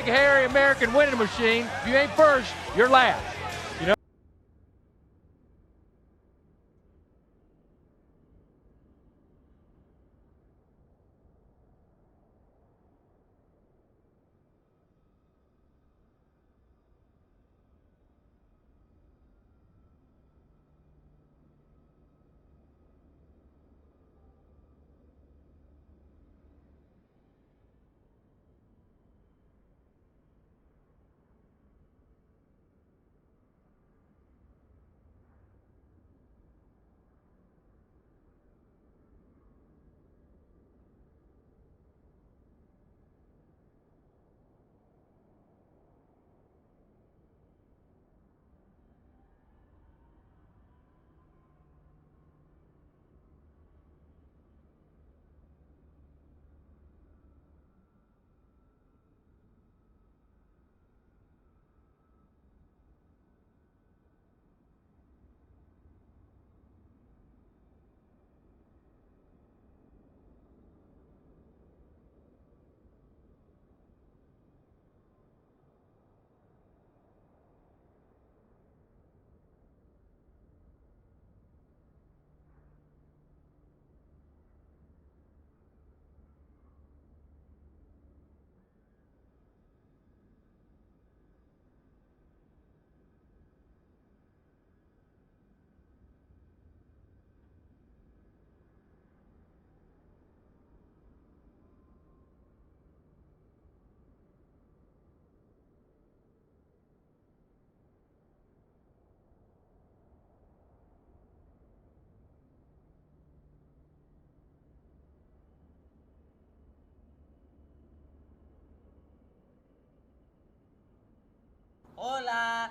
hairy American winning machine. If you ain't first, you're last. You know? Hola.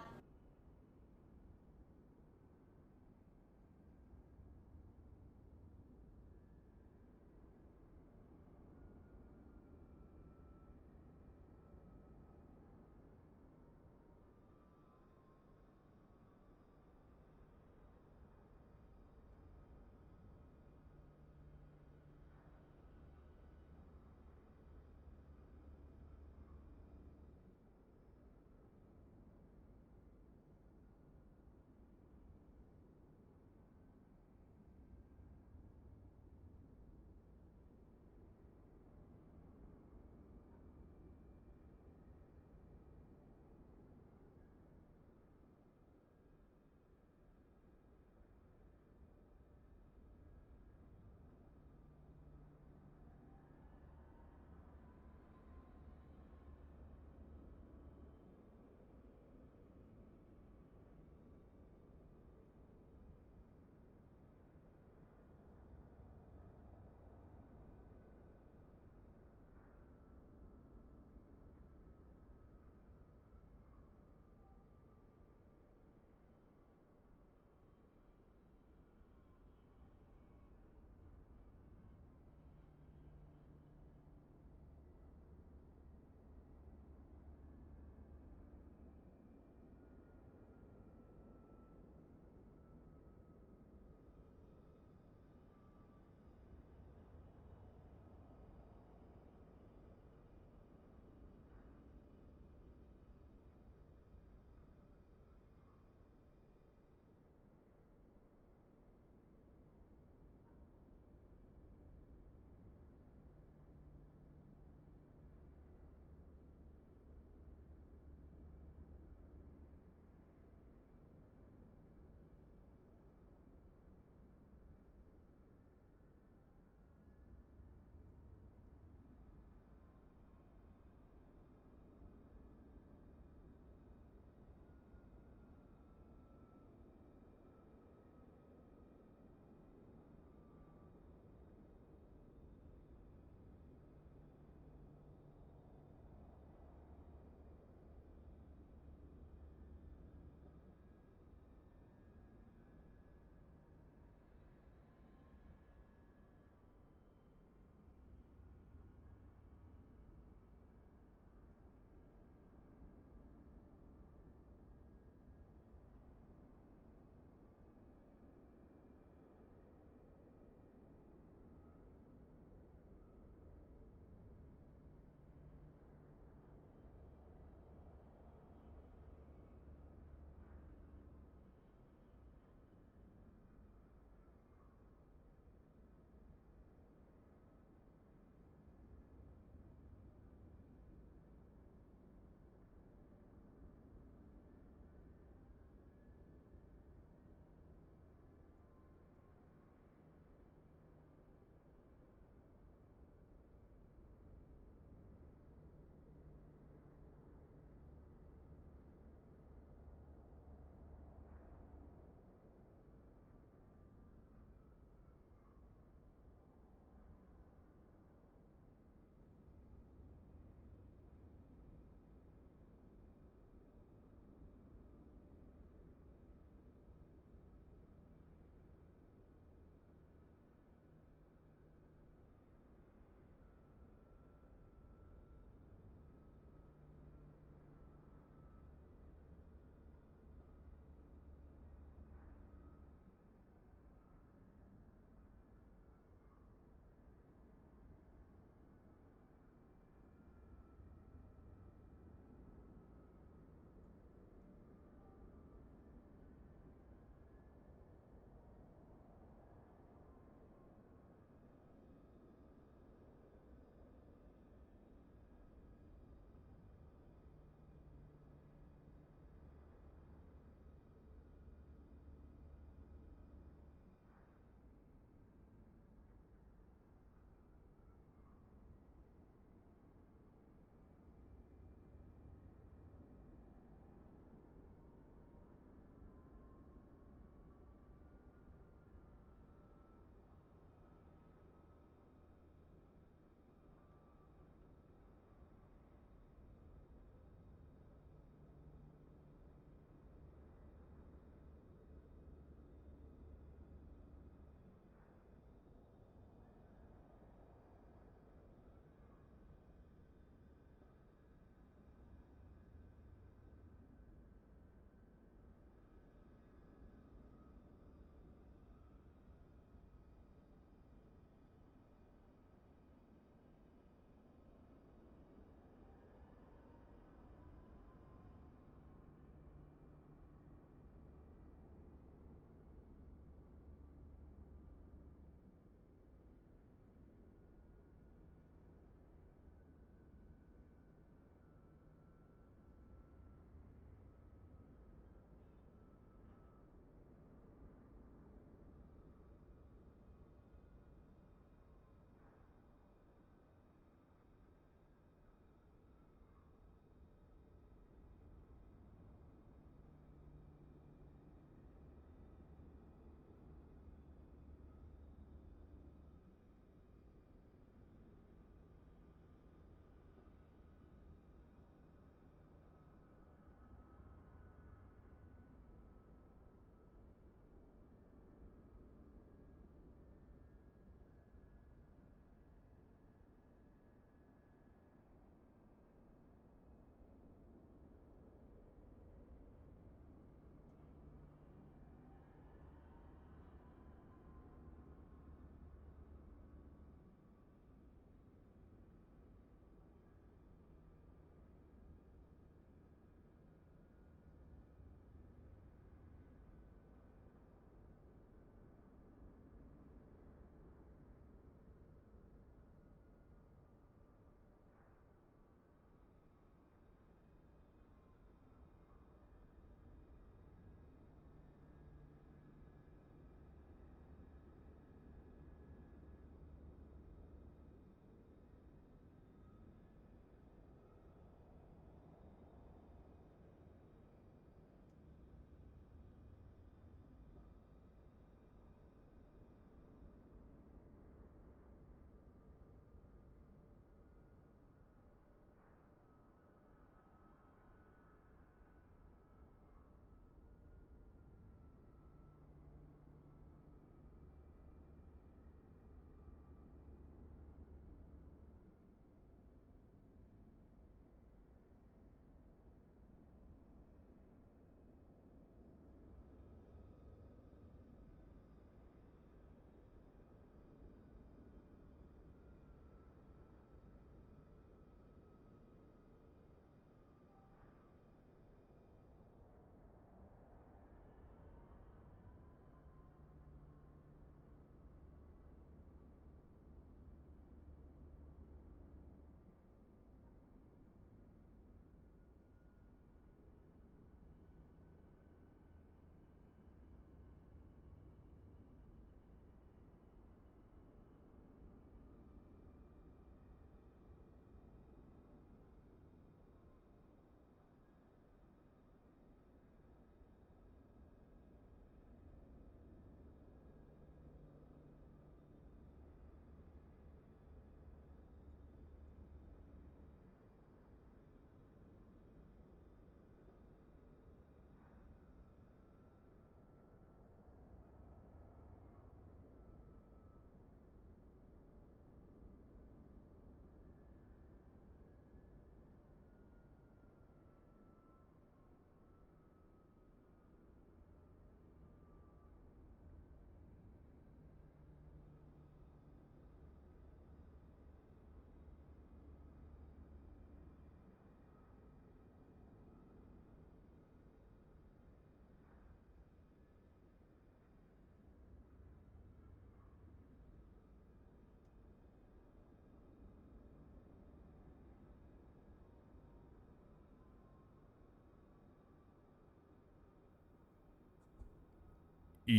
Yo,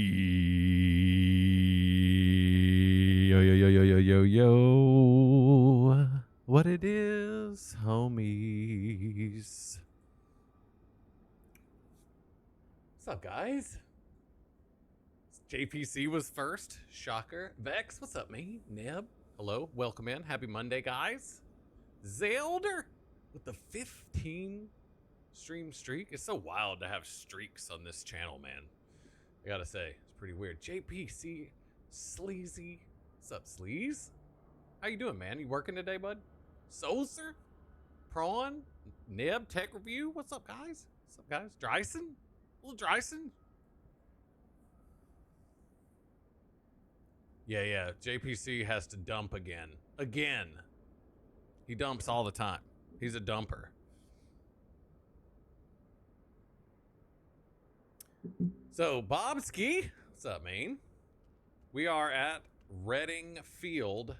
yo, yo, yo, yo, yo, yo. What it is, homies. What's up, guys? JPC was first. Shocker. Vex, what's up, me? Neb, hello. Welcome in. Happy Monday, guys. Zelder with the 15 stream streak. It's so wild to have streaks on this channel, man. I gotta say, it's pretty weird. JPC Sleazy. What's up, Sleaze? How you doing, man? You working today, bud? Solser? Prawn? Neb? Tech Review? What's up, guys? What's up, guys? Dryson? Little Dryson? Yeah. JPC has to dump again. Again. He dumps all the time. He's a dumper. So, Bobski, what's up, man? We are at Reading Field,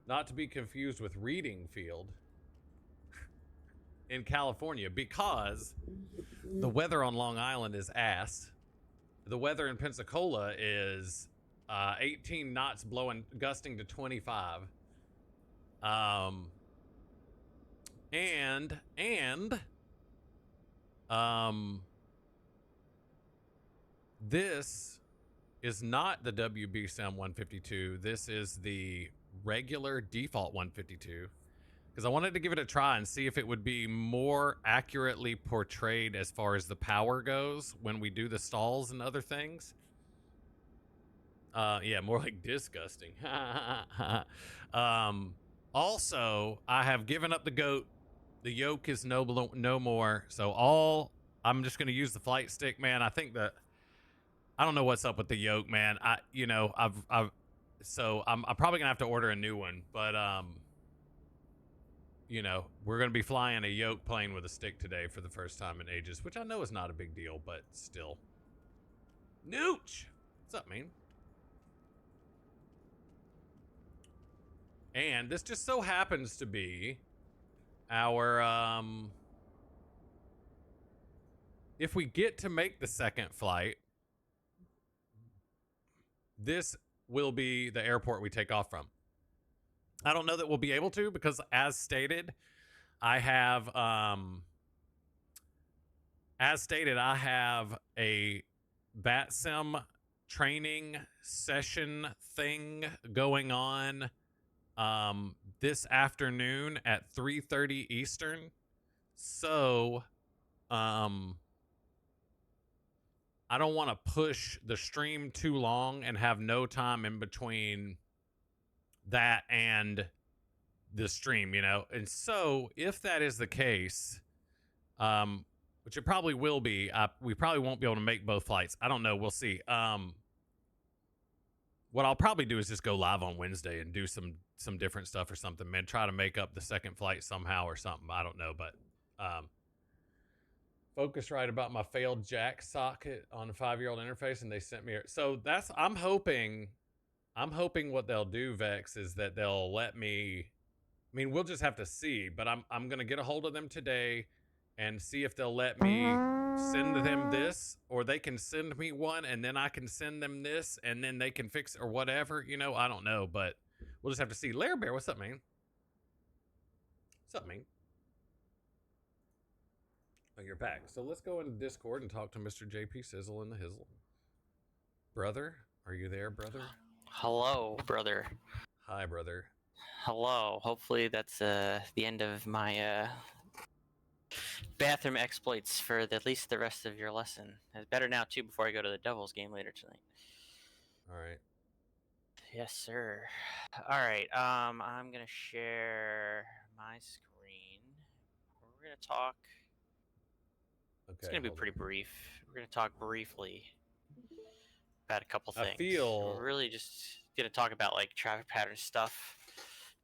not to be confused with Reading Field, in California, because the weather on Long Island is ass. The weather in Pensacola is 18 knots blowing, gusting to 25. This is not the WB Sam 152. This is the regular default 152. Because I wanted to give it a try and see if it would be more accurately portrayed as far as the power goes when we do the stalls and other things. Yeah, more like disgusting. Also, I have given up the goat. The yoke is no more. So I'm just going to use the flight stick, man. I think that I don't know what's up with the yoke, man. I'm probably gonna have to order a new one, but we're gonna be flying a yoke plane with a stick today for the first time in ages, which I know is not a big deal, but still. Nooch! What's up, man? And this just so happens to be our if we get to make the second flight, this will be the airport we take off from. I don't know that we'll be able to, because as stated, I have a BatSim training session thing going on this afternoon at 3:30 Eastern. So I don't want to push the stream too long and have no time in between that and the stream, And so if that is the case, which it probably will be, we probably won't be able to make both flights. I don't know. We'll see. What I'll probably do is just go live on Wednesday and do some different stuff or something, man. Try to make up the second flight somehow or something. I don't know, but Focusrite about my failed jack socket on a 5-year-old interface, and they sent me. So I'm hoping what they'll do, Vex, is that they'll let me. I mean, we'll just have to see, but I'm gonna get a hold of them today and see if they'll let me send them this, or they can send me one and then I can send them this and then they can fix it or whatever. I don't know, but we'll just have to see. Lair Bear, what's up, man? What's up, man? Oh, you're back. So let's go into Discord and talk to Mr. JP Sizzle in the Hizzle. Brother, are you there, brother? Hello, brother. Hi, brother. Hello. Hopefully that's the end of my bathroom exploits for at least the rest of your lesson. It's better now, too, before I go to the Devils game later tonight. All right. Yes, sir. All right. I'm going to share my screen. We're going to talk. Okay, it's going to be pretty brief. We're going to talk briefly about a couple things. We're really just going to talk about like traffic pattern stuff.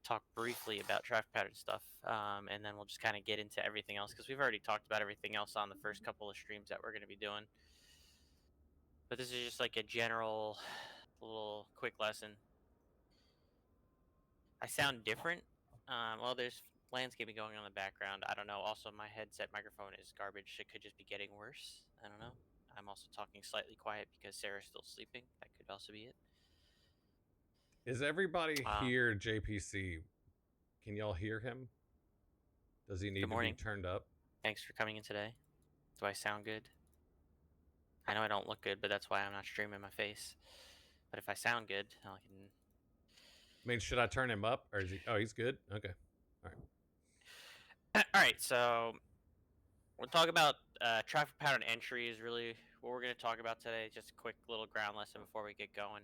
Talk briefly about traffic pattern stuff, and then we'll just kind of get into everything else, because we've already talked about everything else on the first couple of streams that we're going to be doing. But this is just like a general little quick lesson. I sound different. Well, there's landscaping going on in the background. I don't know. Also, my headset microphone is garbage. It could just be getting worse. I don't know. I'm also talking slightly quiet because Sarah's still sleeping. That could also be it. Is everybody here JPC? Can y'all hear him? Does he need to be turned up? Thanks for coming in today. Do I sound good? I know I don't look good, but that's why I'm not streaming my face. But if I sound good, I can... I mean, should I turn him up? Or is he... Oh, he's good? Okay. All right. All right, so we'll talk about traffic pattern entry is really what we're going to talk about today. Just a quick little ground lesson before we get going.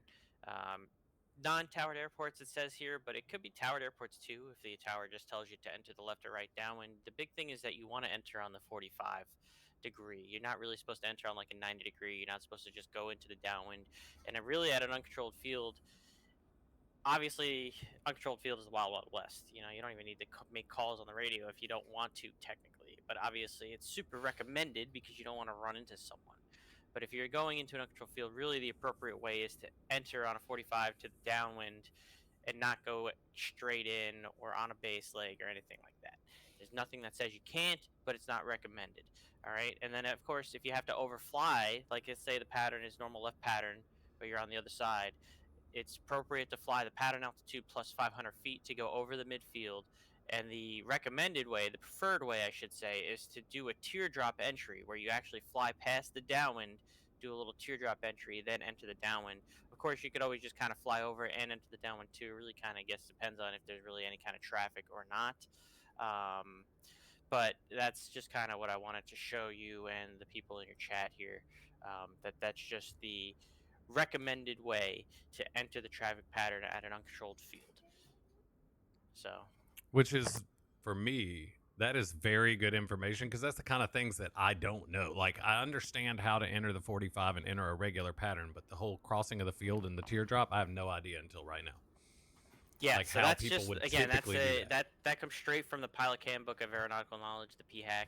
Non-towered airports, it says here, but it could be towered airports too if the tower just tells you to enter the left or right downwind. The big thing is that you want to enter on the 45 degree. You're not really supposed to enter on like a 90 degree. You're not supposed to just go into the downwind. And it really, at an uncontrolled field, obviously, uncontrolled field is the wild, wild west. You know, you don't even need to make calls on the radio if you don't want to, technically. But obviously, it's super recommended because you don't want to run into someone. But if you're going into an uncontrolled field, really the appropriate way is to enter on a 45 to the downwind and not go straight in or on a base leg or anything like that. There's nothing that says you can't, but it's not recommended. All right. And then, of course, if you have to overfly, like let's say the pattern is normal left pattern, but you're on the other side, it's appropriate to fly the pattern altitude plus 500 feet to go over the midfield. And the recommended way, the preferred way, I should say, is to do a teardrop entry where you actually fly past the downwind, do a little teardrop entry, then enter the downwind. Of course, you could always just kind of fly over and enter the downwind too. It really kind of depends on if there's really any kind of traffic or not. But that's just kind of what I wanted to show you and the people in your chat here. That's just the recommended way to enter the traffic pattern at an uncontrolled field. So, which is, for me, that is very good information because that's the kind of things that I don't know. Like, I understand how to enter the 45 and enter a regular pattern, but the whole crossing of the field and the teardrop, I have no idea until right now. Yeah, like so that's just, again, that comes straight from the Pilot Handbook of Aeronautical Knowledge, the PHAC,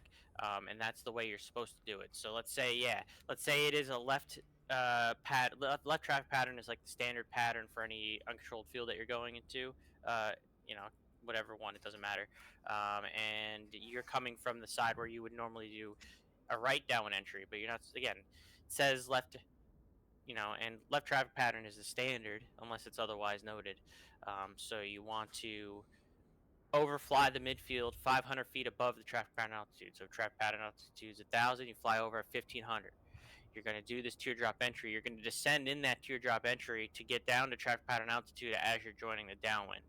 and that's the way you're supposed to do it. So let's say it is a left traffic pattern is like the standard pattern for any uncontrolled field that you're going into. You know, whatever one, it doesn't matter. And you're coming from the side where you would normally do a right downwind entry, but you're not. Again, it says left. You know, and left traffic pattern is the standard unless it's otherwise noted. So you want to overfly the midfield 500 feet above the traffic pattern altitude. So traffic pattern altitude is 1,000. You fly over at 1,500. You're going to do this teardrop entry. You're going to descend in that teardrop entry to get down to traffic pattern altitude as you're joining the downwind.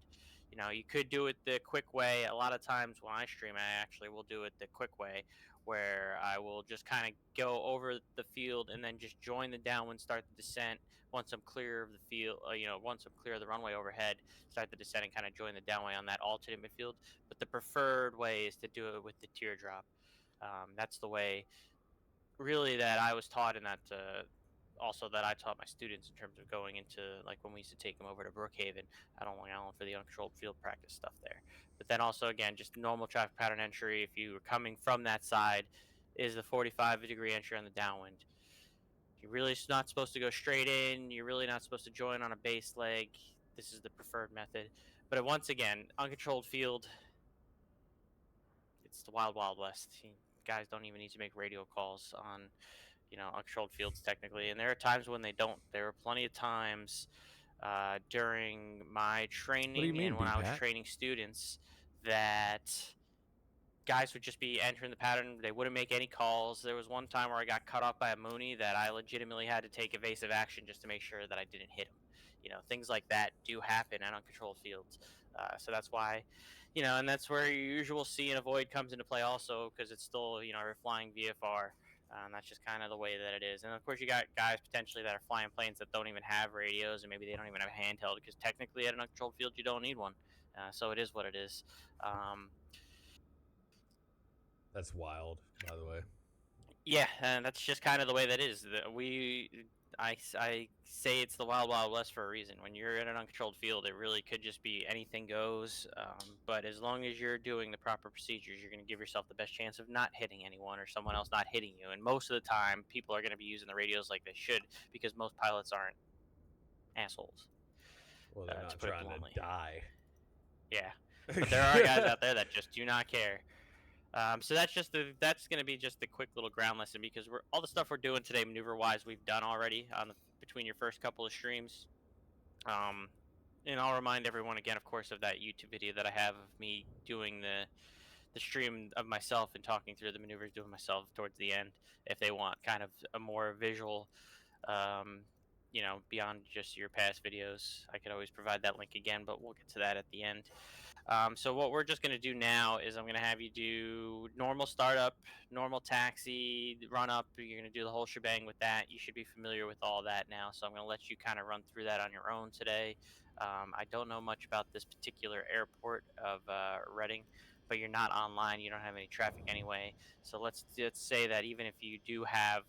You know, you could do it the quick way. A lot of times when I stream, I actually will do it the quick way, where I will just kind of go over the field and then just join the downwind, start the descent. Once I'm clear of the field, once I'm clear of the runway overhead, start the descent and kind of join the downway on that alternate midfield. But the preferred way is to do it with the teardrop. That's the way, really, that I was taught, and that also that I taught my students in terms of going into, like, when we used to take them over to Brookhaven at Long Island for the uncontrolled field practice stuff there. But then also, again, just normal traffic pattern entry, if you were coming from that side, is the 45-degree entry on the downwind. You're really not supposed to go straight in. You're really not supposed to join on a base leg. This is the preferred method. But once again, uncontrolled field, it's the wild, wild west. Guys don't even need to make radio calls on, uncontrolled fields technically. And there are times when they don't. There are plenty of times during my training and when I was training students that guys would just be entering the pattern. They wouldn't make any calls. There was one time where I got cut off by a Mooney that I legitimately had to take evasive action just to make sure that I didn't hit him. Things like that do happen at uncontrolled fields. So that's why, and that's where your usual see and avoid comes into play also, because it's still, you're flying VFR. And that's just kind of the way that it is. And of course, you got guys potentially that are flying planes that don't even have radios, and maybe they don't even have a handheld, because technically at an uncontrolled field, you don't need one. So it is what it is. That's wild, by the way. Yeah, and that's just kind of the way that is. I say it's the wild, wild west for a reason. When you're in an uncontrolled field, it really could just be anything goes. But as long as you're doing the proper procedures, you're going to give yourself the best chance of not hitting anyone or someone else not hitting you. And most of the time, people are going to be using the radios like they should, because most pilots aren't assholes. Well, they're not trying to die. Yeah, but there are guys out there that just do not care. So that's going to be just the quick little ground lesson because all the stuff we're doing today maneuver wise we've done already on between your first couple of streams. And I'll remind everyone again, of course, of that YouTube video that I have of me doing the stream of myself and talking through the maneuvers doing myself towards the end. If they want kind of a more visual, um, beyond just your past videos, I could always provide that link again, but we'll get to that at the end. So what we're just going to do now is I'm going to have you do normal startup, normal taxi, run up. You're going to do the whole shebang with that. You should be familiar with all that now. So I'm going to let you kind of run through that on your own today. I don't know much about this particular airport of Reading, but you're not online. You don't have any traffic anyway. So let's say that even if you do have,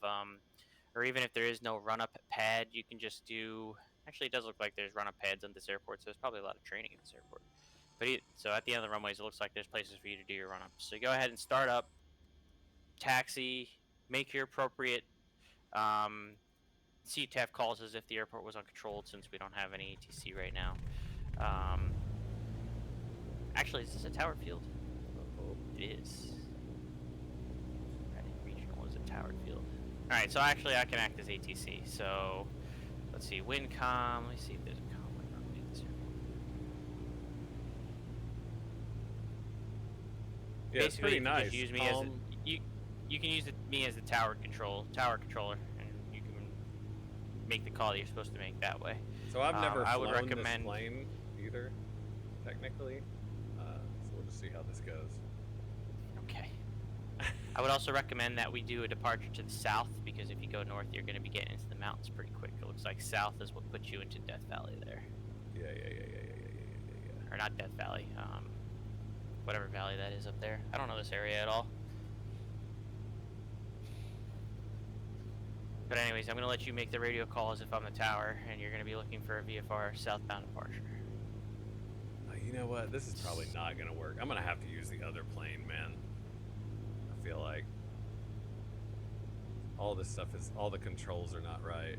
or even if there is no run-up pad, you can just do. Actually, it does look like there's run-up pads on this airport, so there's probably a lot of training in this airport. So at the end of the runways, it looks like there's places for you to do your run-ups. So go ahead and start up, taxi, make your appropriate CTAF calls as if the airport was uncontrolled since we don't have any ATC right now. Actually, is this a tower field? It is. Reading Regional is a tower field. All right, so actually I can act as ATC. So let's see, WinCom. Let me see if there's a common runway this airport. Yeah, it's pretty nice. Just use me as you can use me as the tower controller, and you can make the call that you're supposed to make that way. So I've never flown this plane either, technically. So we'll just see how this goes. Okay. I would also recommend that we do a departure to the south because if you go north, you're going to be getting into the mountains pretty quick. It looks like south is what puts you into Death Valley there. Yeah. Or not Death Valley. Whatever valley that is up there. I don't know this area at all. But anyways, I'm going to let you make the radio call as if I'm the tower, and you're going to be looking for a VFR southbound departure. You know what? This is probably not going to work. I'm going to have to use the other plane, man. I feel like all this stuff is, all the controls are not right.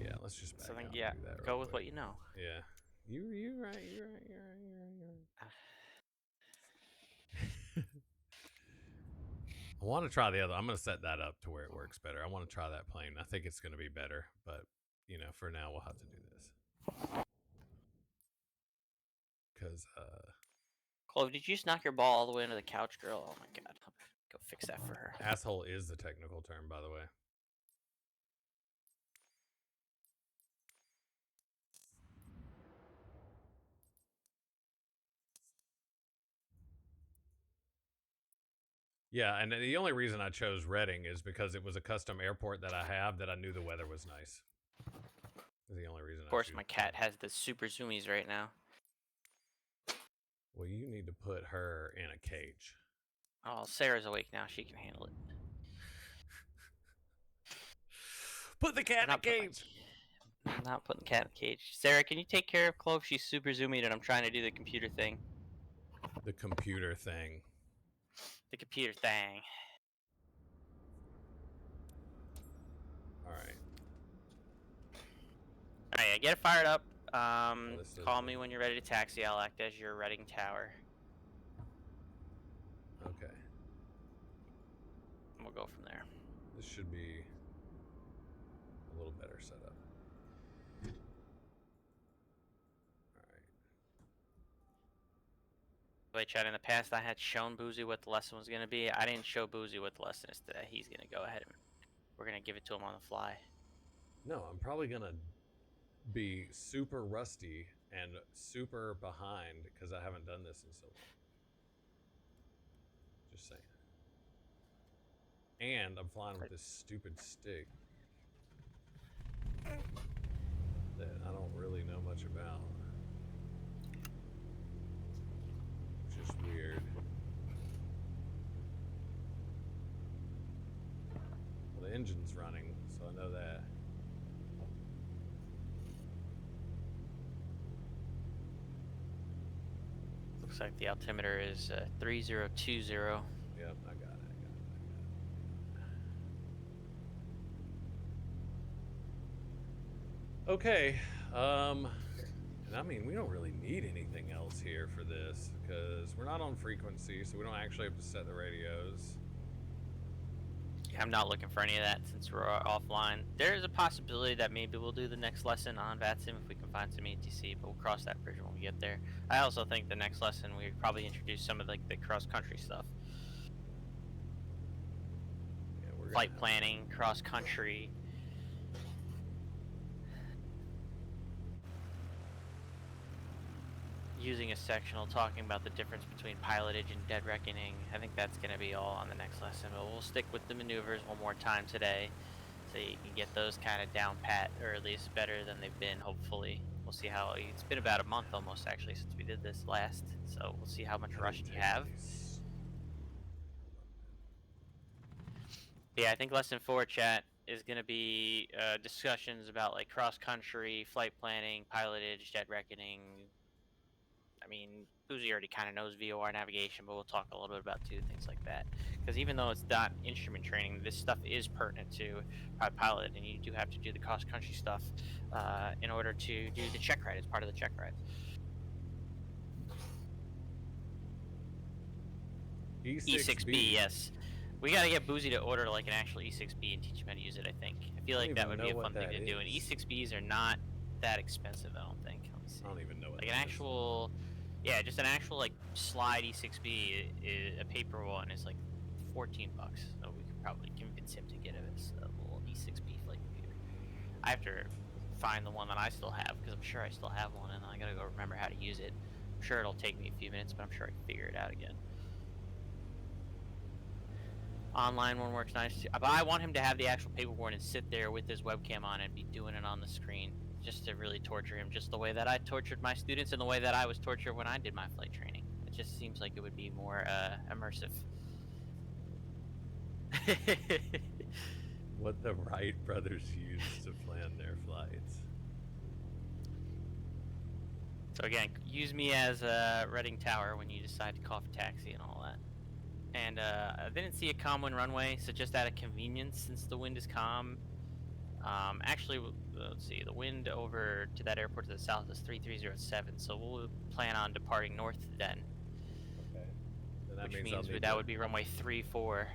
Yeah, let's just back out and do that go real with quick. what you know. Yeah. You're right. I want to try the other. I'm going to set that up to where it works better. I want to try that plane. I think it's going to be better, but for now we'll have to do this. Because Clove, did you just knock your ball all the way into the couch, girl? Oh my god. I'll go fix that for her. Asshole is the technical term, by the way. Yeah, and the only reason I chose Reading is because it was a custom airport that I have that I knew the weather was nice. That's the only reason. Of course, my cat has the super zoomies right now. Well, you need to put her in a cage. Oh, Sarah's awake now. She can handle it. Put the cat in a cage! I'm not putting the cat in a cage. Sarah, can you take care of Clove? She's super zoomied and I'm trying to do the computer thing. The computer thing. The computer thing. Alright. Alright, get it fired up. Call me when you're ready to taxi. I'll act as your Reading tower. Okay. We'll go from there. This should be a little better set up. Alright. Wait, Chad, in the past I had shown Boozy what the lesson was going to be. I didn't show Boozy what the lesson is today. He's going to go ahead and we're going to give it to him on the fly. No, I'm probably going to be super rusty and super behind because I haven't done this in so long. Just saying. And I'm flying with this stupid stick that I don't really know much about. Which is weird. Well, the engine's running, so I know that. Looks like the altimeter is 3020. Yep, I got it. Okay. And I mean, we don't really need anything else here for this because we're not on frequency, so we don't actually have to set the radios. Yeah, I'm not looking for any of that since we're offline. There's a possibility that maybe we'll do the next lesson on VATSIM if we can find some ETC, but we'll cross that bridge when we get there. I also think the next lesson we probably introduce some of like the cross-country stuff. Yeah, we're Flight planning, cross-country. Using a sectional, talking about the difference between pilotage and dead reckoning. I think that's going to be all on the next lesson, but we'll stick with the maneuvers one more time today so you can get those kind of down pat, or at least better than they've been, hopefully. We'll see how, it's been about a month almost actually since we did this last, so we'll see how much Russian you have. Yeah, I think lesson 4, chat, is going to be discussions about like cross-country, flight planning, pilotage, dead reckoning. I mean, Boozy already kind of knows VOR navigation, but we'll talk a little bit about things like that. Because even though it's not instrument training, this stuff is pertinent to pilot, and you do have to do the cross-country stuff in order to do the check ride as part of the check ride. E6B, yes. We gotta get Boozy to order like an actual E6B and teach him how to use it, I think. I feel like that would be a fun thing to do. And E6Bs are not that expensive, I don't think. Let me see. I don't even know what like an actual... Yeah, just an actual like slide E6B, a paper one is like $14, so we could probably convince him to get a little E6B flight computer. I have to find the one that I still have because I'm sure I still have one, and I gotta go remember how to use it. I'm sure it'll take me a few minutes, but I'm sure I can figure it out again. Online one works nice too, but I want him to have the actual paperboard and sit there with his webcam on and be doing it on the screen. Just to really torture him, just the way that I tortured my students and the way that I was tortured when I did my flight training. It just seems like it would be more immersive. What the Wright brothers used to plan their flights. So again, use me as a Reading Tower when you decide to call for taxi and all that. And I didn't see a calm wind runway, so just out of convenience, since the wind is calm. Actually, let's see, the wind over to that airport to the south is 3307, so we'll plan on departing north then. Okay. Then that which means that would be runway 34.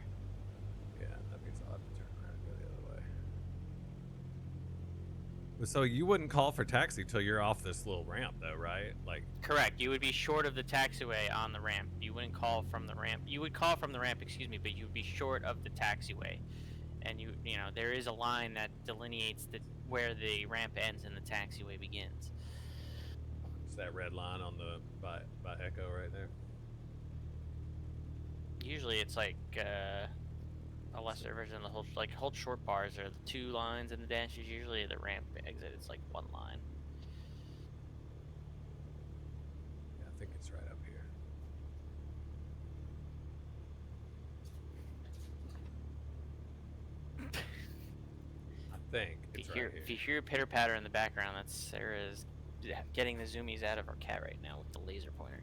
Yeah, that means I'll have to turn around and go the other way. So you wouldn't call for taxi till you're off this little ramp, though, right? Like. Correct. You would be short of the taxiway on the ramp. You wouldn't call from the ramp. You would call from the ramp, excuse me, but you would be short of the taxiway. And you know, there is a line that delineates where the ramp ends and the taxiway begins. It's that red line on the by Echo right there. Usually it's like a lesser version of the hold short bars are the 2 lines and the dashes. Usually the ramp exit it's like 1 line. Yeah, I think it's right up here. If you hear pitter patter in the background, that's Sarah's getting the zoomies out of her cat right now with the laser pointer.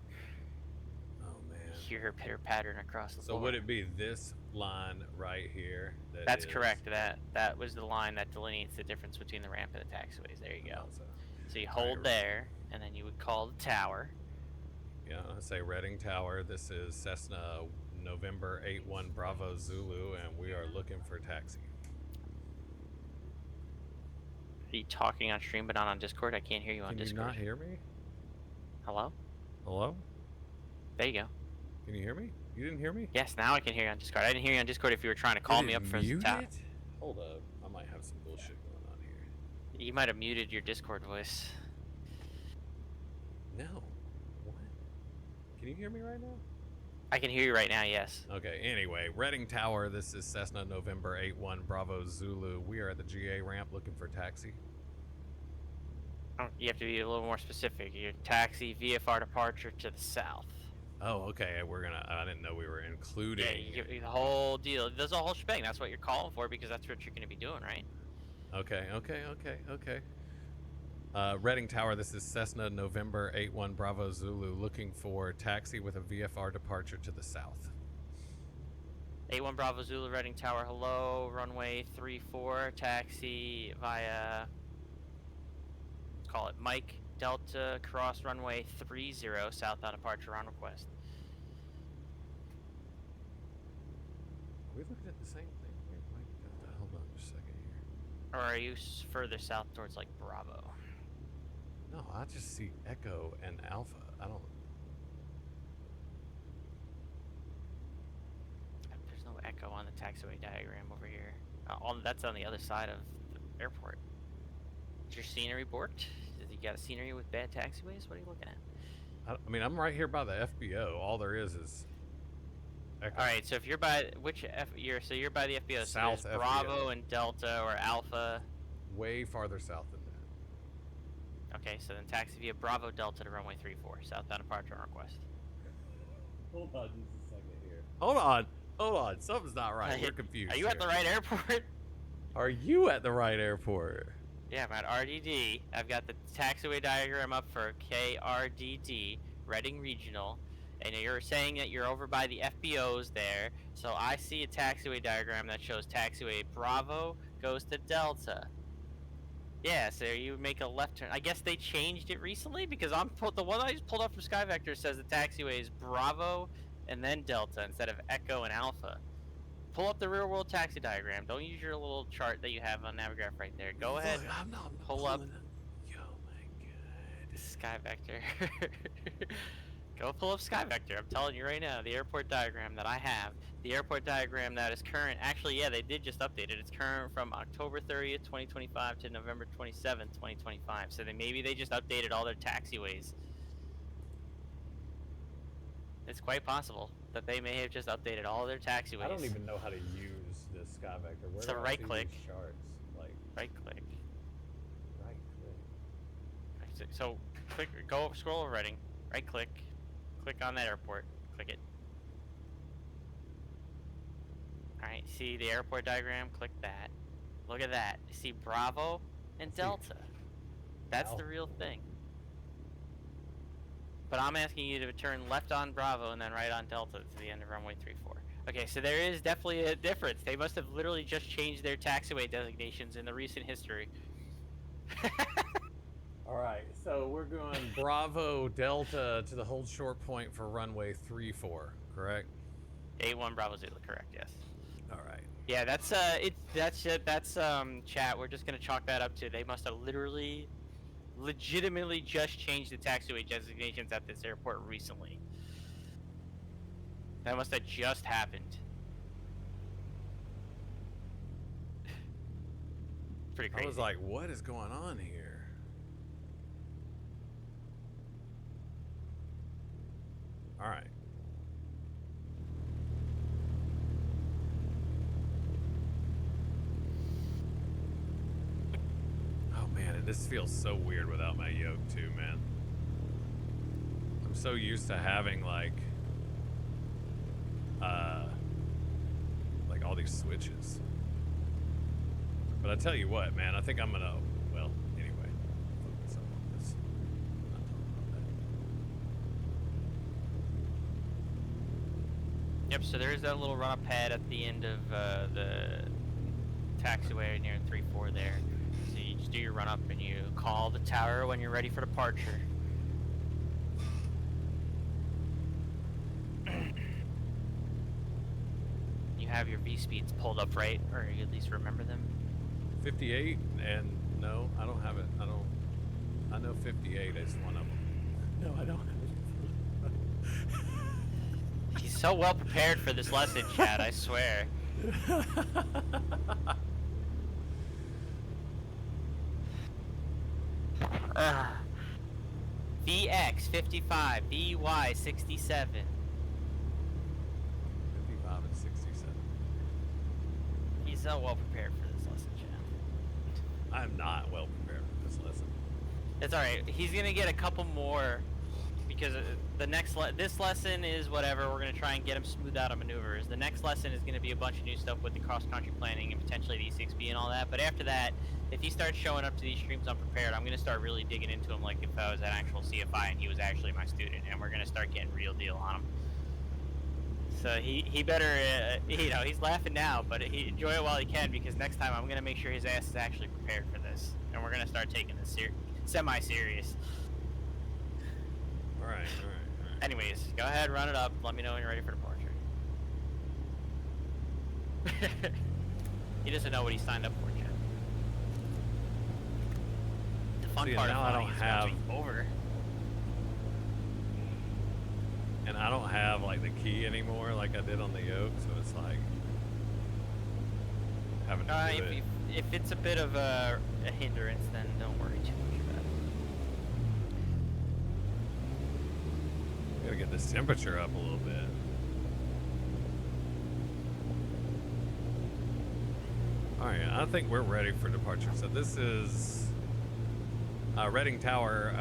Oh man! You hear her pitter pattering across the floor. So would it be this line right here? That's correct. That was the line that delineates the difference between the ramp and the taxiways. There you go. So you hold there, and then you would call the tower. Yeah, I say Reading Tower. This is Cessna November 81 Bravo Zulu, and we are looking for a taxi. Are you talking on stream but not on Discord? I can't hear you on Discord. Can you not hear me? Hello? Hello? There you go. Can you hear me? You didn't hear me? Yes, now I can hear you on Discord. I didn't hear you on Discord if you were trying to call me up for the tower. Hold up. I might have some bullshit going on here. You might have muted your Discord voice. No. What? Can you hear me right now? I can hear you right now, yes. Okay, anyway, Reading Tower, this is Cessna November 81 Bravo Zulu. We are at the GA ramp looking for taxi. You have to be a little more specific. Your taxi VFR departure to the south. Oh, okay, I didn't know we were including... Yeah, the whole deal. There's a whole shebang. That's what you're calling for because that's what you're going to be doing, right? Okay. Reading Tower, this is Cessna November 81 Bravo Zulu, looking for taxi with a VFR departure to the south. 81 Bravo Zulu, Reading Tower, hello, runway 34, taxi via, call it Mike Delta cross runway 30 southbound departure on request. Are we looking at the same thing? Wait, hold on just a second here. Or are you further south towards like Bravo? No, I just see Echo and Alpha. I don't. There's no Echo on the taxiway diagram over here. That's on the other side of the airport. Is your scenery borked? You got a scenery with bad taxiways? What are you looking at? I mean, I'm right here by the FBO. All there is Echo. All right, so if you're by you're by the FBO. South so FBO. Bravo and Delta or Alpha. Way farther south than that. Okay, so then taxi via Bravo Delta to runway 34, southbound departure on request. Hold on just a second here. Hold on. Something's not right. We're confused. Are you at the right airport? Are you at the right airport? Yeah, I'm at RDD. I've got the taxiway diagram up for KRDD, Reading Regional, and you're saying that you're over by the FBOs there, so I see a taxiway diagram that shows taxiway Bravo goes to Delta. Yeah, so you make a left turn. I guess they changed it recently, because the one I just pulled up from SkyVector says the taxiway is Bravo and then Delta instead of Echo and Alpha. Pull up the real world taxi diagram. Don't use your little chart that you have on Navigraph right there. Go ahead. I'm not pull up. Yo, my God. SkyVector. Go pull up SkyVector. I'm telling you right now, the airport diagram that I have, the airport diagram that is current. Actually, yeah, they did just update it. It's current from October 30th, 2025 to November 27th, 2025. So maybe they just updated all their taxiways. It's quite possible that they may have just updated all their taxiways. I don't even know how to use this SkyVector. Where so do I right see click. these charts? Like right click. Right click. So click. Go scroll over Reading. Right click. Click on that airport. Click it. All right. See the airport diagram. Click that. Look at that. You see Bravo and Delta. That's the real thing. But I'm asking you to turn left on Bravo and then right on Delta to the end of runway 34. Okay, so there is definitely a difference. They must have literally just changed their taxiway designations in the recent history. All right, so we're going Bravo Delta to the hold short point for runway 34, correct? A1 Bravo Zulu, correct? Yes. All right. Yeah, that's chat. We're just gonna chalk that up to they must have legitimately just changed the taxiway designations at this airport recently. That must have just happened. Pretty crazy. I was like, what is going on here? All right. Man, this feels so weird without my yoke too, man. I'm so used to having like all these switches. But I tell you what, man, I think I'm gonna, well, anyway, focus on this. I'm not talking about that. Yep, so there's that little run-up pad at the end of the taxiway near 3-4 there. So you just do your run-up and you call the tower when you're ready for departure. You have your V-speeds pulled up, right? Or you at least remember them? 58, and no, I don't have it. I know 58 is one of them. No, I don't have it. He's so well prepared for this lesson, Chad, I swear. VX 55, VY 67. 55 and 67. He's so well prepared for this lesson, Chad. I'm not well prepared for this lesson. It's alright. He's gonna get a couple more because the next this lesson is whatever. We're gonna try and get him smooth out of maneuvers. The next lesson is gonna be a bunch of new stuff with the cross-country planning and potentially the E6B and all that. But after that, if he starts showing up to these streams unprepared, I'm gonna start really digging into him like if I was an actual CFI and he was actually my student, and we're gonna start getting real deal on him. So he better, you know, he's laughing now, but he enjoy it while he can, because next time I'm gonna make sure his ass is actually prepared for this, and we're gonna start taking this semi-serious. All right. Anyways, go ahead, run it up. Let me know when you're ready for departure. He doesn't know what he signed up for yet. The fun part now of I flying don't is have, watching over. and I don't have like the key anymore like I did on the yoke, so it's like having to do it. If it's a bit of a hindrance, then don't worry too much about it. Gotta get this temperature up a little bit. All right, I think we're ready for departure. So this is Reading Tower,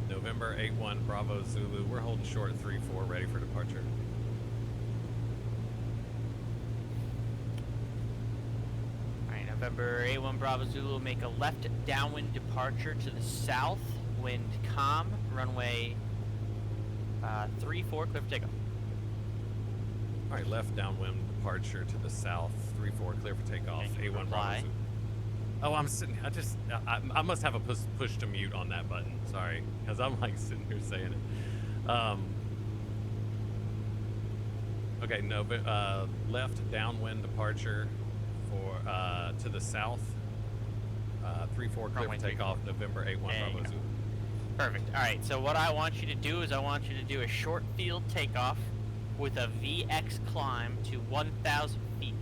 November 8-1 Bravo Zulu. We're holding short 3-4, ready for departure. All right, November 8-1 Bravo Zulu, make a left downwind departure to the south, wind calm, runway 34, clear for takeoff. All right, left downwind departure to the south, 3-4, clear for takeoff, A1 Bravo Zulu. Oh, I'm sitting, I must have a push to mute on that button, sorry, because I'm like sitting here saying it. Okay, no, left downwind departure for to the south, 3-4, clear for takeoff, November 8-1 Bravo Zulu. Perfect. All right, so what I want you to do is I want you to do a short field takeoff with a VX climb to 1,000 feet.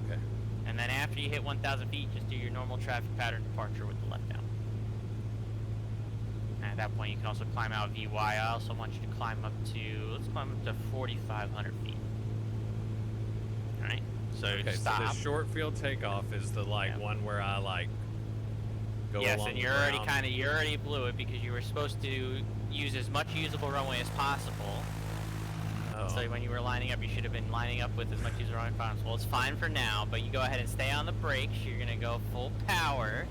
Okay. And then after you hit 1,000 feet, just do your normal traffic pattern departure with the left down. And at that point, you can also climb out VY. I also want you to climb up to, let's climb up to 4,500 feet. All right, so stop. So the short field takeoff is the one where I like go yes, along and you already blew it because you were supposed to use as much usable runway as possible. Oh. So when you were lining up, you should have been lining up with as much usable runway as possible. It's fine for now, but you go ahead and stay on the brakes. You're gonna go full power.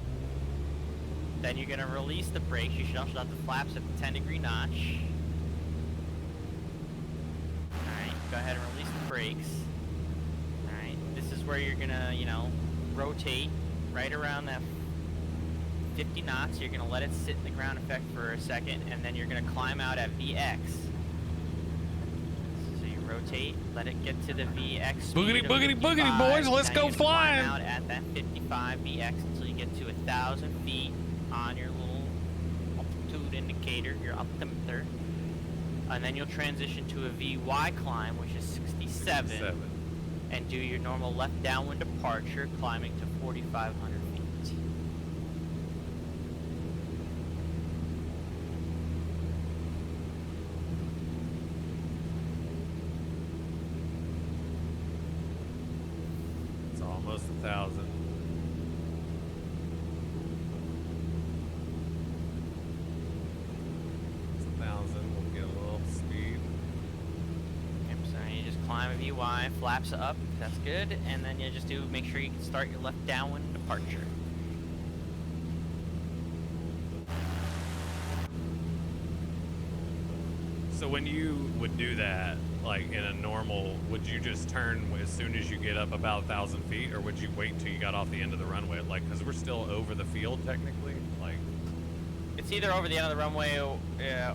Then you're gonna release the brakes. You should also have the flaps at the 10-degree notch. Alright, go ahead and release the brakes. Alright, this is where you're gonna, rotate right around that 50 knots. You're gonna let it sit in the ground effect for a second, and then you're gonna climb out at VX. So you rotate, let it get to the VX speed boogity, boys, let's go flying! Climb out at that 55 VX until you get to 1,000 feet on your little altitude indicator, your altimeter. And then you'll transition to a VY climb, which is 67. And do your normal left downwind departure, climbing to 4,500 feet. It's almost 1,000. It's 1,000. We'll get a little speed. Yep, so you just climb a VY, flaps up, that's good, and then you just make sure you can start your left downwind departure. So when you would do that, like in a normal, would you just turn as soon as you get up about 1,000 feet, or would you wait till you got off the end of the runway? Like, because we're still over the field technically. Like, it's either over the end of the runway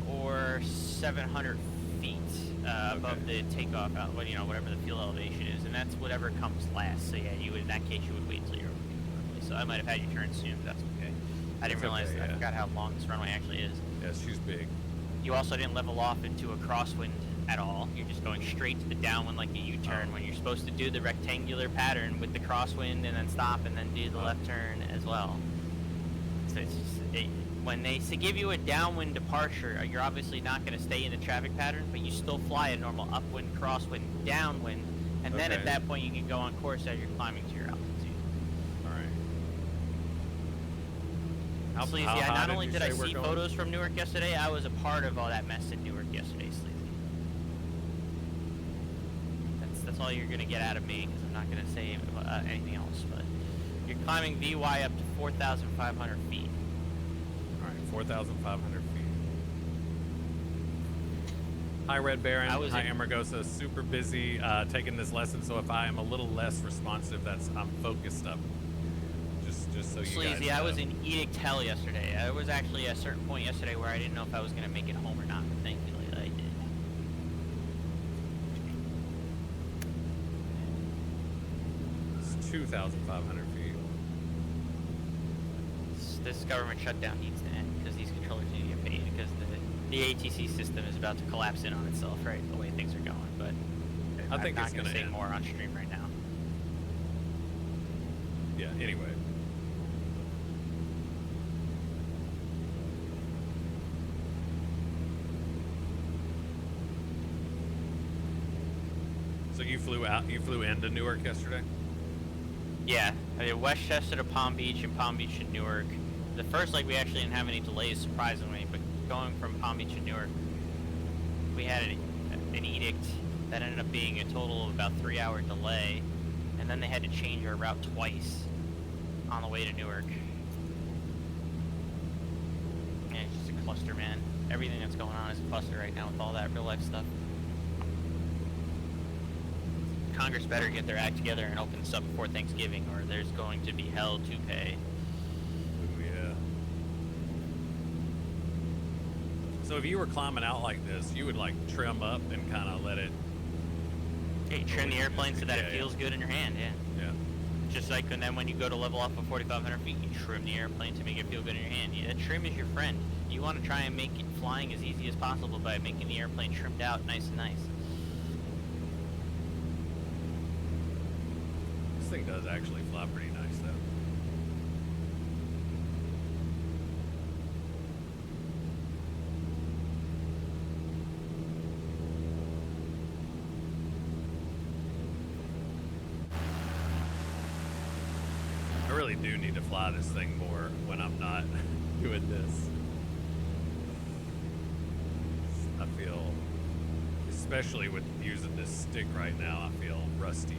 or 700 feet above the takeoff, whatever the field elevation is, and that's whatever comes last. So yeah, you would, in that case, you would wait till you're over the runway. So I might have had you turn soon, but that's okay. I didn't realize that. I forgot how long this runway actually is. yeah, she's big. You also didn't level off into a crosswind at all. You're just going straight to the downwind like a U-turn when you're supposed to do the rectangular pattern with the crosswind and then stop and then do the left turn as well. So it's just, when they give you a downwind departure, you're obviously not going to stay in the traffic pattern, but you still fly a normal upwind, crosswind, downwind, and then at that point you can go on course as you're climbing to your altitude. Sleazy, not only did I see photos from Newark yesterday, I was a part of all that mess in Newark yesterday, Sleazy. That's all you're going to get out of me, because I'm not going to say anything else, but you're climbing VY up to 4,500 feet. Alright, 4,500 feet. Hi, Red Baron. Hi, Amargosa. Super busy taking this lesson, so if I am a little less responsive, I'm focused up. Just just so you Sleazy, guys know. I was in edict hell yesterday. I was actually at a certain point yesterday where I didn't know if I was going to make it home or not. Thankfully, I did. It's 2,500 feet. This government shutdown needs to end because these controllers need to get paid because the ATC system is about to collapse in on itself, right? The way things are going, but I think I'm it's not going to say end. more on stream right now. Yeah, anyway. So you flew into Newark yesterday? Yeah, I mean, Westchester to Palm Beach and Palm Beach to Newark. The first leg we actually didn't have any delays, surprisingly, but going from Palm Beach to Newark, we had an edict that ended up being a total of about 3-hour delay, and then they had to change our route twice on the way to Newark. Yeah, it's just a cluster, man. Everything that's going on is a cluster right now with all that real life stuff. Congress better get their act together and open this up before Thanksgiving, or there's going to be hell to pay. Ooh, yeah. So if you were climbing out like this, you would like trim up and kind of let it. Yeah, you trim the airplane so that it feels good in your hand, yeah. Yeah. Just like, and then when you go to level off of 4,500 feet, you trim the airplane to make it feel good in your hand. Yeah, trim is your friend. You want to try and make it flying as easy as possible by making the airplane trimmed out nice and nice. This thing does actually fly pretty nice, though. I really do need to fly this thing more when I'm not doing this. I feel, especially with using this stick right now, I feel rusty.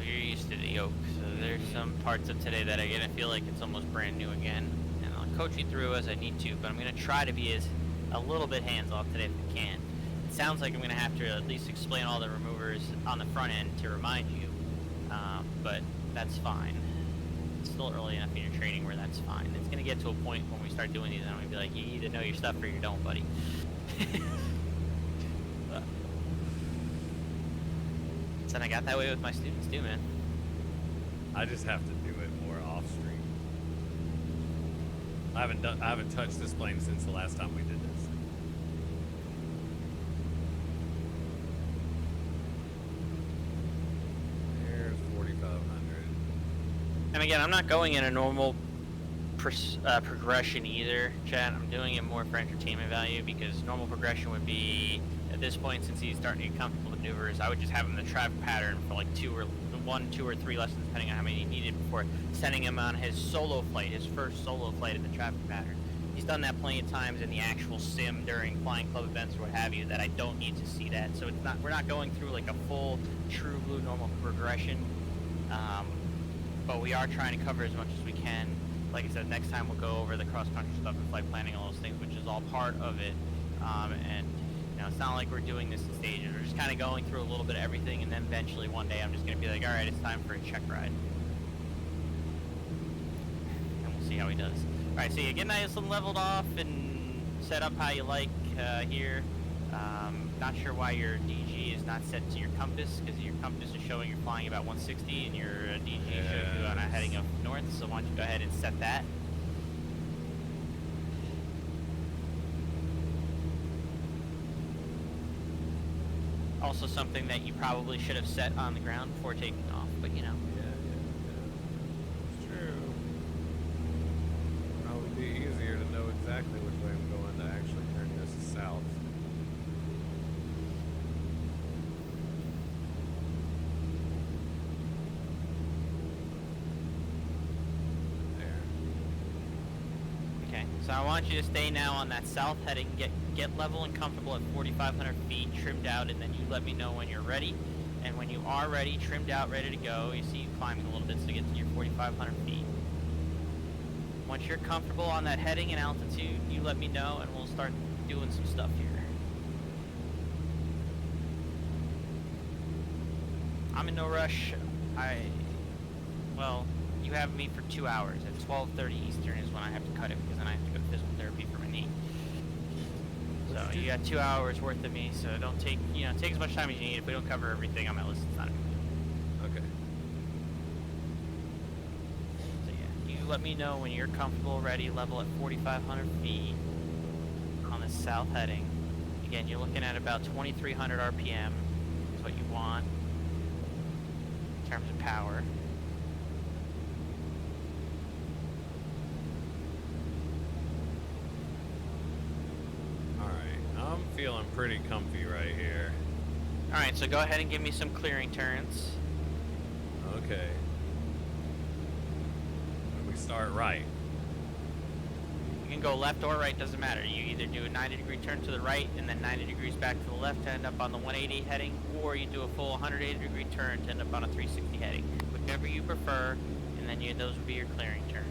You're used to the yoke, so there's some parts of today that I'm gonna feel like it's almost brand new again. And I'll coach you through as I need to, but I'm gonna try to be a little bit hands-off today if I can. It sounds like I'm gonna have to at least explain all the removers on the front end to remind you, but that's fine. It's still early enough in your training where that's fine. It's gonna get to a point when we start doing these and I'm gonna be like, you either know your stuff or you don't, buddy. And I got that way with my students too, man. I just have to do it more off stream. I haven't touched this plane since the last time we did this. There's 4,500. And again, I'm not going in a normal progression either, Chad. I'm doing it more for entertainment value because normal progression would be, at this point, since he's starting to get comfortable with maneuvers, I would just have him in the traffic pattern for like 2 or 3 lessons, depending on how many he needed, before sending him on his solo flight, his first solo flight in the traffic pattern. He's done that plenty of times in the actual sim during flying club events or what have you, that I don't need to see that. So it's not, we're not going through like a full true blue normal progression, but we are trying to cover as much as we can. Like I said, next time we'll go over the cross-country stuff and flight planning, all those things, which is all part of it. And you know, it's not like we're doing this in stages. We're just kind of going through a little bit of everything, and then eventually one day I'm just going to be like, all right, it's time for a check ride. And we'll see how he does. All right, so you get nice and leveled off and set up how you like here. Not sure why your DG is not set to your compass, because your compass is showing you're flying about 160 and your DG shows you on a heading up north, so why don't you go ahead and set that. Also something that you probably should have set on the ground before taking off, but you know. Yeah. It's true. Probably be easier to know exactly which way I'm going to actually turn this south. So I want you to stay now on that south heading, get level and comfortable at 4,500 feet, trimmed out, and then you let me know when you're ready. And when you are ready, trimmed out, ready to go, you see you climbing a little bit to get to your 4,500 feet. Once you're comfortable on that heading and altitude, you let me know and we'll start doing some stuff here. I'm in no rush. Well, you have me for 2 hours. At 12:30 Eastern is when I have to cut it because then I have to go to physical therapy for my knee. So you got 2 hours worth of me. So don't take take as much time as you need. If we don't cover everything on my list, it's not a big deal. Okay. So yeah, you let me know when you're comfortable, ready. Level at 4,500 feet on the south heading. Again, you're looking at about 2,300 RPM. Is what you want in terms of power. I'm feeling pretty comfy right here. Alright, so go ahead and give me some clearing turns. Okay. We start right. You can go left or right, doesn't matter. You either do a 90-degree turn to the right and then 90 degrees back to the left to end up on the 180 heading, or you do a full 180-degree turn to end up on a 360 heading. Whichever you prefer, and then those would be your clearing turns.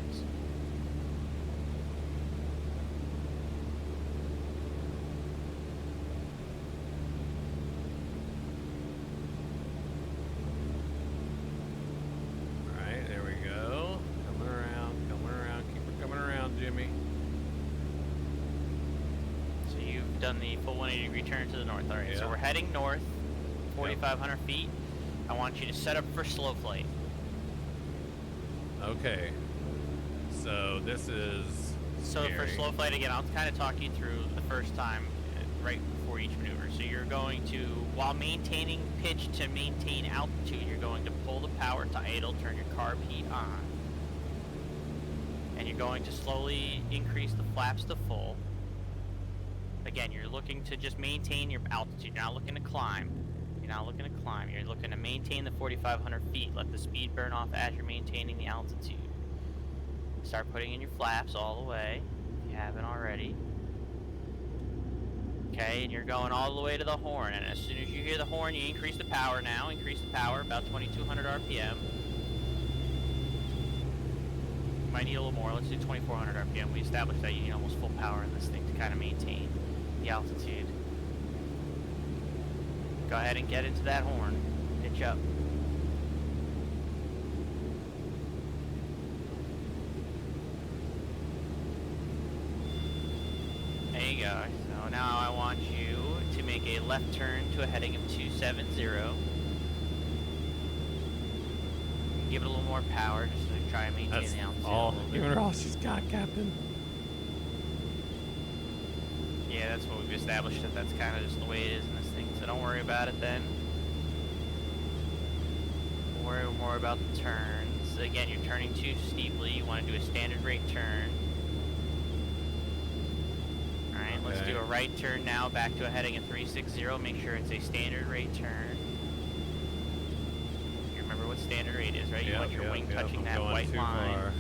Done the full 180-degree turn to the north. Alright, so we're heading north, 4,500 feet. I want you to set up for slow flight. Okay. So this is scary. For slow flight, again, I'll kind of talk you through the first time right before each maneuver. So you're going to, while maintaining pitch to maintain altitude, you're going to pull the power to idle, turn your carb heat on. And you're going to slowly increase the flaps to full. Again, you're looking to just maintain your altitude. You're not looking to climb. You're looking to maintain the 4,500 feet. Let the speed burn off as you're maintaining the altitude. Start putting in your flaps all the way, if you haven't already. Okay, and you're going all the way to the horn. And as soon as you hear the horn, you increase the power now. Increase the power, about 2,200 RPM. You might need a little more. Let's do 2,400 RPM. We established that you need almost full power in this thing to kind of maintain the altitude. Go ahead and get into that horn. Pitch up. There you go. So now I want you to make a left turn to a heading of 270. Give it a little more power just to try and maintain the altitude. Giving her all she's got, Captain. Yeah, that's what we've established, that's kind of just the way it is in this thing, so don't worry about it then. Worry more about the turns. Again, you're turning too steeply, you want to do a standard rate turn. Alright, let's do a right turn now, back to a heading of 360, make sure it's a standard rate turn. You remember what standard rate is, right? You want your wing touching that white line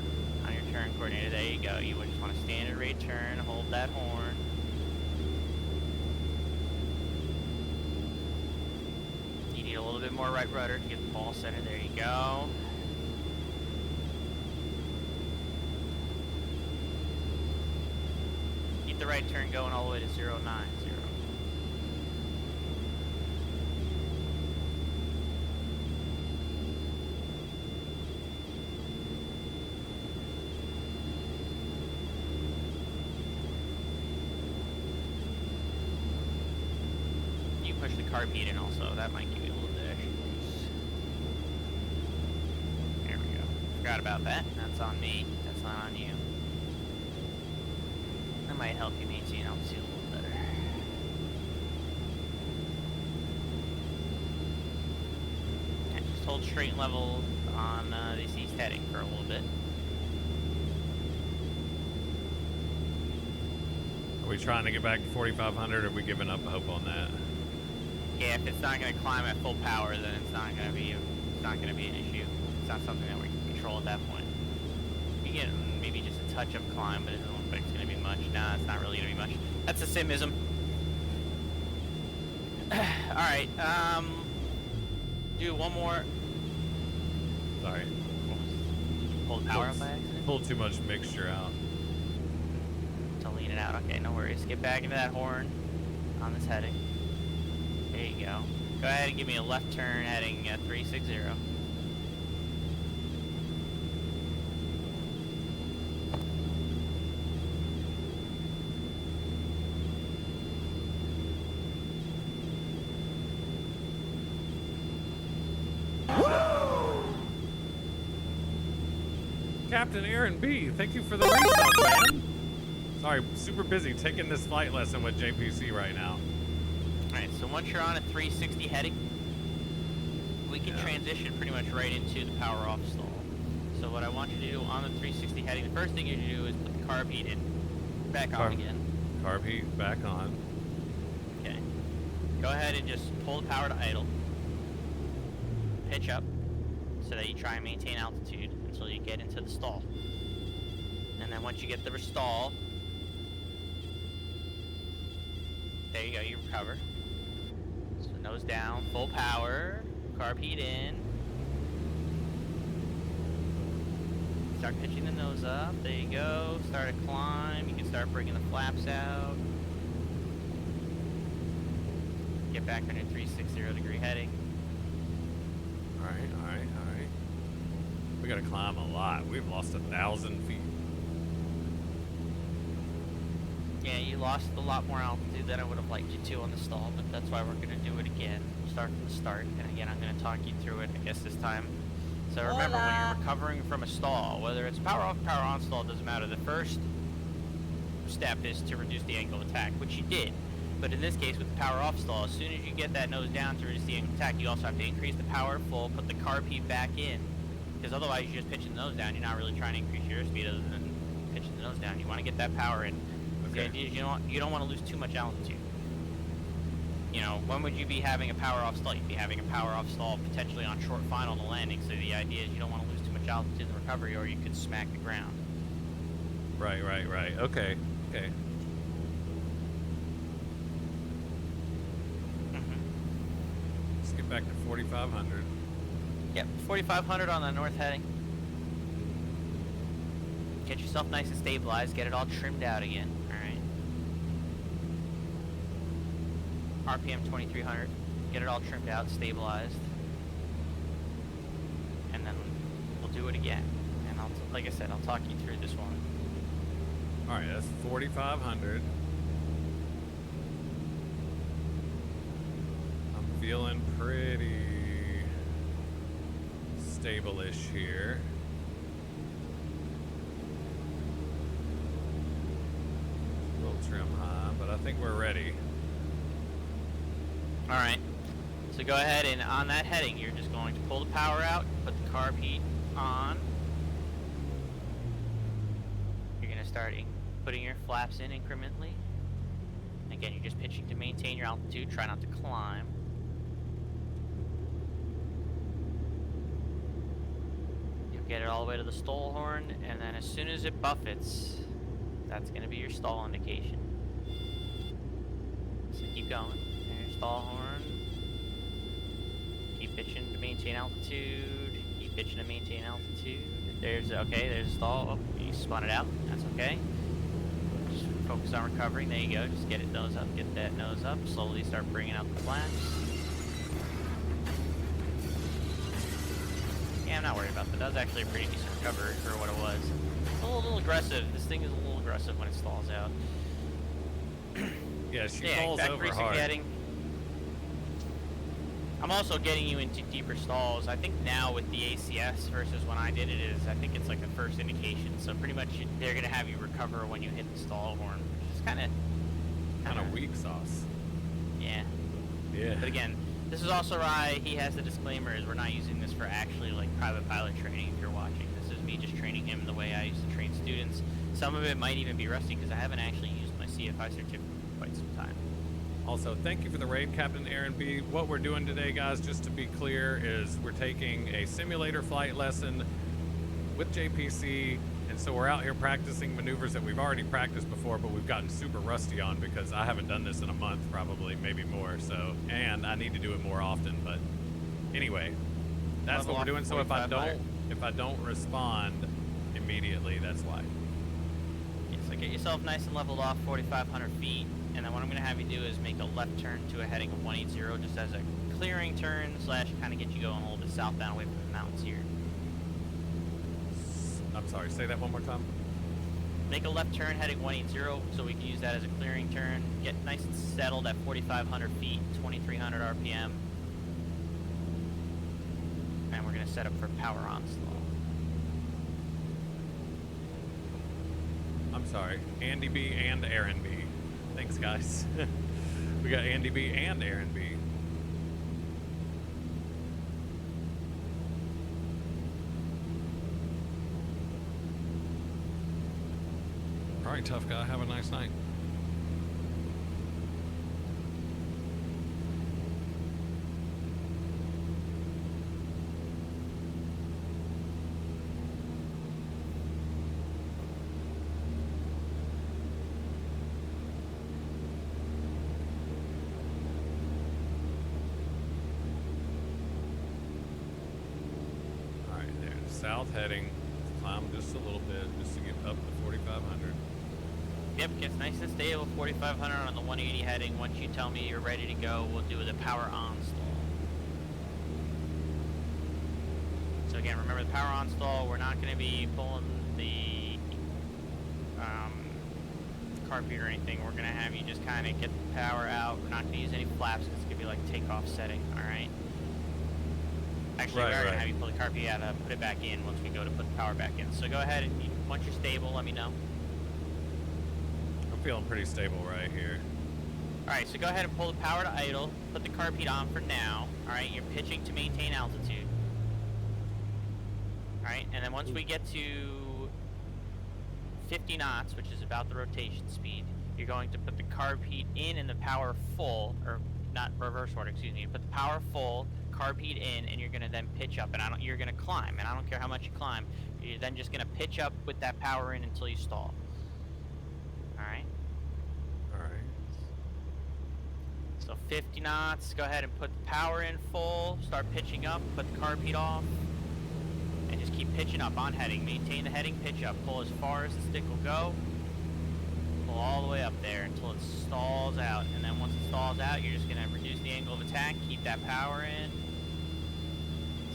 on your turn coordinator, there you go. You just want a standard rate turn, hold that horn. A little bit more right rudder to get the ball center. There you go. Keep the right turn going all the way to 090. You push the carb heat in also. That might give you a little bit extra boost. There we go. Forgot about that. That's on me. That's not on you. That might help you maintain altitude a little better. And just hold straight and level on this east heading for a little bit. Are we trying to get back to 4,500, or are we giving up hope on that? Yeah, if it's not going to climb at full power, then it's not going to be an issue. It's not something that we can control at that point. You get maybe just a touch of climb, but it doesn't look like it's going to be much. Nah, it's not really going to be much. That's a simism. All right, do one more. Sorry. Pull the power up by accident? Pulled too much mixture out. To lean it out. Okay, no worries. Get back into that horn on this heading. There you go. Go ahead and give me a left turn heading 360. Captain Aaron B, thank you for the resub, man. Sorry, super busy taking this flight lesson with JPC right now. Alright, so once you're on a 360 heading, we can transition pretty much right into the power off stall. So what I want you to do on the 360 heading, the first thing you do is put the carb heat in, back on again. Carb heat back on. Okay. Go ahead and just pull the power to idle. Pitch up so that you try and maintain altitude until you get into the stall. And then once you get the stall, there you go, you recover. So nose down, full power, carb heat in. Start pitching the nose up, there you go. Start a climb, you can start bringing the flaps out. Get back on your 360 heading. Alright. We gotta climb a lot. We've lost 1,000 feet. Yeah, you lost a lot more altitude than I would have liked you to on the stall, but that's why we're going to do it again. Start from the start, and again, I'm going to talk you through it, I guess, this time. So remember, when you're recovering from a stall, whether it's power off, power on stall, doesn't matter. The first step is to reduce the angle of attack, which you did. But in this case, with the power off stall, as soon as you get that nose down to reduce the angle of attack, you also have to increase the power full, put the carb heat back in. Because otherwise, you're just pitching the nose down. You're not really trying to increase your airspeed other than pitching the nose down. You want to get that power in. The idea is you don't want to lose too much altitude. You know, when would you be having a power off stall? You'd be having a power off stall potentially on short final on the landing. So the idea is you don't want to lose too much altitude in the recovery, or you could smack the ground. Right. Okay. Let's get back to 4,500. Yep, 4,500 on the north heading. Get yourself nice and stabilized. Get it all trimmed out again. All right. RPM 2,300. Get it all trimmed out, stabilized, and then we'll do it again. And like I said, I'll talk you through this one. All right, that's 4,500. I'm feeling pretty stable-ish here. A little trim high, but I think we're ready. All right. So go ahead and on that heading, you're just going to pull the power out, put the carb heat on. You're going to start putting your flaps in incrementally. Again, you're just pitching to maintain your altitude. Try not to climb. You'll get it all the way to the stall horn, and then as soon as it buffets, that's going to be your stall indication. So keep going. There's stall horn. Keep pitching to maintain altitude. Keep pitching to maintain altitude. There's a stall. Oh, you spun it out. That's okay. Just focus on recovering. There you go. Just get it nose up. Get that nose up. Slowly start bringing out the flaps. Yeah, I'm not worried about that. That was actually a pretty decent recovery for what it was. It's a little aggressive. This thing is a little aggressive when it stalls out. Yeah, she falls over hard. Heading. I'm also getting you into deeper stalls. I think now with the ACS versus when I did it I think it's like the first indication. So pretty much they're going to have you recover when you hit the stall horn, which is kind of weak sauce. Yeah. Yeah. But again, this is also why he has the disclaimer is we're not using this for actually like private pilot training if you're watching. This is me just training him the way I used to train students. Some of it might even be rusty because I haven't actually used my CFI certificate for quite some time. Also, thank you for the raid, Captain Aaron B. What we're doing today, guys, just to be clear, is we're taking a simulator flight lesson with JPC, and so we're out here practicing maneuvers that we've already practiced before, but we've gotten super rusty on because I haven't done this in a month, probably, maybe more, so, and I need to do it more often, but anyway, that's what we're doing. So if I don't respond immediately, that's why. Yeah, so get yourself nice and leveled off 4,500 feet. And then what I'm going to have you do is make a left turn to a heading of 180 just as a clearing turn / kind of get you going a little bit southbound away from the mountains here. I'm sorry, say that one more time. Make a left turn heading 180 so we can use that as a clearing turn. Get nice and settled at 4,500 feet, 2,300 RPM. And we're going to set up for power on stall. Sorry, Andy B and Aaron B. Thanks, guys. We got Andy B and Aaron B. All right, tough guy. Have a nice night. South heading, climb just a little bit just to get up to 4,500. Yep, gets nice and stable, 4,500 on the 180 heading. Once you tell me you're ready to go, we'll do the power on stall. So again, remember the power on stall, we're not going to be pulling the carpet or anything. We're going to have you just kind of get the power out. We're not going to use any flaps because it's going to be like takeoff setting, alright? Actually, we are going to have you pull the carpet out and put it back in once we go to put the power back in. So go ahead and once you're stable, let me know. I'm feeling pretty stable right here. Alright, so go ahead and pull the power to idle. Put the carpet on for now. Alright, you're pitching to maintain altitude. Alright, and then once we get to 50 knots, which is about the rotation speed, you're going to put the carb heat in and the power full, or not reverse order, excuse me. Put the power full, carb heat in, and you're going to then pitch up, and you're going to climb, and I don't care how much you climb, you're then just going to pitch up with that power in until you stall. Alright? Alright. So 50 knots, go ahead and put the power in full, start pitching up, put the carb heat off, and just keep pitching up on heading. Maintain the heading, pitch up, pull as far as the stick will go, pull all the way up there until it stalls out, and then once it stalls out, you're just going to reduce the angle of attack, keep that power in.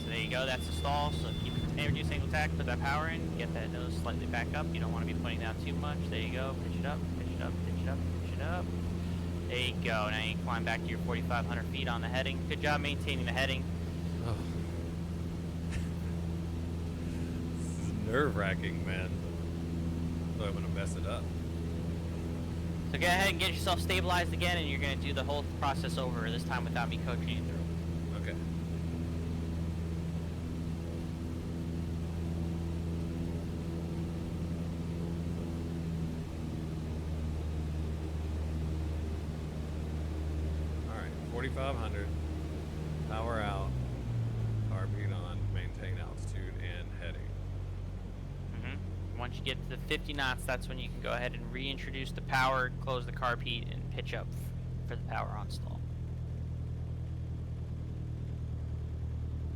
So there you go, that's the stall, so keep reduce angle of attack, put that power in, get that nose slightly back up, you don't want to be putting down too much, there you go, pitch it up, pitch it up, pitch it up, pitch it up. There you go, now you climb back to your 4,500 feet on the heading. Good job maintaining the heading. Oh. This is nerve-wracking, man. So I'm going to mess it up. So go ahead and get yourself stabilized again, and you're going to do the whole process over, this time without me coaching you through. Okay. Alright, 4,500. Power out. Carb heat on. Maintain altitude and heading. Once you get to the 50 knots, that's when you can go ahead and reintroduce the power, close the carb heat, and pitch up for the power on stall.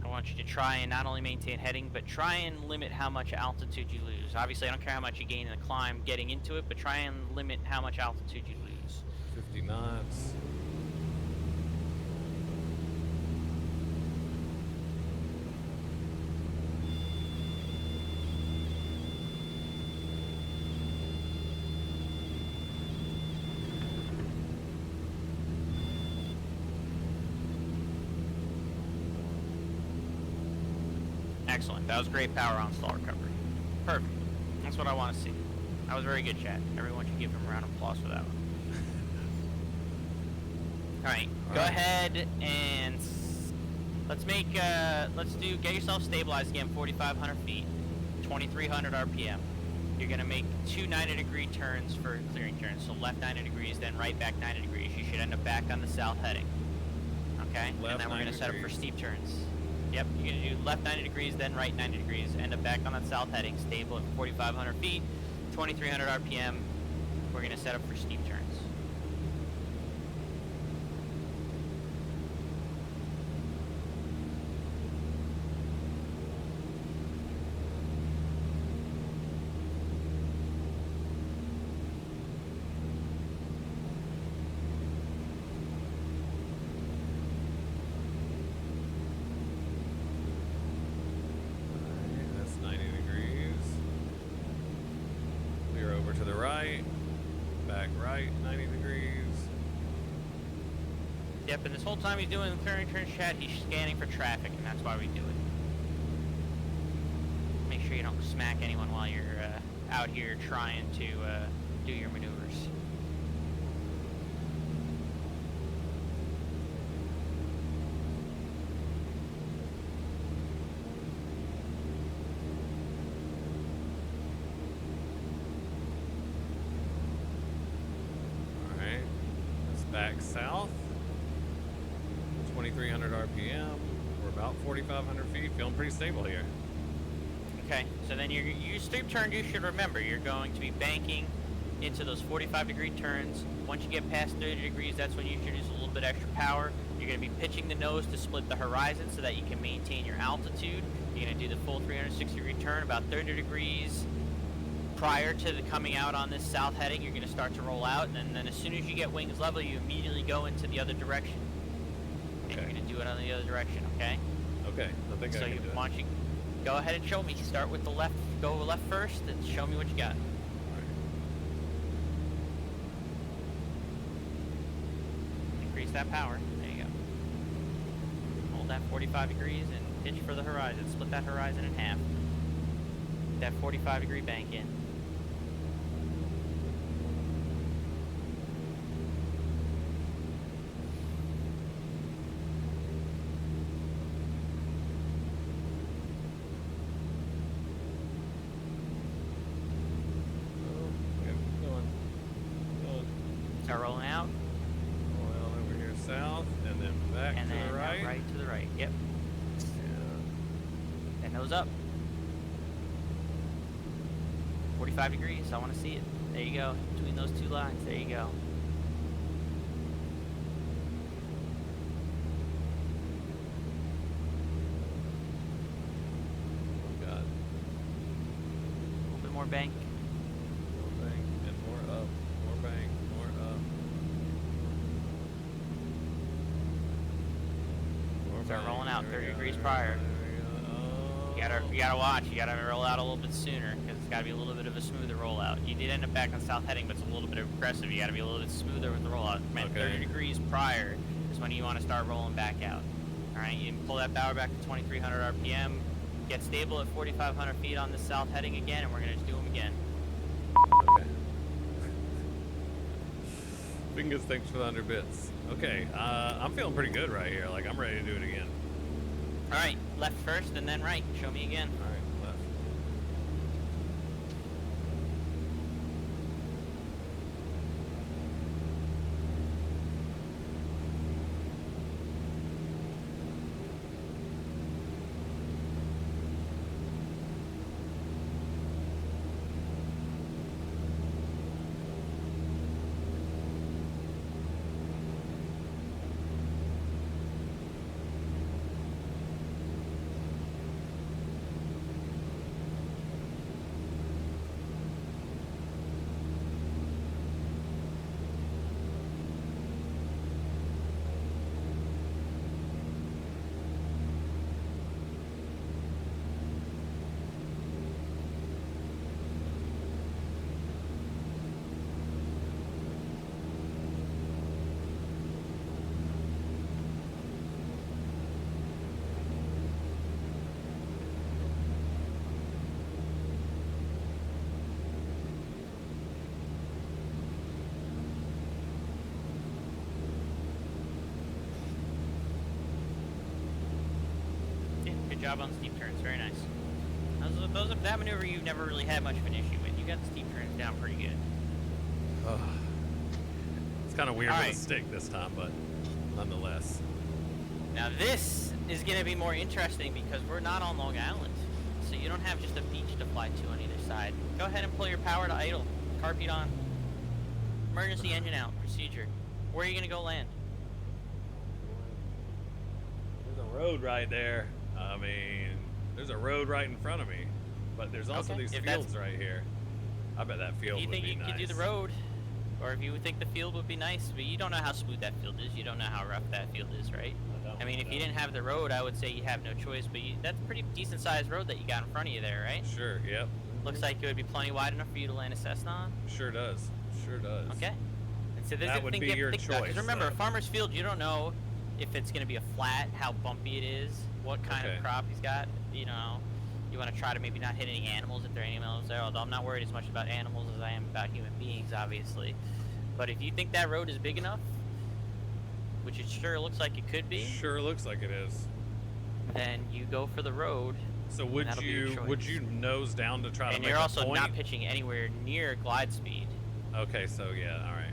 I want you to try and not only maintain heading, but try and limit how much altitude you lose. Obviously, I don't care how much you gain in the climb getting into it, but try and limit how much altitude you lose. 50 knots. Excellent. That was great power on stall recovery. Perfect. That's what I want to see. That was very good, Chad. Everyone should give him a round of applause for that one. Alright, go ahead and get yourself stabilized again, 4,500 feet, 2,300 RPM. You're going to make two 90-degree turns for clearing turns. So left 90 degrees, then right back 90 degrees. You should end up back on the south heading. Okay? Left and then we're going to set up for steep turns. Yep, you're going to do left 90 degrees, then right 90 degrees, end up back on that south heading, stable at 4,500 feet, 2,300 RPM. We're going to set up for steep turns. Yep, and this whole time he's doing the clearing turn chat, he's scanning for traffic, and that's why we do it. Make sure you don't smack anyone while you're out here trying to do your maneuvers. Alright, let's back south. 2,300 RPM. We're about 4,500 feet. Feeling pretty stable here. Okay, so then your steep turn, you should remember, you're going to be banking into those 45-degree turns. Once you get past 30 degrees, that's when you introduce a little bit extra power. You're going to be pitching the nose to split the horizon so that you can maintain your altitude. You're going to do the full 360-degree turn about 30 degrees prior to the coming out on this south heading. You're going to start to roll out, and then as soon as you get wings level, you immediately go into the other direction. And you're going to do it on the other direction, okay? Okay, I think I can do it. Why don't you go ahead and show me. Start with the left, go left first, and show me what you got. Increase that power. There you go. Hold that 45 degrees and pitch for the horizon. Split that horizon in half. Get that 45-degree bank in. Start rolling out. Well, over here south, and then back and to then the right. Right to the right. Yep. Yeah. And nose up. 45 degrees. I want to see it. There you go. Between those two lines. There you go. Oh God. A little bit more bank. More bank and more up. More bank. More up. More Start bank. rolling out There we 30 go, degrees there we prior. go, there we go. Oh. You gotta watch. You gotta roll out a little bit sooner because it's gotta be a little bit of a smoother rollout. You did end up back on south heading, but it's a little bit aggressive. You gotta be a little bit smoother with the rollout. Man, Okay. 30 degrees prior is when you want to start rolling back out. All right, you can pull that power back to 2,300 RPM. Get stable at 4,500 feet on the south heading again, and we're gonna just do them again. Okay. Fingers, thanks for the 100 bits. Okay, I'm feeling pretty good right here. Like, I'm ready to do it again. All right, left first and then right. Show me again. All right, left. Yeah, good job on steep turns. Very nice. That maneuver you've never really had much of an issue with. You got the steep turns down pretty good. It's kind of weird All with right. a stick this time, but nonetheless. Now this is going to be more interesting because we're not on Long Island. So you don't have just a beach to fly to on either side. Go ahead and pull your power to idle. Carpet on. Emergency engine out. Procedure. Where are you going to go land? There's a road right there. I mean, there's a road right in front of me. But there's also Okay, these if fields right here. I bet that field If you would think be you nice. could do the road, or if you would think the field would be nice, but you don't know how smooth that field is. You don't know how rough that field is, right? I mean, if you didn't have the road, I would say you have no choice, but that's a pretty decent-sized road that you got in front of you there, right? Sure, yep. Looks like it would be plenty wide enough for you to land a Cessna on. Sure does. Sure does. Okay. And so this That is the would thing be you have to your think about, 'cause choice, remember, though. a farmer's field, you don't know if it's going to be a flat, how bumpy it is, what kind Okay. of crop he's got, you know. You want to try to maybe not hit any animals if there are any animals there, although I'm not worried as much about animals as I am about human beings, obviously. But if you think that road is big enough, which it sure looks like it could be. Sure looks like it is. Then you go for the road. So would you nose down to try to make a point? And you're also not pitching anywhere near glide speed. Okay, so yeah, all right.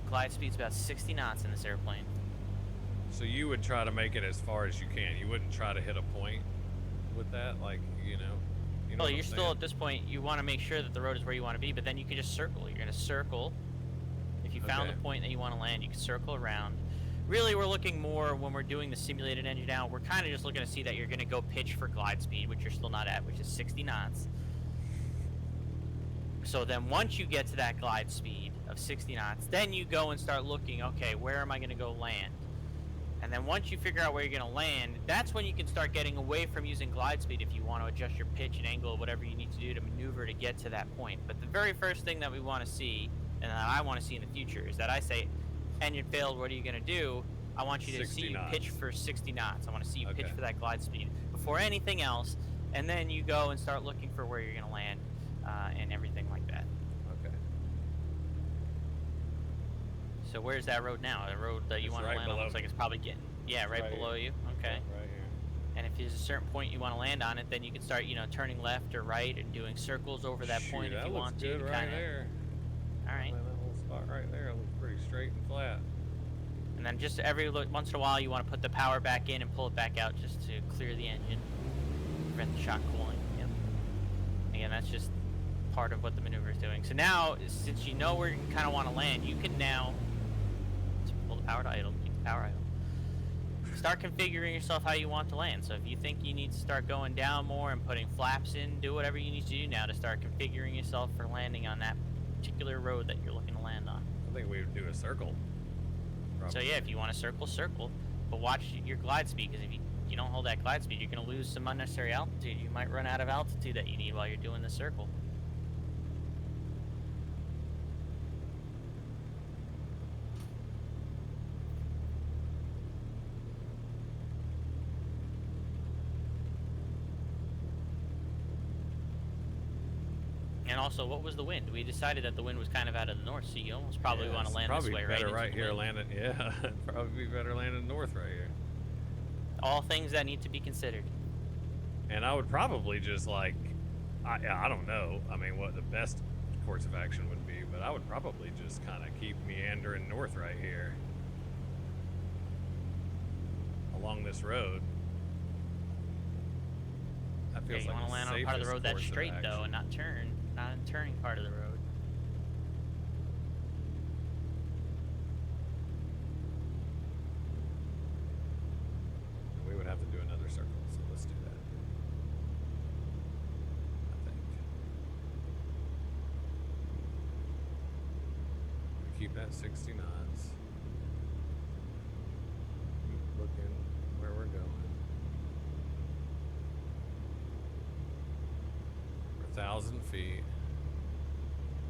Glide speed's about 60 knots in this airplane. So you would try to make it as far as you can. You wouldn't try to hit a point with that, like, you know. Well, you're still at this point. You want to make sure that the road is where you want to be, but then you can just circle. You're gonna circle. If you found the point that you want to land, you can circle around. Really, we're looking more when we're doing the simulated engine out. We're kind of just looking to see that you're gonna go pitch for glide speed, which you're still not at, which is 60 knots. So then once you get to that glide speed of 60 knots, then you go and start looking, okay, where am I going to go land? And then once you figure out where you're going to land, that's when you can start getting away from using glide speed if you want to adjust your pitch and angle, whatever you need to do to maneuver to get to that point. But the very first thing that we want to see, and that I want to see in the future, is that I say, engine failed, what are you going to do? I want you to see you pitch for 60 knots. I want to see you pitch for that glide speed before anything else, and then you go and start looking for where you're going to land and everything like that. Okay. So where's that road now? The road that you want to land on looks like it's probably getting, right below you. Okay. Yeah, right here. And if there's a certain point you want to land on it, then you can start, turning left or right and doing circles over that point if you want to. That looks good right there. All right. That little spot right there looks pretty straight and flat. And then just every once in a while, you want to put the power back in and pull it back out just to clear the engine, prevent the shock cooling. Yep. Again, that's just part of what the maneuver is doing. So now, since you know where you kind of want to land, you can now pull the power to idle, keep the power idle. Start configuring yourself how you want to land. So if you think you need to start going down more and putting flaps in, do whatever you need to do now to start configuring yourself for landing on that particular road that you're looking to land on. I think we would do a circle. Probably. So yeah, if you want to circle, but watch your glide speed, because if you don't hold that glide speed, you're going to lose some unnecessary altitude. You might run out of altitude that you need while you're doing the circle. And also, what was the wind? We decided that the wind was kind of out of the north, so you almost probably want to land this way, right? Probably better right here landing. Yeah, probably be better landing north right here. All things that need to be considered. And I would probably just I don't know. I mean, what the best course of action would be, but I would probably just kind of keep meandering north right here along this road. That feels you like want to land on part of the road that's straight though, and not turning part of the road. We would have to do another circle, so let's do that. I think. We keep that 60 knots. Keep looking where we're going. We're 1,000 feet.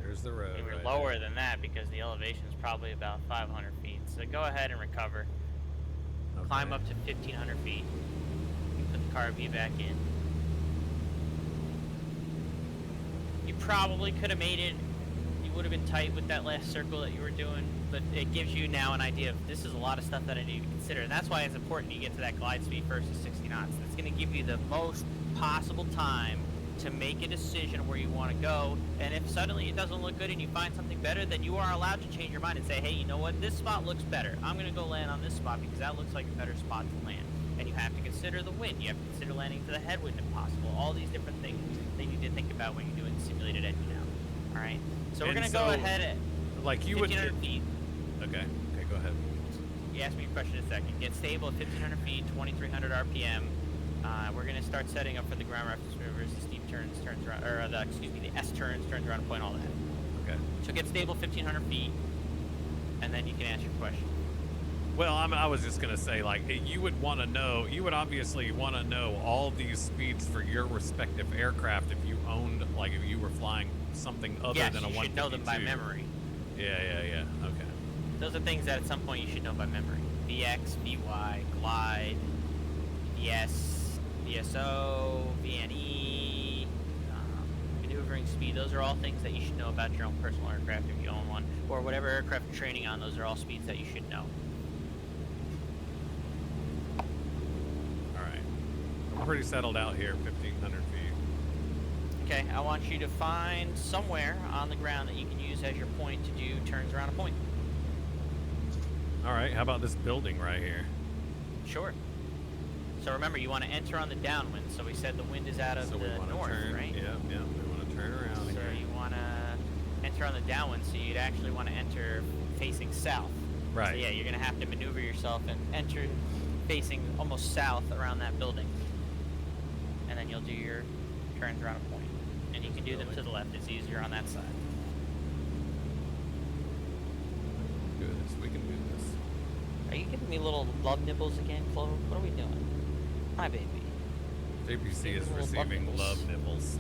There's the road. And we're right lower there. than that because the elevation is probably about 500 feet. So go ahead and recover. Okay. Climb up to 1,500 feet. Put the car V back in. You probably could have made it. You would have been tight with that last circle that you were doing, but it gives you now an idea of this is a lot of stuff that I need to consider. And that's why it's important you get to that glide speed versus 60 knots. It's going to give you the most possible time to make a decision where you want to go. And if suddenly it doesn't look good and you find something better, then you are allowed to change your mind and say, hey, you know what, this spot looks better. I'm going to go land on this spot because that looks like a better spot to land. And you have to consider the wind. You have to consider landing to the headwind if possible. All these different things that you need to think about when you're doing the simulated engine out. All right? So we're going to go ahead at like you 1,500 feet. Okay, go ahead. You asked me a question in a second. Get stable at 1,500 feet, 2,300 RPM. We're going to start setting up for the ground reference maneuvers, the steep turns around, or the S turns around and point, all that. Okay. So get stable 1,500 feet, and then you can ask your question. Well, I was just gonna say, you would want to know. You would obviously want to know all these speeds for your respective aircraft if you owned, if you were flying something other than a 152. Yes, you should know them by memory. Yeah. Okay. Those are things that at some point you should know by memory. VX, VY, Glide, VS, VSO, VNE, maneuvering speed. Those are all things that you should know about your own personal aircraft if you own one, or whatever aircraft you're training on. Those are all speeds that you should know. All right. I'm pretty settled out here, 1,500 feet. Okay, I want you to find somewhere on the ground that you can use as your point to do turns around a point. All right, how about this building right here? Sure. So remember, you want to enter on the downwind. So we said the wind is out of the north, right? Yeah, we want to turn around So here. you want to enter on the downwind, so you'd actually want to enter facing south. Right. So yeah, you're going to have to maneuver yourself and enter facing almost south around that building. And then you'll do your turns around a point. And you can do them to the left. It's easier on that side. Good, we can do this. Are you giving me little love nibbles again, Clove? What are we doing? Hi, baby. JPC is Little receiving love nibbles.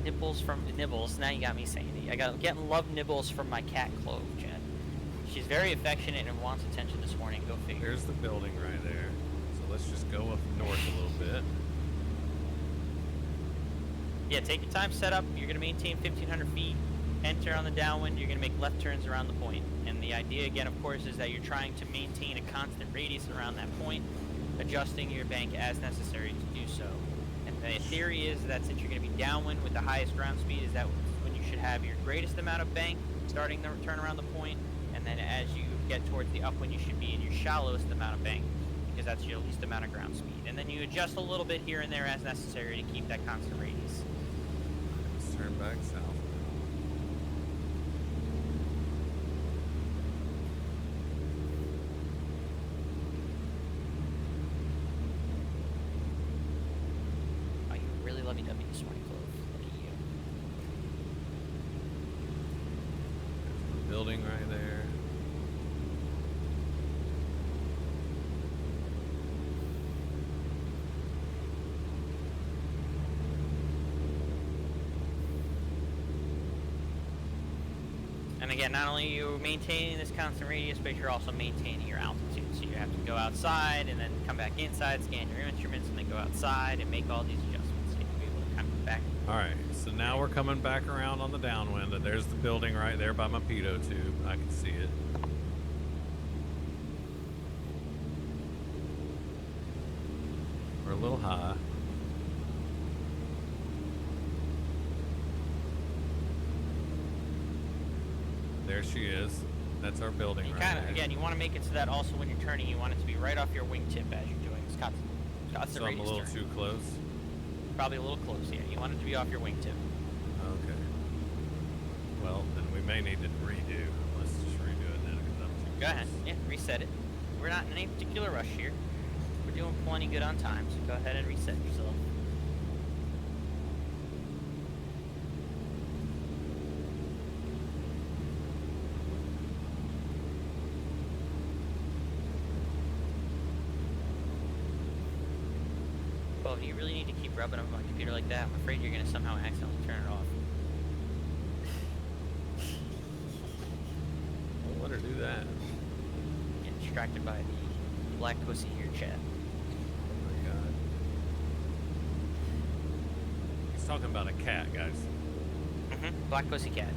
Nibbles from Nibbles. Now you got me saying it. I'm getting love nibbles from my cat, Clove, Jen. She's very affectionate and wants attention this morning. Go figure. There's the building right there. So let's just go up north a little bit. Yeah, take your time, set up. You're going to maintain 1,500 feet. Enter on the downwind. You're going to make left turns around the point. And the idea, again, of course, is that you're trying to maintain a constant radius around that point, adjusting your bank as necessary to do so. And the theory is that since you're going to be downwind with the highest ground speed, is that when you should have your greatest amount of bank starting the turn around the point, and then as you get towards the upwind, you should be in your shallowest amount of bank, because that's your least amount of ground speed. And then you adjust a little bit here and there as necessary to keep that constant radius. Let's turn back south. Oh, you really lovey-dovey this morning, Clove. Look at you. There's the building right there. And again, not only are you maintaining this constant radius, but you're also maintaining your altitude. So you have to go outside and then come back inside, scan your instruments, and then go outside and make all these adjustments. So you can be able to kind of back. All right, so now we're coming back around on the downwind. There's the building right there by my pitot tube. I can see it. We're a little high. There she is. That's our building right there. Again, you want to make it so that also when you're turning, you want it to be right off your wingtip as you're doing this constant So I'm a little too close. Probably a little close, yeah. You want it to be off your wingtip. Okay. Well, then we may need to redo. Let's just redo it then because I'm too Go ahead. close. Yeah, reset it. We're not in any particular rush here. We're doing plenty good on time, so go ahead and reset yourself. Well, do you really need to keep rubbing up my computer like that? I'm afraid you're going to somehow accidentally turn it off. I'll let her do that. Get distracted by the black pussy here, chat. Oh my god. He's talking about a cat, guys. Black pussy cat.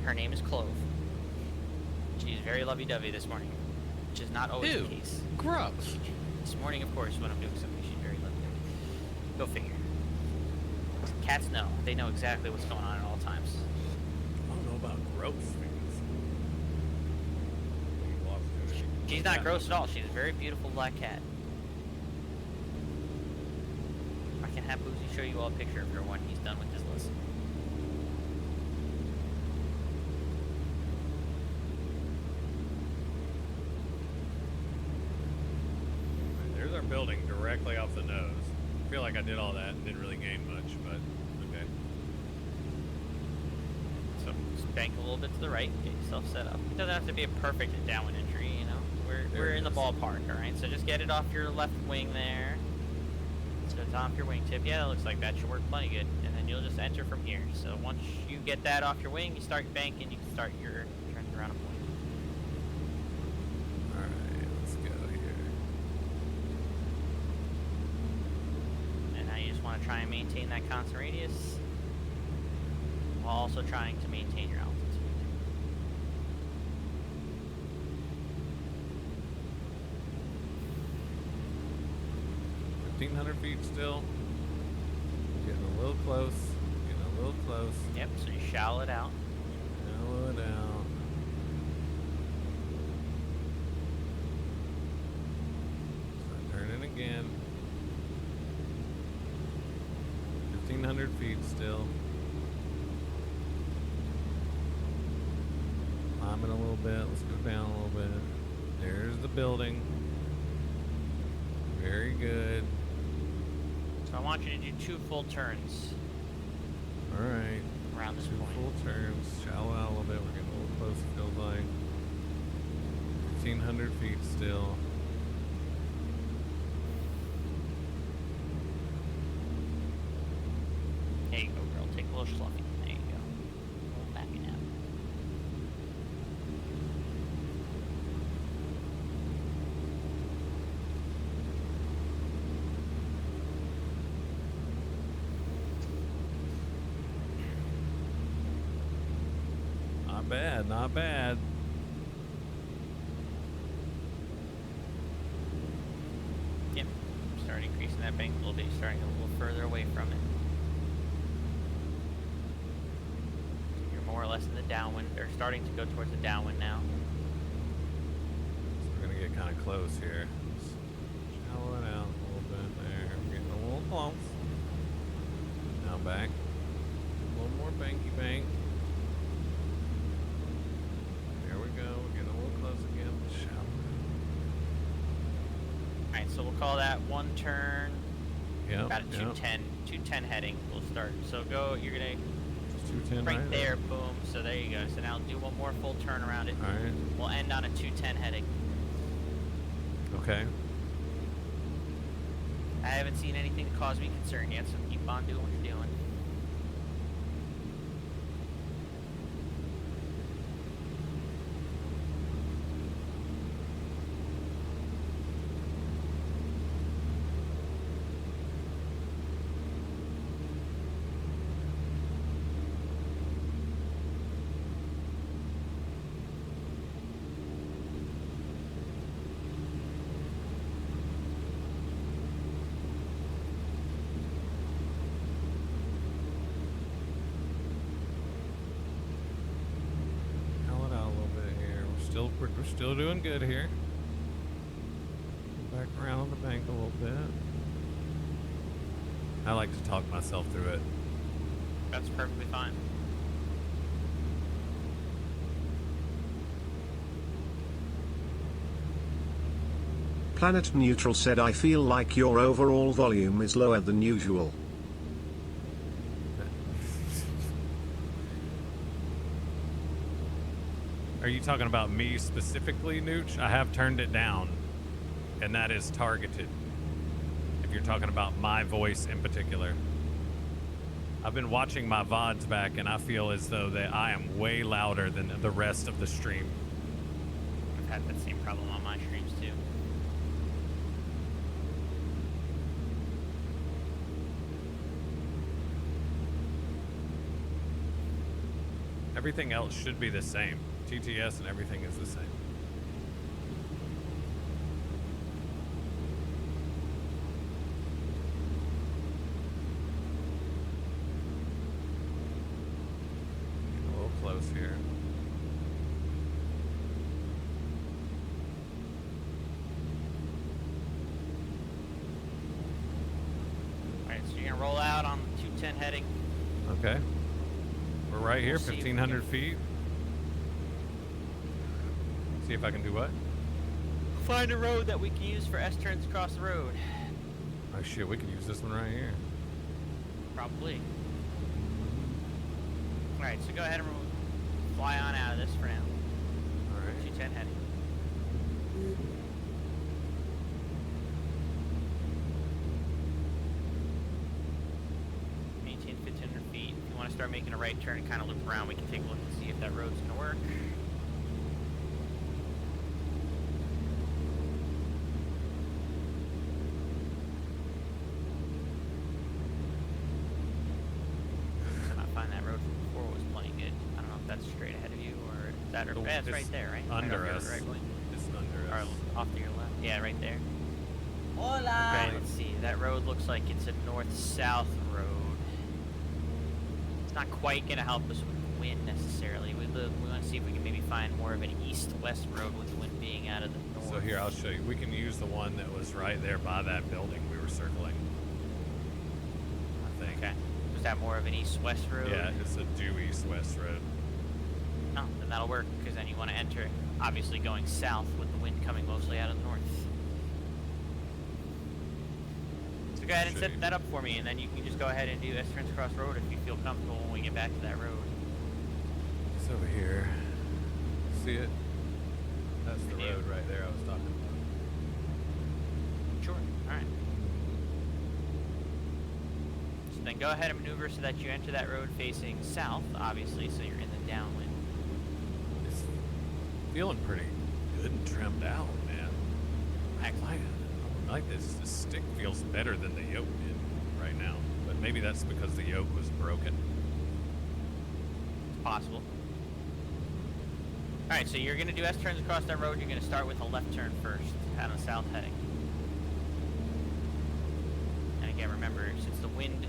Her name is Clove. She's very lovey-dovey this morning, which is not always the case. Gross. This morning, of course, when I'm doing something, she's very lovey-dovey. Go figure. Cats know. They know exactly what's going on at all times. I don't know about gross things. She's not gross at all. She's a very beautiful black cat. I can have Boozy show you all a picture of her when he's done with this list. There's our building directly off the nose. I feel like I did all that and didn't really gain much, but okay. So just bank a little bit to the right, get yourself set up. It doesn't have to be a perfect downwind entry, you know. We're in the ballpark, all right? So just get it off your left wing there. So it's off your wingtip. Yeah, that looks like that should work plenty good. And then you'll just enter from here. So once you get that off your wing, you start your bank and you can start your turns around a point. want to try and maintain that constant radius while also trying to maintain your altitude. 1,500 feet still. Getting a little close. Getting a little close. Yep, so you shallow it out. Shallow it out. Start turning again. 1,500 feet still. Climbing a little bit. Let's go down a little bit. There's the building. Very good. So I want you to do 2 full turns. All right. Around this 2 point. full turns. Shallow out a little bit. We're getting a little close, it feels like. 1,500 feet still. There you go, girl. Take a little schluffy. There you go. A little backing out. Not bad, not bad. Yep. Start increasing that bank a little bit. You're starting a little further away from it. You're more or less in the downwind, or starting to go towards the downwind now. So we're gonna get kind of close here. Just shallow it out a little bit there. We're getting a little close. Now back. A little more banky bank. There we go. We're getting a little close again. Shallow. Alright, so we'll call that 1 turn. Yep. About a 210 heading. We'll start. So go, you're gonna Just 210 right there, boom. So there you go. So now do one more full turn around it. All right. We'll end on a 210 heading. Okay. I haven't seen anything to cause me concern yet, so keep on doing what you're doing. We're still doing good here. Back around the bank a little bit. I like to talk myself through it. That's perfectly fine. Planet Neutral said, I feel like your overall volume is lower than usual. Are you talking about me specifically, Nooch? I have turned it down, and that is targeted. If you're talking about my voice in particular. I've been watching my VODs back, and I feel as though that I am way louder than the rest of the stream. I've had that same problem on my streams too. Everything else should be the same. TTS and everything is the same. Getting a little close here. Alright, so you're gonna roll out on the 210 heading. Okay. We're right here, We'll see if we 1,500 can- feet. See if I can do what? Find a road that we can use for S-turns across the road. Oh shit, we could use this one right here. Probably. Alright, so go ahead and fly on out of this for now. Alright. 210 heading. Maintain 1,500 feet. If you want to start making a right turn and kind of loop around, we can take a look and see if that road's going to work. Yeah, it's right there, right? Under right off us. your right wing. It's under Or us. off to your left. Yeah, right there. Hola. Okay, let's see. That road looks like it's a north-south road. It's not quite going to help us with the wind necessarily. We want to see if we can maybe find more of an east-west road with the wind being out of the north. So here, I'll show you. We can use the one that was right there by that building we were circling. I think. Okay. Was that more of an east-west road? Yeah, it's a due east-west road. No, then that'll work, because then you want to enter, obviously going south with the wind coming mostly out of the north. So go ahead and set that up for me, and then you can just go ahead and do S turns across road if you feel comfortable when we get back to that road. It's over here. See it? That's the road right there I was talking about. Sure. Alright. So then go ahead and maneuver so that you enter that road facing south, obviously, so you're in the downwind. It's feeling pretty good and trimmed out, man. I like this. This stick feels better than the yoke did right now. But maybe that's because the yoke was broken. It's possible. Alright, so you're going to do S-turns across that road. You're going to start with a left turn first, out of south heading. And again, remember, since the wind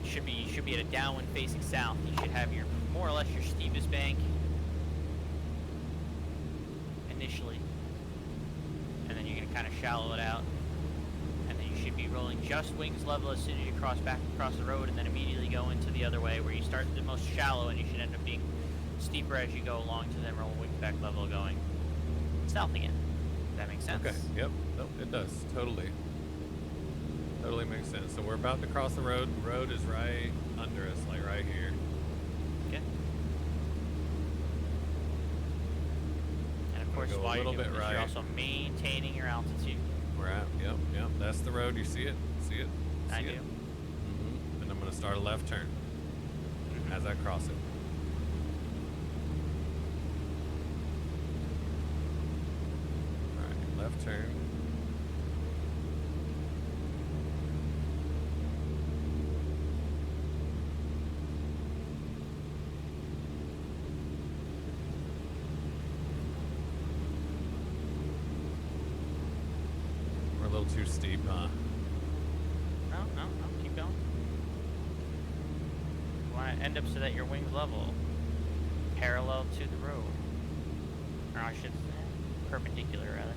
should be at a downwind facing south, you should have your more or less your steepest bank initially. And then you're going to kind of shallow it out. And then you should be rolling just wings level as soon as you cross back across the road, and then immediately go into the other way where you start the most shallow and you should end up being steeper as you go along to then roll wings back level going south again. Does that make sense? Okay, yep. Nope, it does. Totally. Totally makes sense. So we're about to cross the road. The road is right under us, like right here. Okay. And of course, go a while you're little doing bit this, you're right. also maintaining your altitude. We're at, yep. That's the road. You see it? See it? I See do. it? Mm-hmm. And I'm going to start a left turn as I cross it. All right, left turn. We're a little too steep, huh? No, keep going. You want to end up so that your wings level parallel to the road. Or I should say, perpendicular rather.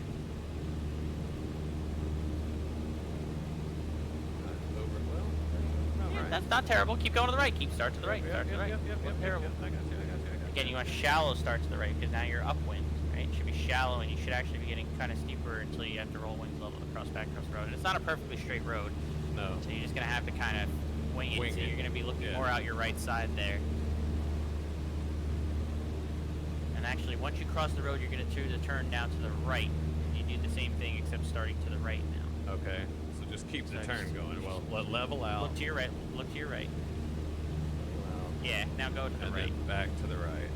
That's not terrible. Keep going to the right. Keep start to the right. Start to the right. Not terrible. I got you. Again, you want shallow start to the right because now you're upwind, right? It should be shallow and you should actually be getting kind of steeper until you have to roll wings level to cross back across the road. And it's not a perfectly straight road. No. So you're just going to have to kind of wing it. So you're going to be looking more out your right side there. And actually, once you cross the road, you're going to do the turn down to the right. You do the same thing except starting to the right now. Okay. So just keep the turn going. Well, level out. Look to your right. Look to your right. Yeah, now go to the right. Then back to the right.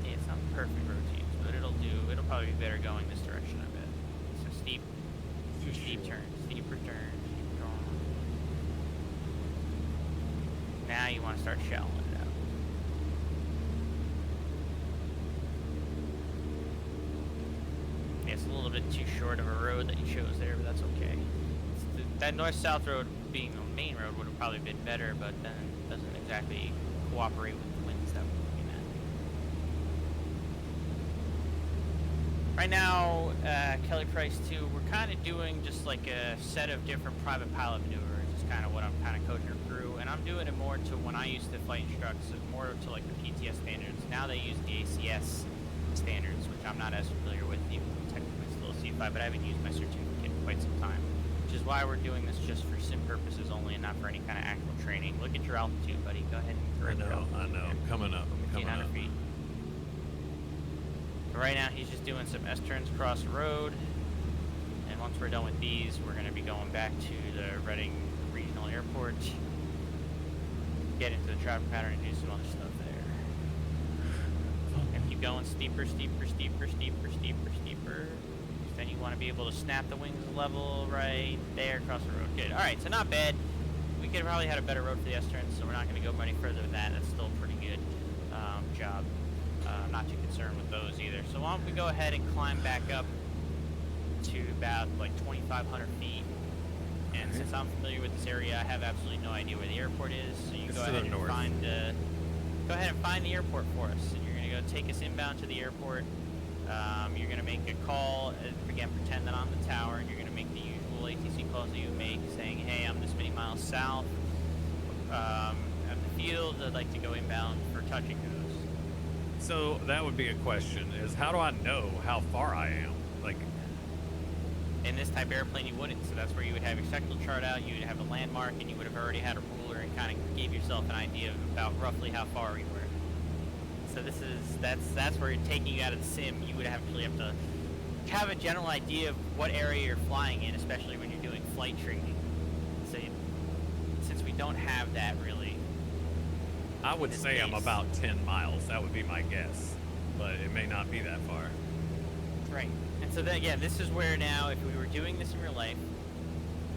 Yeah, it's not the perfect road to use, but it'll probably be better going this direction, I bet. So steep turn, steeper turn, keep going. Now you want to start shallowing it out. Yeah, it's a little bit too short of a road that you chose there, but that's okay. That north-south road being the main road would have probably been better, but then it doesn't exactly cooperate with the winds that we're looking at. Right now, Kelly Price 2, we're kind of doing just like a set of different private pilot maneuvers. Is kind of what I'm kind of coaching her through, and I'm doing it more to when I used to flight instruct, so more to like the PTS standards. Now they use the ACS standards, which I'm not as familiar with, even though technically still a C5, but I haven't used my certificate in quite some time. Which is why we're doing this just for sim purposes only and not for any kind of actual training. Look at your altitude, buddy. Go ahead and correct your altitude. I know. I'm coming up. 1,500 feet. But right now, he's just doing some S-turns across the road. And once we're done with these, we're going to be going back to the Reading Regional Airport. Get into the traffic pattern and do some other stuff there. And keep going steeper, steeper, steeper, steeper, steeper, steeper. Then you want to be able to snap the wings level right there across the road. Good. All right, so not bad. we could have probably had a better road for the S-turn, so we're not going to go any further than that. That's still a pretty good job. I'm not too concerned with those either. So why don't we go ahead and climb back up to about like 2,500 feet. And since I'm familiar with this area, I have absolutely no idea where the airport is. So you go ahead and find the airport for us. And you're going to go take us inbound to the airport. You're going to make a call, again, pretend that I'm the tower, and you're going to make the usual ATC calls that you make, saying, hey, I'm this many miles south of the field. I'd like to go inbound for touch and goes. So that would be a question, is how do I know how far I am? Like, in this type of airplane, you wouldn't. So that's where you would have your sectional chart out, you would have a landmark, and you would have already had a ruler and kind of gave yourself an idea of about roughly how far you were. So that's where you're taking you out of the sim. You would actually have to have a general idea of what area you're flying in, especially when you're doing flight training. So since we don't have that really, I would say I'm about 10 miles. That would be my guess, but it may not be that far. Right. And so then again, this is where now, if we were doing this in real life,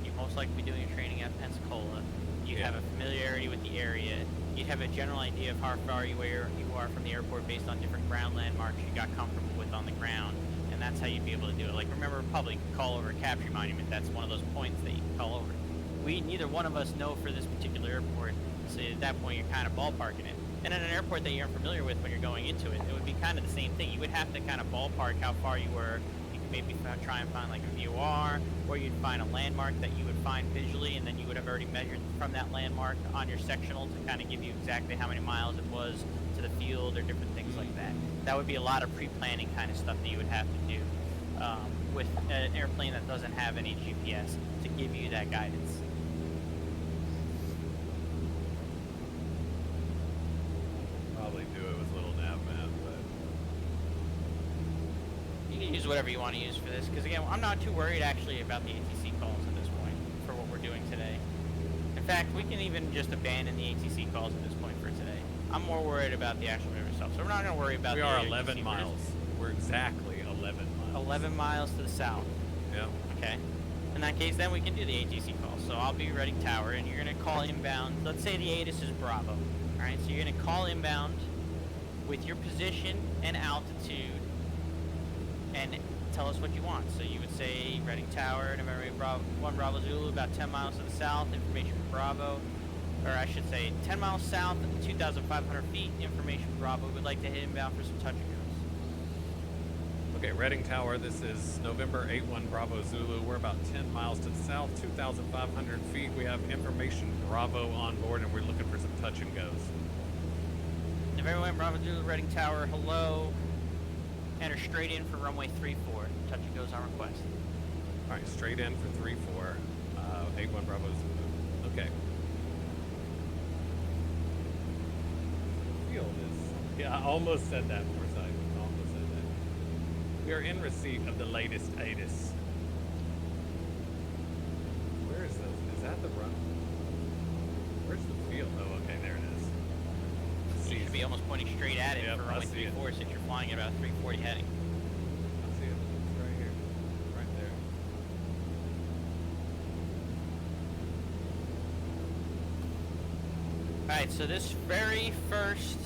you'd most likely be doing your training at Pensacola. You'd have a familiarity with the area. You'd have a general idea of how far you are from the airport based on different ground landmarks you got comfortable with on the ground, and that's how you'd be able to do it. Like, remember, Republic could call over a capture monument. That's one of those points that you can call over. Neither one of us know for this particular airport, so at that point you're kind of ballparking it. And in an airport that you're unfamiliar with when you're going into it, it would be kind of the same thing. You would have to kind of ballpark how far you were. You could maybe try and find like a VOR, or you'd find a landmark that you would find visually, and then you would have already measured from that landmark on your sectional to kind of give you exactly how many miles it was to the field or different things like that. That would be a lot of pre-planning kind of stuff that you would have to do with an airplane that doesn't have any GPS to give you that guidance. Probably do it with little nav map, but you can use whatever you want to use for this, because again, I'm not too worried actually about the ATC calls at this point for what we're doing today. In fact, we can even just abandon the ATC calls at this point for today. I'm more worried about the actual river itself, so we're not going to worry about. We are 11 miles. We're exactly 11 miles. 11 miles to the south. Yeah. Okay. In that case, then we can do the ATC call. So I'll be Reading Tower, and you're going to call inbound. Let's say the ATIS is Bravo. All right. So you're going to call inbound with your position and altitude, and tell us what you want. So you would say Reading Tower, November 1 Bravo Zulu, about 10 miles to the south, information for Bravo. Or I should say 10 miles south, 2,500 feet, information for Bravo. We'd like to hit inbound for some touch and goes. Okay, Reading Tower, this is November 8-1 Bravo Zulu. We're about 10 miles to the south, 2,500 feet. We have information Bravo on board, and we're looking for some touch and goes. November 1 Bravo Zulu, Reading Tower, hello. Enter straight in for runway 34. Touch and goes on request. All right, straight in for 3-4, 8-1 Bravo Zulu. Okay. Field is, yeah, I almost said that, Forsyth. Almost said that. We are in receipt of the latest ATIS. Where is this? Is that the run? Where's the field? Oh, okay, there it is. You should be almost pointing straight at it Yep, for runway 34 since you're flying at about 340 heading. I see it. It's right here. Right there. Alright, so this very first,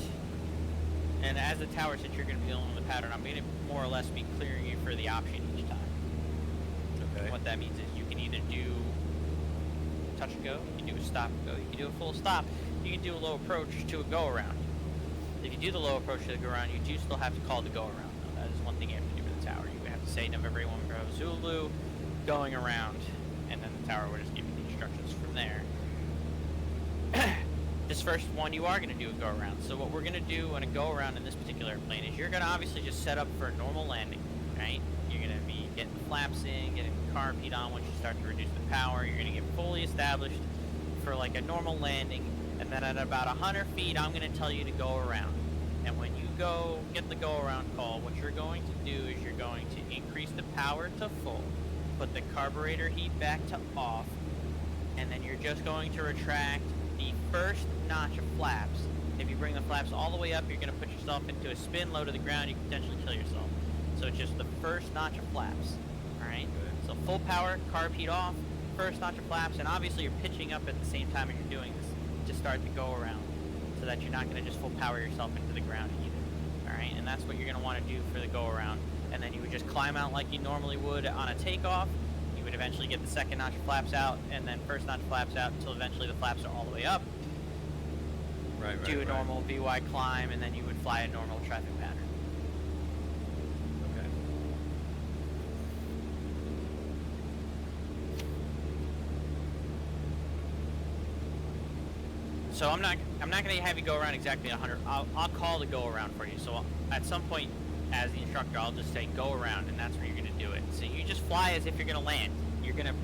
and as a tower, since you're going to be dealing with the pattern, I'm going to more or less be clearing you for the option each time. Okay. What that means is you can either do touch and go, you can do a stop and go, you can do a full stop, you can do a low approach to a go around. If you do the low approach to the go around, you do still have to call the go around though. That is one thing you have to do with the tower. You have to say November 1 Bravo Zulu, going around, and then the tower will just give you the instructions from there. This first one, you are going to do a go around. So what we're going to do on a go around in this particular airplane is you're going to obviously just set up for a normal landing, right? You're going to be getting the flaps in, getting the carpet on once you start to reduce the power. You're going to get fully established for like a normal landing, and then at about 100 feet, I'm going to tell you to go around. And when you go get the go around call, what you're going to do is you're going to increase the power to full, put the carburetor heat back to off, and then you're just going to retract the first notch of flaps. If you bring the flaps all the way up, you're going to put yourself into a spin low to the ground. You can potentially kill yourself. So it's just the first notch of flaps. All right. So full power, carb heat off, first notch of flaps, and obviously you're pitching up at the same time as you're doing this to start the go around, so that you're not going to just full power yourself into the ground either. All right, and that's what you're going to want to do for the go around. And then you would just climb out like you normally would on a takeoff. You would eventually get the second notch of flaps out, and then first notch of flaps out until eventually the flaps are all the way up. Right. Do a normal VY climb, and then you would fly a normal traffic pattern. Okay. So I'm not going to have you go around exactly 100. I'll call the go around for you. So at some point, as the instructor, I'll just say go around, and that's where you're going to do it. So you just fly as if you're going to land. You're going to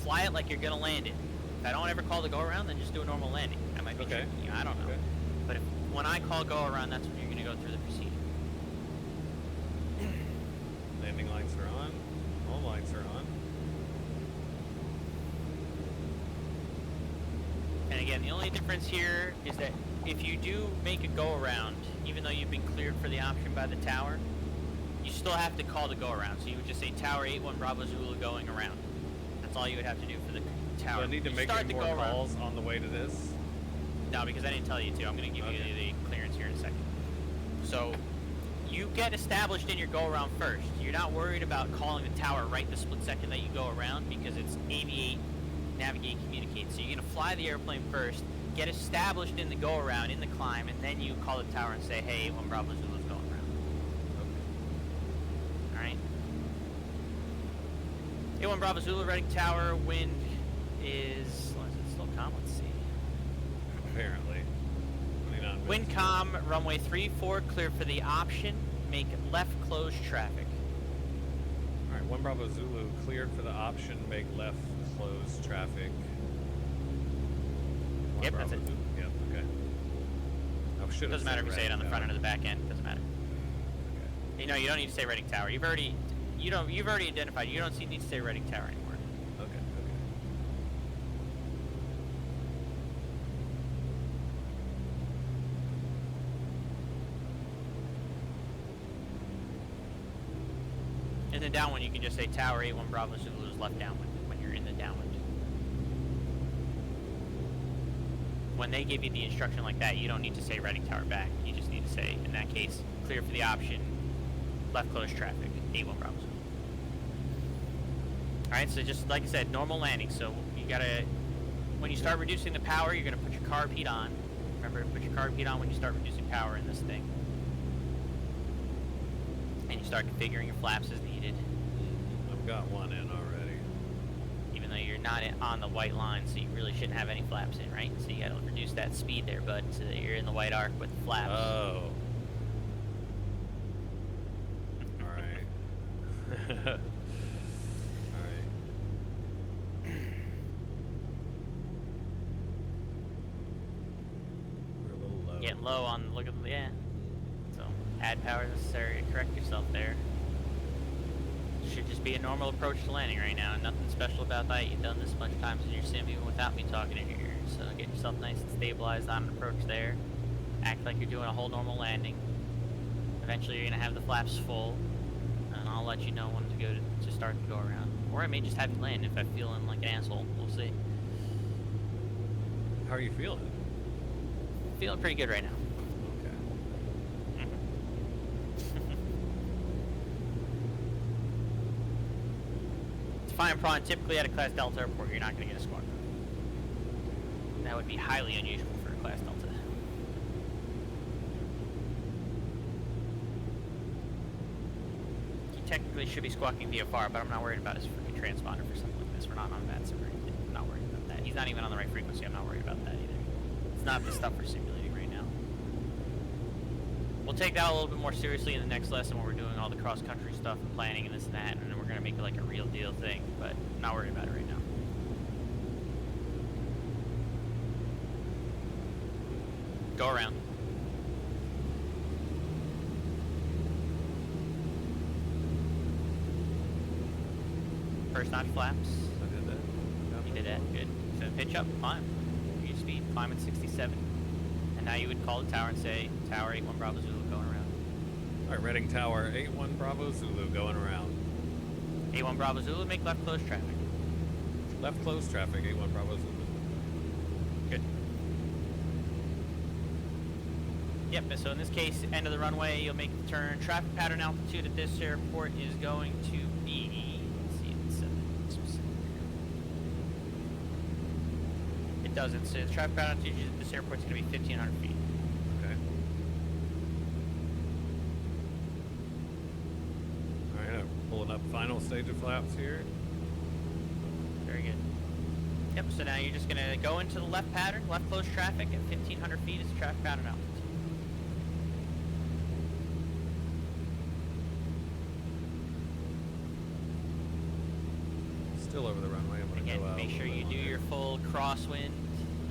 fly it like you're going to land it. If I don't ever call the go around, then just do a normal landing. I might be tricking you. I don't know. Okay. But when I call go around, that's when you're going to go through the proceeding. Landing lights are on. All lights are on. And again, the only difference here is that if you do make a go around, even though you've been cleared for the option by the tower, you still have to call the go around. So you would just say Tower 81 Bravo Zulu going around. That's all you would have to do for the tower. Do I need to make any more calls on the way to this? No, because I didn't tell you to. I'm going to give you the clearance here in a second. So you get established in your go around first. You're not worried about calling the tower right the split second that you go around, because it's aviate, navigate, communicate. So you're going to fly the airplane first, get established in the go around, in the climb, and then you call the tower and say, hey, 1 Bravo Zulu's going around. Okay. Alright. 1 Bravo Zulu, Reading Tower, wind is still calm, let's see. Apparently. 29 Wind calm, runway 34, clear for the option, make left close traffic. Alright, 1 Bravo Zulu, cleared for the option, make left close traffic. Yep, that's it. Yep, okay. It doesn't matter if you say it on the front end or the back end, it doesn't matter. Okay. You know, you don't need to say Reading Tower. You've already identified. You don't need to say Reading Tower anymore. Okay, In the downwind, you can just say Tower 81 Bravo Zulu is left downwind when you're in the downwind. When they give you the instruction like that, you don't need to say Reading Tower back. You just need to say, in that case, clear for the option, left close traffic, 81 Bravo Zulu. Alright, so just like I said, normal landing. So you gotta, when you start reducing the power, you're gonna put your carb heat on. Remember to put your carb heat on when you start reducing power in this thing. And you start configuring your flaps as needed. I've got one in already. Even though you're not on the white line, so you really shouldn't have any flaps in, right? So you gotta reduce that speed there, bud, so that you're in the white arc with the flaps. Oh. Alright. Alright. We're a little low. Getting low on, look at, yeah. So, add power necessary to correct yourself there. Should just be a normal approach to landing right now. Nothing special about that. You've done this a bunch of times in your sim even without me talking in your ear. So get yourself nice and stabilized on an approach there. Act like you're doing a whole normal landing. Eventually you're going to have the flaps full. And I'll let you know when to go to start the go around. Or I may just have you land if I'm feeling like an asshole. We'll see. How are you feeling? Feeling pretty good right now. Okay. Flying prawn, typically at a Class Delta airport, you're not going to get a squawk. That would be highly unusual for a Class Delta. You technically should be squawking VFR, but I'm not worried about his freaking transponder for something like this. We're not on that server. I'm not worried about that. He's not even on the right frequency. I'm not worried about that either. It's not the stuff we're simulating right now. We'll take that a little bit more seriously in the next lesson when we're doing all the cross-country stuff and planning and this and that, and then we're going to make it like a real deal thing, but I'm not worried about it right now. Go around. First notch flaps. I did that. You did that, good. So pitch up, climb. Your speed, climb at 67. And now you would call the tower and say, Tower 81 Bravo Zulu going around. Alright, Reading Tower, 81 Bravo Zulu going around. 81 Bravo Zulu, make left close traffic. Left close traffic, 81 Bravo Zulu. Good. Yep, so in this case, end of the runway, you'll make the turn. Traffic pattern altitude at this airport is going to be, let's see, it's specific. It doesn't say the traffic pattern altitude at this airport is going to be 1,500 feet. Okay. All right, I'm pulling up final stage of flaps here. Very good. Yep, so now you're just going to go into the left pattern, left close traffic at 1,500 feet is the traffic pattern altitude. Still over the runway. I'm Again, go out make sure you do your full crosswind,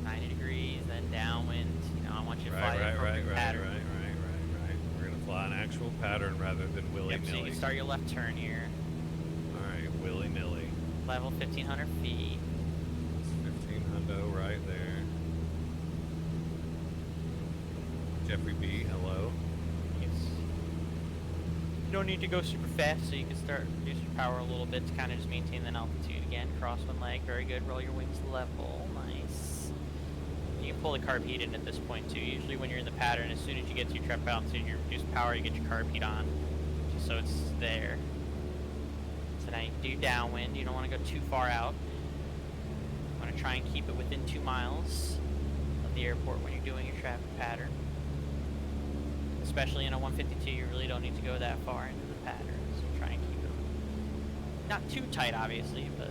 90 degrees, then downwind. You know, I want you to fly the appropriate pattern. Right. We're gonna fly an actual pattern rather than willy-nilly. Yep, so you can start your left turn here. All right, willy-nilly. Level 1,500 feet. It's 1,500 right there. Jeffrey B, hello. Yes. You don't need to go super fast, so you can start reduce your power a little bit to kind of just maintain that altitude. Again, cross one leg, very good. Roll your wings level, nice. You can pull the carb heat in at this point too. Usually when you're in the pattern, as soon as you get to your trap altitude, you reduce power, you get your carb heat on, just so it's there. So now you do downwind. You don't want to go too far out. You want to try and keep it within 2 miles of the airport when you're doing your traffic pattern. Especially in a 152, you really don't need to go that far into the pattern. So try and keep it not too tight, obviously, but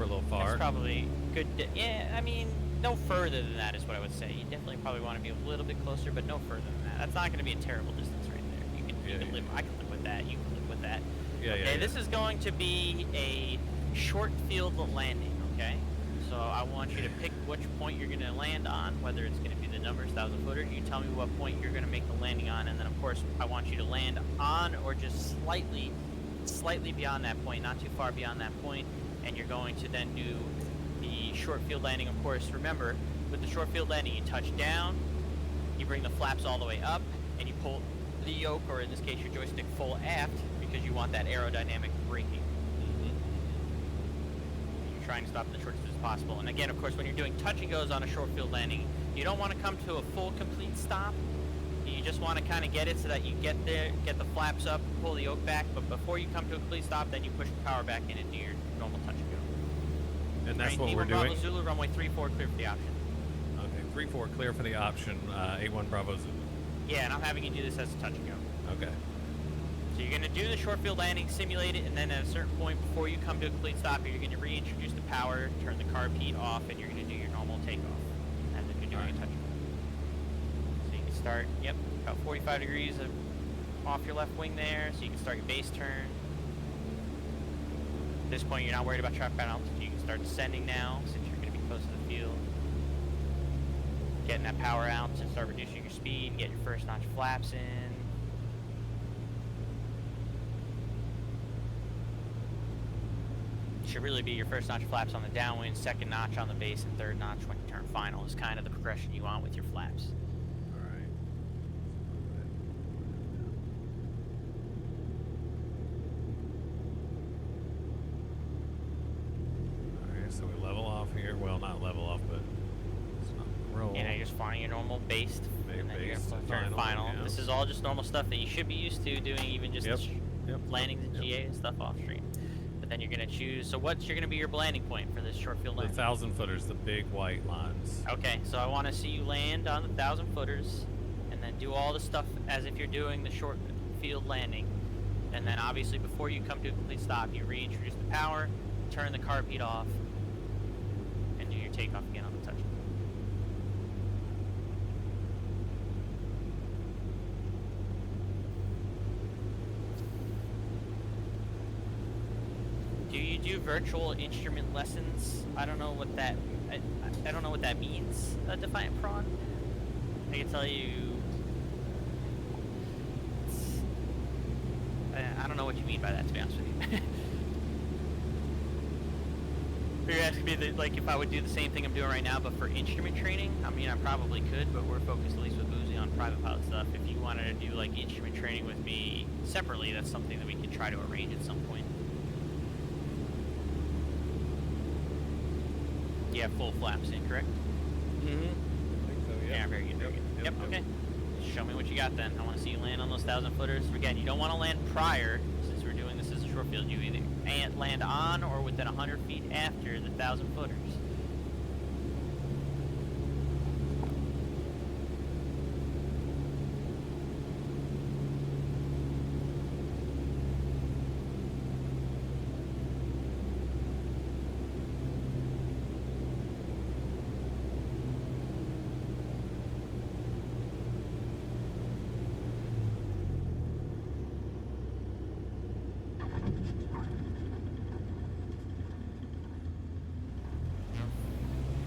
We're a little far. that's probably good. Yeah, I mean, no further than that is what I would say. You definitely probably want to be a little bit closer, but no further than that. That's not going to be a terrible distance right there. You can live. I can live with that. You can live with that. Okay, this is going to be a short field landing. Okay. So I want you to pick which point you're going to land on, whether it's going to be the numbers 1,000 footers. You tell me what point you're going to make the landing on, and then of course I want you to land on or just slightly beyond that point, not too far beyond that point, and you're going to then do the short field landing. Of course, remember, with the short field landing, you touch down, you bring the flaps all the way up, and you pull the yoke, or in this case your joystick, full aft, because you want that aerodynamic braking. Trying to stop in the short distance as possible. And again, of course, when you're doing touch and goes on a short field landing, you don't want to come to a full complete stop. You just want to kind of get it so that you get there, get the flaps up, pull the yoke back, but before you come to a complete stop, then you push the power back in and do your normal touch and go. And that's what we're Bravo doing? Zulu, runway 34, clear for the option. Okay, 3-4, clear for the option, A1 Bravo Zulu. Yeah, and I'm having you do this as a touch and go. Okay. So you're going to do the short field landing, simulate it, and then at a certain point before you come to a complete stop, you're going to reintroduce the power, turn the carb heat off, and you're going to do your normal takeoff as if you're doing a touch and go. So you can start, yep, about 45 degrees off your left wing there, so you can start your base turn. At this point, you're not worried about traffic pattern altitude. You can start descending now, since you're going to be close to the field. Getting that power out to start reducing your speed, get your first notch flaps in. Should really be your first notch flaps on the downwind, second notch on the base, and third notch when you turn final is kind of the progression you want with your flaps. Alright. Alright, so we level off here. Well, not level off, but it's not roll. You know, you're just flying your normal base, and then you're going to turn final. Yeah. This is all just normal stuff that you should be used to doing, even just landings in GA and stuff off stream. Then you're going to choose, so what's going to be your landing point for this short field landing? The 1,000 footers, the big white lines. Okay, so I want to see you land on the 1,000 footers, and then do all the stuff as if you're doing the short field landing. And then obviously before you come to a complete stop, you reintroduce the power, turn the carb heat off, and do your takeoff again on the touch. Do you do virtual instrument lessons? I don't know what that I don't know what that means, Defiant Prawn. I can tell you I don't know what you mean by that, to be honest with you. You're asking me that, like, if I would do the same thing I'm doing right now but for instrument training? I mean, I probably could, but we're focused at least with Boozy on private pilot stuff. If you wanted to do like instrument training with me separately, that's something that we could try to arrange at some point. You have full flaps in, correct? Mm-hmm. I think so, yeah. Yeah, very good, very good. Yep, okay. Show me what you got then. I want to see you land on those 1,000 footers. Again, you don't want to land prior, since we're doing this as a short field. You either land on or within 100 feet after the 1,000 footers.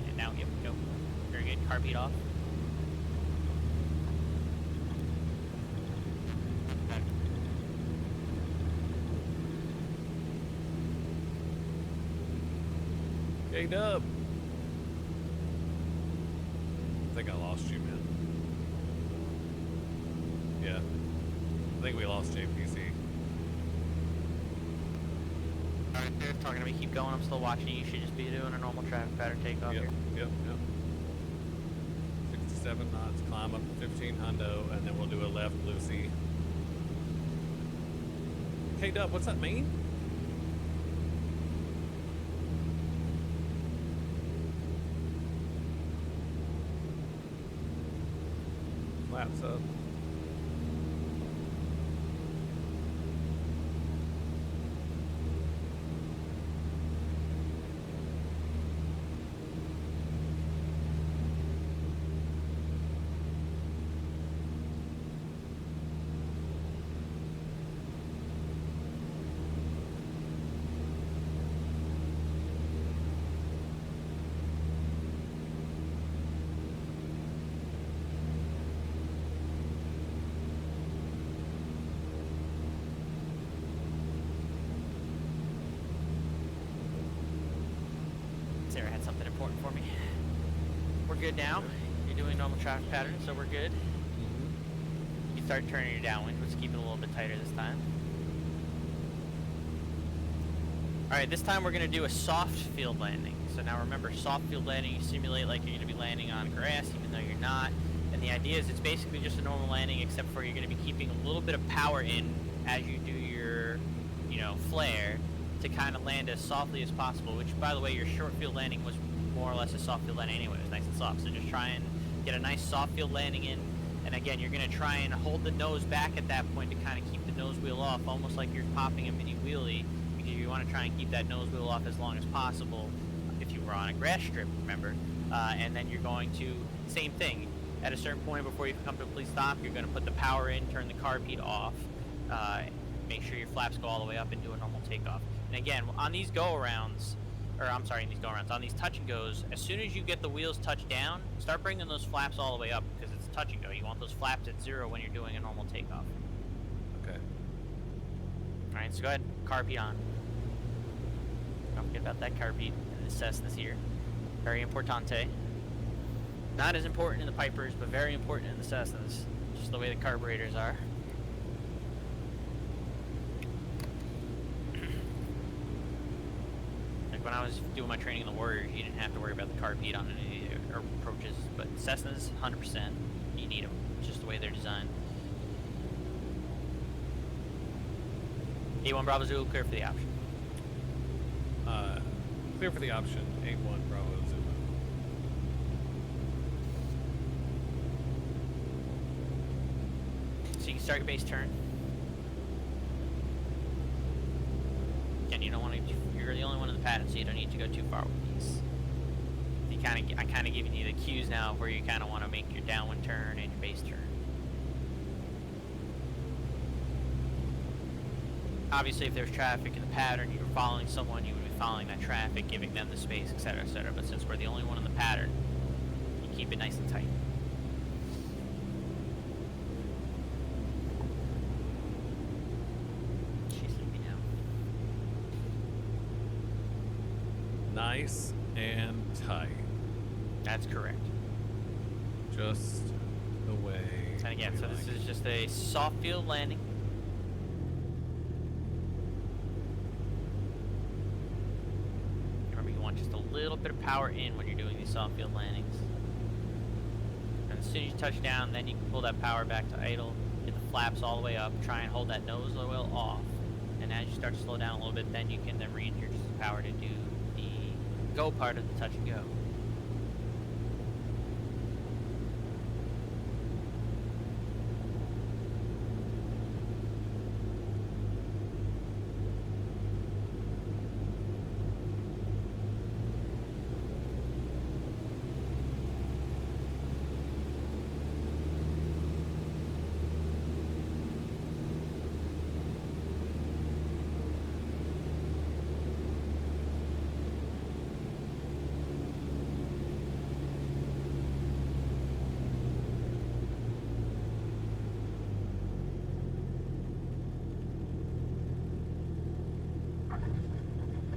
And now, yep, go. Very good. Car beat off. K-Dub. I think I lost you, man. Yeah. I think we lost JPC. Alright, they're talking to me. Keep going. I'm still watching. You should just be doing a normal traffic pattern takeoff Yep, here. yep, yep. 67 knots, climb up to 15 hundo, and then we'll do a left Lucy. K-Dub, what's that mean? Flaps up. Sarah had something important for me. We're good now. You're doing normal traffic pattern, so we're good. You start turning your downwind. Let's keep it a little bit tighter this time. Alright, this time we're going to do a soft field landing. So now remember, soft field landing, you simulate like you're going to be landing on grass, even though you're not. And the idea is it's basically just a normal landing, except for you're going to be keeping a little bit of power in as you do your, flare, to kind of land as softly as possible, which, by the way, your short field landing was more or less a soft field landing anyway. It was nice and soft, so just try and get a nice soft field landing in, and again, you're going to try and hold the nose back at that point to kind of keep the nose wheel off, almost like you're popping a mini wheelie, because you want to try and keep that nose wheel off as long as possible if you were on a grass strip, remember, and then you're going to, same thing, at a certain point before you come to a complete stop, you're going to put the power in, turn the carb heat off, make sure your flaps go all the way up and do a normal takeoff. And again, on these go-arounds, on these touch and goes, as soon as you get the wheels touched down, start bringing those flaps all the way up, because it's touch and go. You want those flaps at 0 when you're doing a normal takeoff. Okay. Alright, so go ahead, carb heat on. Don't forget about that carb heat in the Cessnas here. Very importante. Not as important in the Pipers, but very important in the Cessnas. Just the way the carburetors are. Like when I was doing my training in the Warriors, you didn't have to worry about the carb heat on any approaches. But Cessnas, 100%, you need them. It's just the way they're designed. A1 Bravo Zulu, clear for the option. Clear for the option, A1 Bravo Zulu. So you can start your base turn. Again, you don't want to. You're the only one in the pattern, so you don't need to go too far with these. I'm kind of giving you the cues now of where you kind of want to make your downwind turn and your base turn. Obviously, if there's traffic in the pattern, you're following someone, you would be following that traffic, giving them the space, etc., etc. But since we're the only one in the pattern, you keep it nice and tight. She's sleepy now. Nice and tight. That's correct. Just the way. And again, so this is just a soft field landing. Remember, you want just a little bit of power in when you're doing these soft field landings. And as soon as you touch down, then you can pull that power back to idle, get the flaps all the way up, try and hold that nose oil off. And as you start to slow down a little bit, then you can then reintroduce the power to do the go part of the touch and go.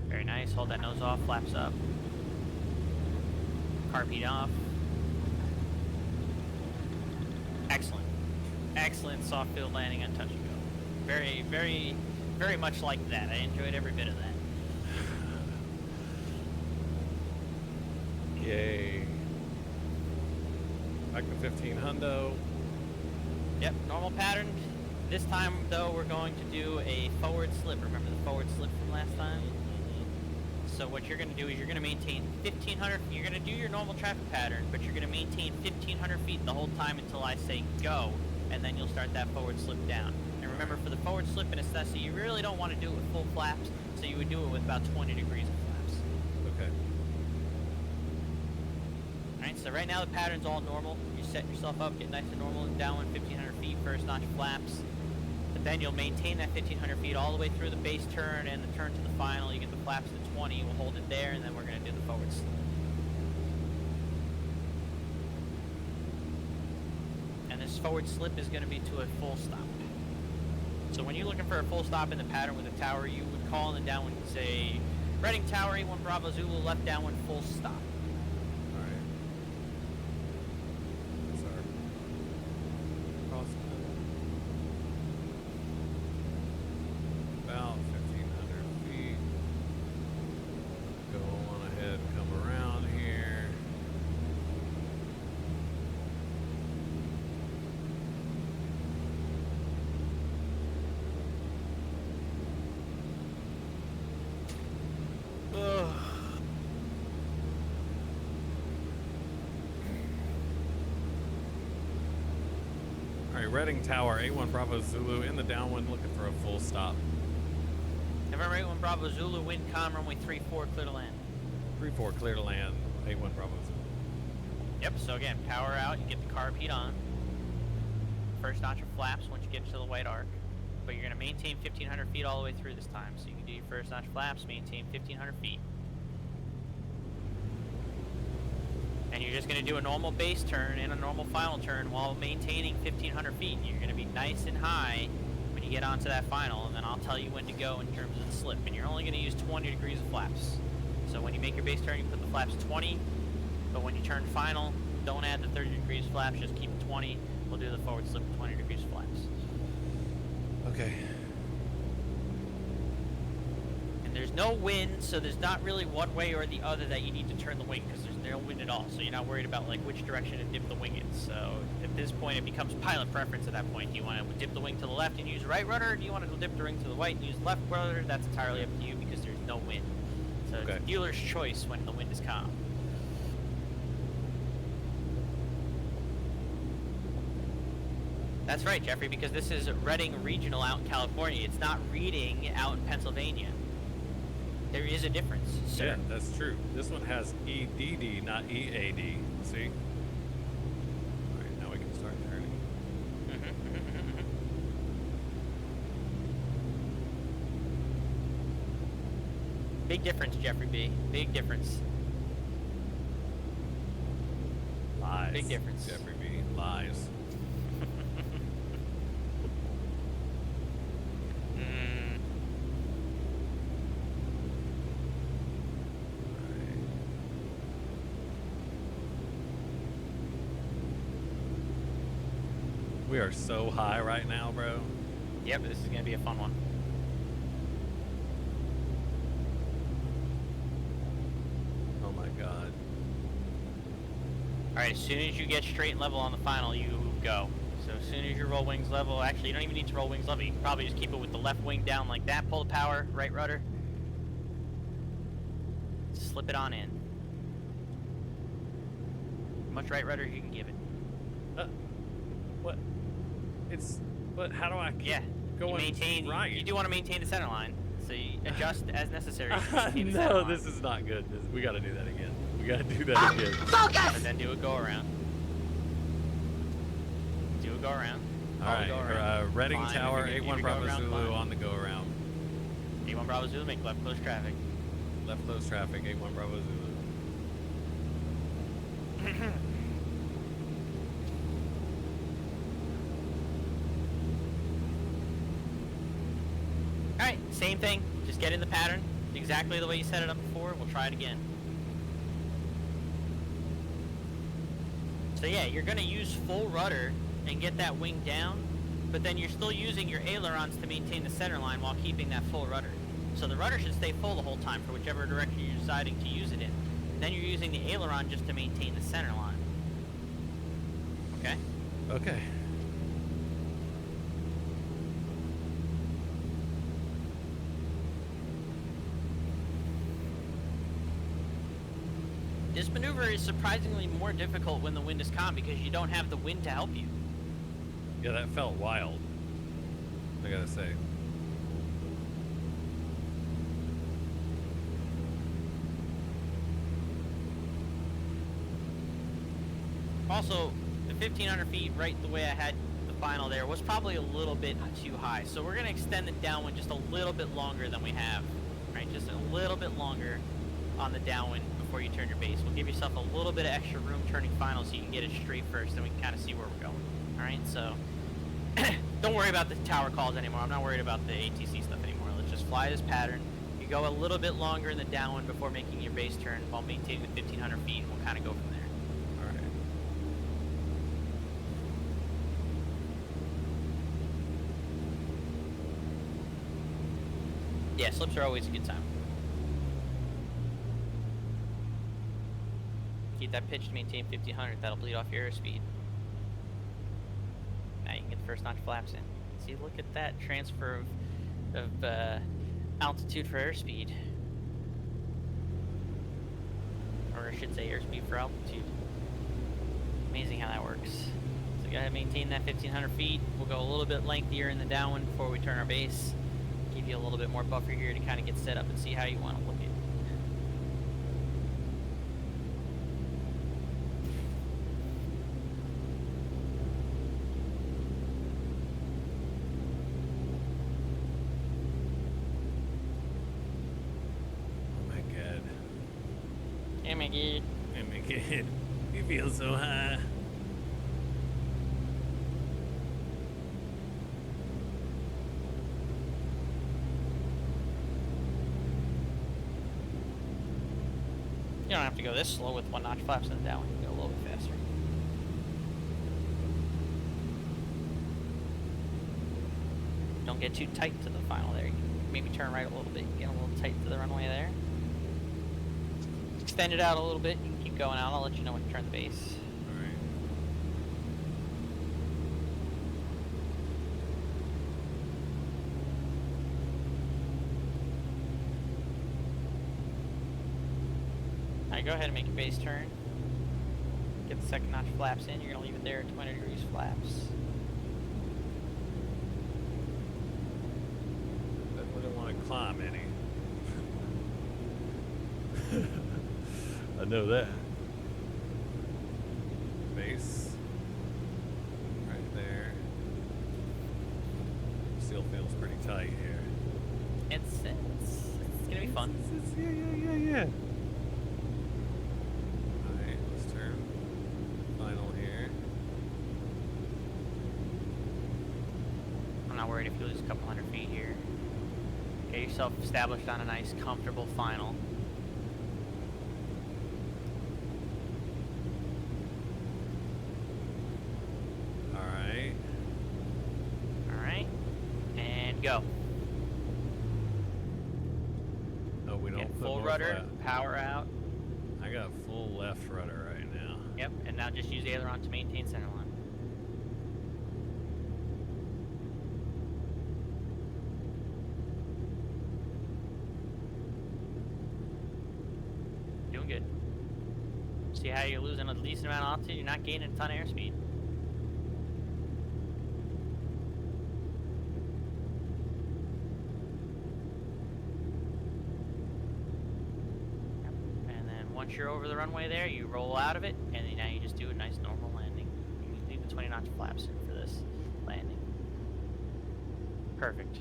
Very nice. Hold that nose off, flaps up. Carb heat off. Excellent. Excellent soft field landing on touch and go. Very, very, very much like that. I enjoyed every bit of that. Yay. Back to 15 hundo. Yep, normal pattern. This time, though, we're going to do a forward slip. Remember the forward slip from last time? So what you're going to do is you're going to maintain 1,500. You're going to do your normal traffic pattern, but you're going to maintain 1,500 feet the whole time until I say go, and then you'll start that forward slip down. And remember, for the forward slip in necessity, you really don't want to do it with full flaps, so you would do it with about 20 degrees of flaps. Okay. Alright, so right now the pattern's all normal. You set yourself up, get nice and normal, and downwind 1,500 feet, first notch flaps. But then you'll maintain that 1,500 feet all the way through the base turn and the turn to the final. You get the flaps to 20, we'll hold it there, and then we're going to do the forward slip. And this forward slip is going to be to a full stop. So when you're looking for a full stop in the pattern with a tower, you would call in the downwind and say, Reading Tower, A1 Bravo Zulu, left downwind, full stop. Alright. That's our cross. About 1,500 feet. Go on ahead and come around here. Ugh. Alright, Reading Tower, A1 Bravo Zulu in the downwind looking for a full stop. November 81 Bravo Zulu, wind calm, runway 34, clear to land. 3-4 clear to land, A1 Bravo Zulu. Yep, so again, power out, you get the carb heat on. First notch of flaps once you get to the white arc. But you're going to maintain 1,500 feet all the way through this time. So you can do your first notch flaps, maintain 1,500 feet. And you're just going to do a normal base turn and a normal final turn while maintaining 1,500 feet. You're going to be nice and high when you get onto that final, and then I'll tell you when to go in terms of the slip. And you're only going to use 20 degrees of flaps. So when you make your base turn, you put the flaps 20, but when you turn final, don't add the 30 degrees flaps, just keep it 20. We'll do the forward slip with 20 degrees flaps. Okay. And there's no wind, so there's not really one way or the other that you need to turn the wing, because there's no wind at all, so you're not worried about like which direction to dip the wing in. So at this point, it becomes pilot preference at that point. Do you want to dip the wing to the left and use right rudder, or do you want to dip the wing to the right and use left rudder? That's entirely up to you, because there's no wind. So Okay. it's dealer's choice when the wind is calm. That's right, Jeffrey, because this is Reading Regional out in California. It's not Reading out in Pennsylvania. There is a difference, sir. Yeah, that's true. This one has EDD, not EAD. See? Alright, now we can start turning. Big difference, Jeffrey B. Big difference. Lies. Big difference. Jeffrey B. Lies. Mm. We are so high right now, bro. Yep, this is going to be a fun one. Oh my god. Alright, as soon as you get straight and level on the final, you go. So as soon as you roll wings level, actually you don't even need to roll wings level, you can probably just keep it with the left wing down like that, pull the power, right rudder. Slip it on in. How much right rudder you can give it. What? It's, but how do I keep going you maintain, right? You do want to maintain the center line, so you adjust as necessary. No, this is not good. We gotta do that again. We gotta do that again. Focus! And then do a go around. Do a go around. Alright, Reading Fine, Tower, if you 81 go Bravo around, Zulu fine. on the go around. 81 Bravo Zulu, make left close traffic. Left close traffic, 81 Bravo Zulu. Alright, same thing. Just get in the pattern. Exactly the way you set it up before. We'll try it again. So yeah, you're going to use full rudder and get that wing down, but then you're still using your ailerons to maintain the center line while keeping that full rudder. So the rudder should stay full the whole time for whichever direction you're deciding to use it in. Then you're using the aileron just to maintain the center line. Okay? Okay. This maneuver is surprisingly more difficult when the wind is calm because you don't have the wind to help you. Yeah, that felt wild, I gotta say. Also, the 1,500 feet right the way I had the final there was probably a little bit too high. So we're going to extend the downwind just a little bit longer than we have. Right, just a little bit longer on the downwind before you turn your base. We'll give yourself a little bit of extra room turning final so you can get it straight first and we can kind of see where we're going. Alright, so don't worry about the tower calls anymore. I'm not worried about the ATC stuff anymore. Let's just fly this pattern. You go a little bit longer in the downwind before making your base turn while maintaining the 1,500 feet and we'll kind of go from there. Alright. Yeah, slips are always a good time. Keep that pitch to maintain 1,500. That'll bleed off your airspeed. Now you can get the first notch flaps in. See, look at that transfer of altitude for airspeed. Or I should say airspeed for altitude. Amazing how that works. So go ahead and maintain that 1,500 feet. We'll go a little bit lengthier in the downwind before we turn our base. Give you a little bit more buffer here to kind of get set up and see how you want to look at it. Oh my god. Oh my god. Oh my god. You feel so high. You don't have to go this slow with one notch flaps in the downwind. You can go a little bit faster. Don't get too tight to the final there. You can maybe turn right a little bit. Get a little tight to the runway there. Extend it out a little bit. You can keep going out. I'll let you know when to turn the base. Alright. Alright, go ahead and make your base turn. Get the second notch flaps in. You're going to leave it there at 20 degrees flaps. I wouldn't want to climb any. I know that. Base. Right there. Still feels pretty tight here. It's going to be fun. Yeah. Alright, let's turn final here. I'm not worried if you lose a couple hundred feet here. Get yourself established on a nice, comfortable final. Alright. go. Oh, we don't Get put full more rudder, flat. power out. I got full left rudder right now. Yep, and now just use the aileron to maintain center line. Doing good. See how you're losing a decent amount of altitude? You're not gaining a ton of airspeed. And then once you're over the runway there, you roll out of it, and then now you just do a nice normal landing. You can leave the 20 knots flaps in for this landing. Perfect.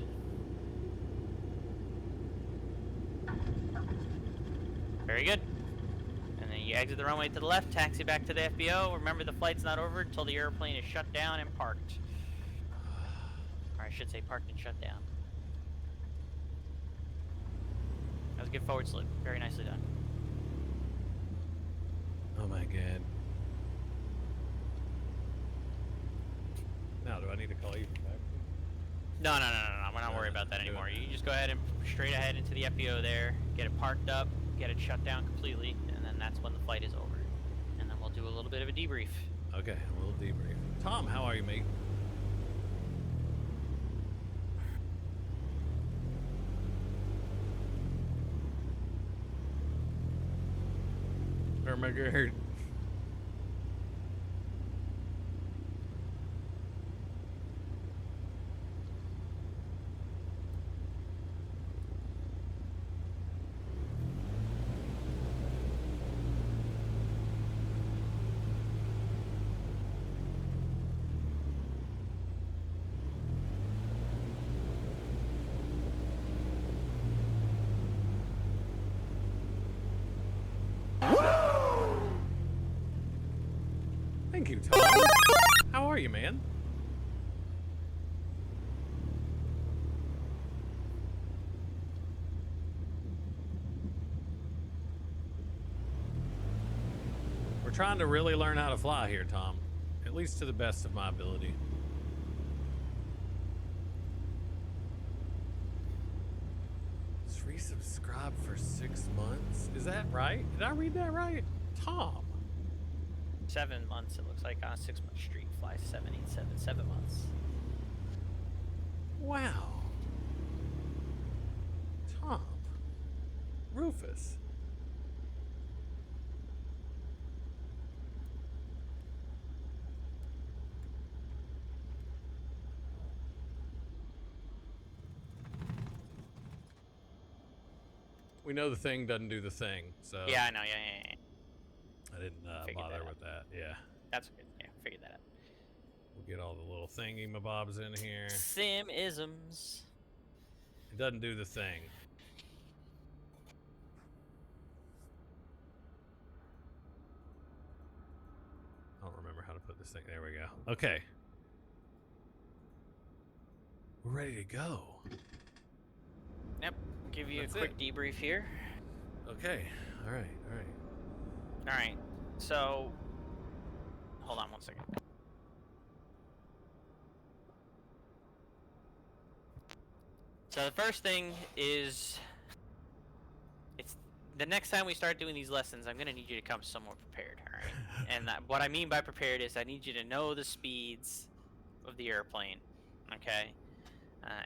Very good. And then you exit the runway to the left, taxi back to the FBO. Remember, the flight's not over until the airplane is shut down and parked. Or I should say parked and shut down. That was a good forward slip. Very nicely done. Oh my god. Now, do I need to call you back? No. We're not worried about that anymore. You can just go ahead and straight ahead into the FBO there, get it parked up, get it shut down completely, and then that's when the flight is over. And then we'll do a little bit of a debrief. Okay, a little debrief. Tom, how are you, mate? Oh my god. Thank you, Tom. How are you, man? We're trying to really learn how to fly here, Tom. At least to the best of my ability. Resubscribe for 6 months? Is that right? Did I read that right? Tom. 7 months, it looks like, on a 6-month streak. Fly 787, 7 months. Wow. Tom. Rufus. We know the thing doesn't do the thing, so... Yeah, I know, yeah. I didn't bother with that, yeah. That's good, yeah, figured that out. We'll get all the little thingy-mabobs in here. Sim-isms. It doesn't do the thing. I don't remember how to put this thing. There we go. Okay. We're ready to go. Yep, give you That's a quick debrief here. Okay, all right. Alright, so... Hold on one second. So the first thing is... It's the next time we start doing these lessons, I'm going to need you to come somewhat prepared, alright? And what I mean by prepared is I need you to know the speeds of the airplane, okay?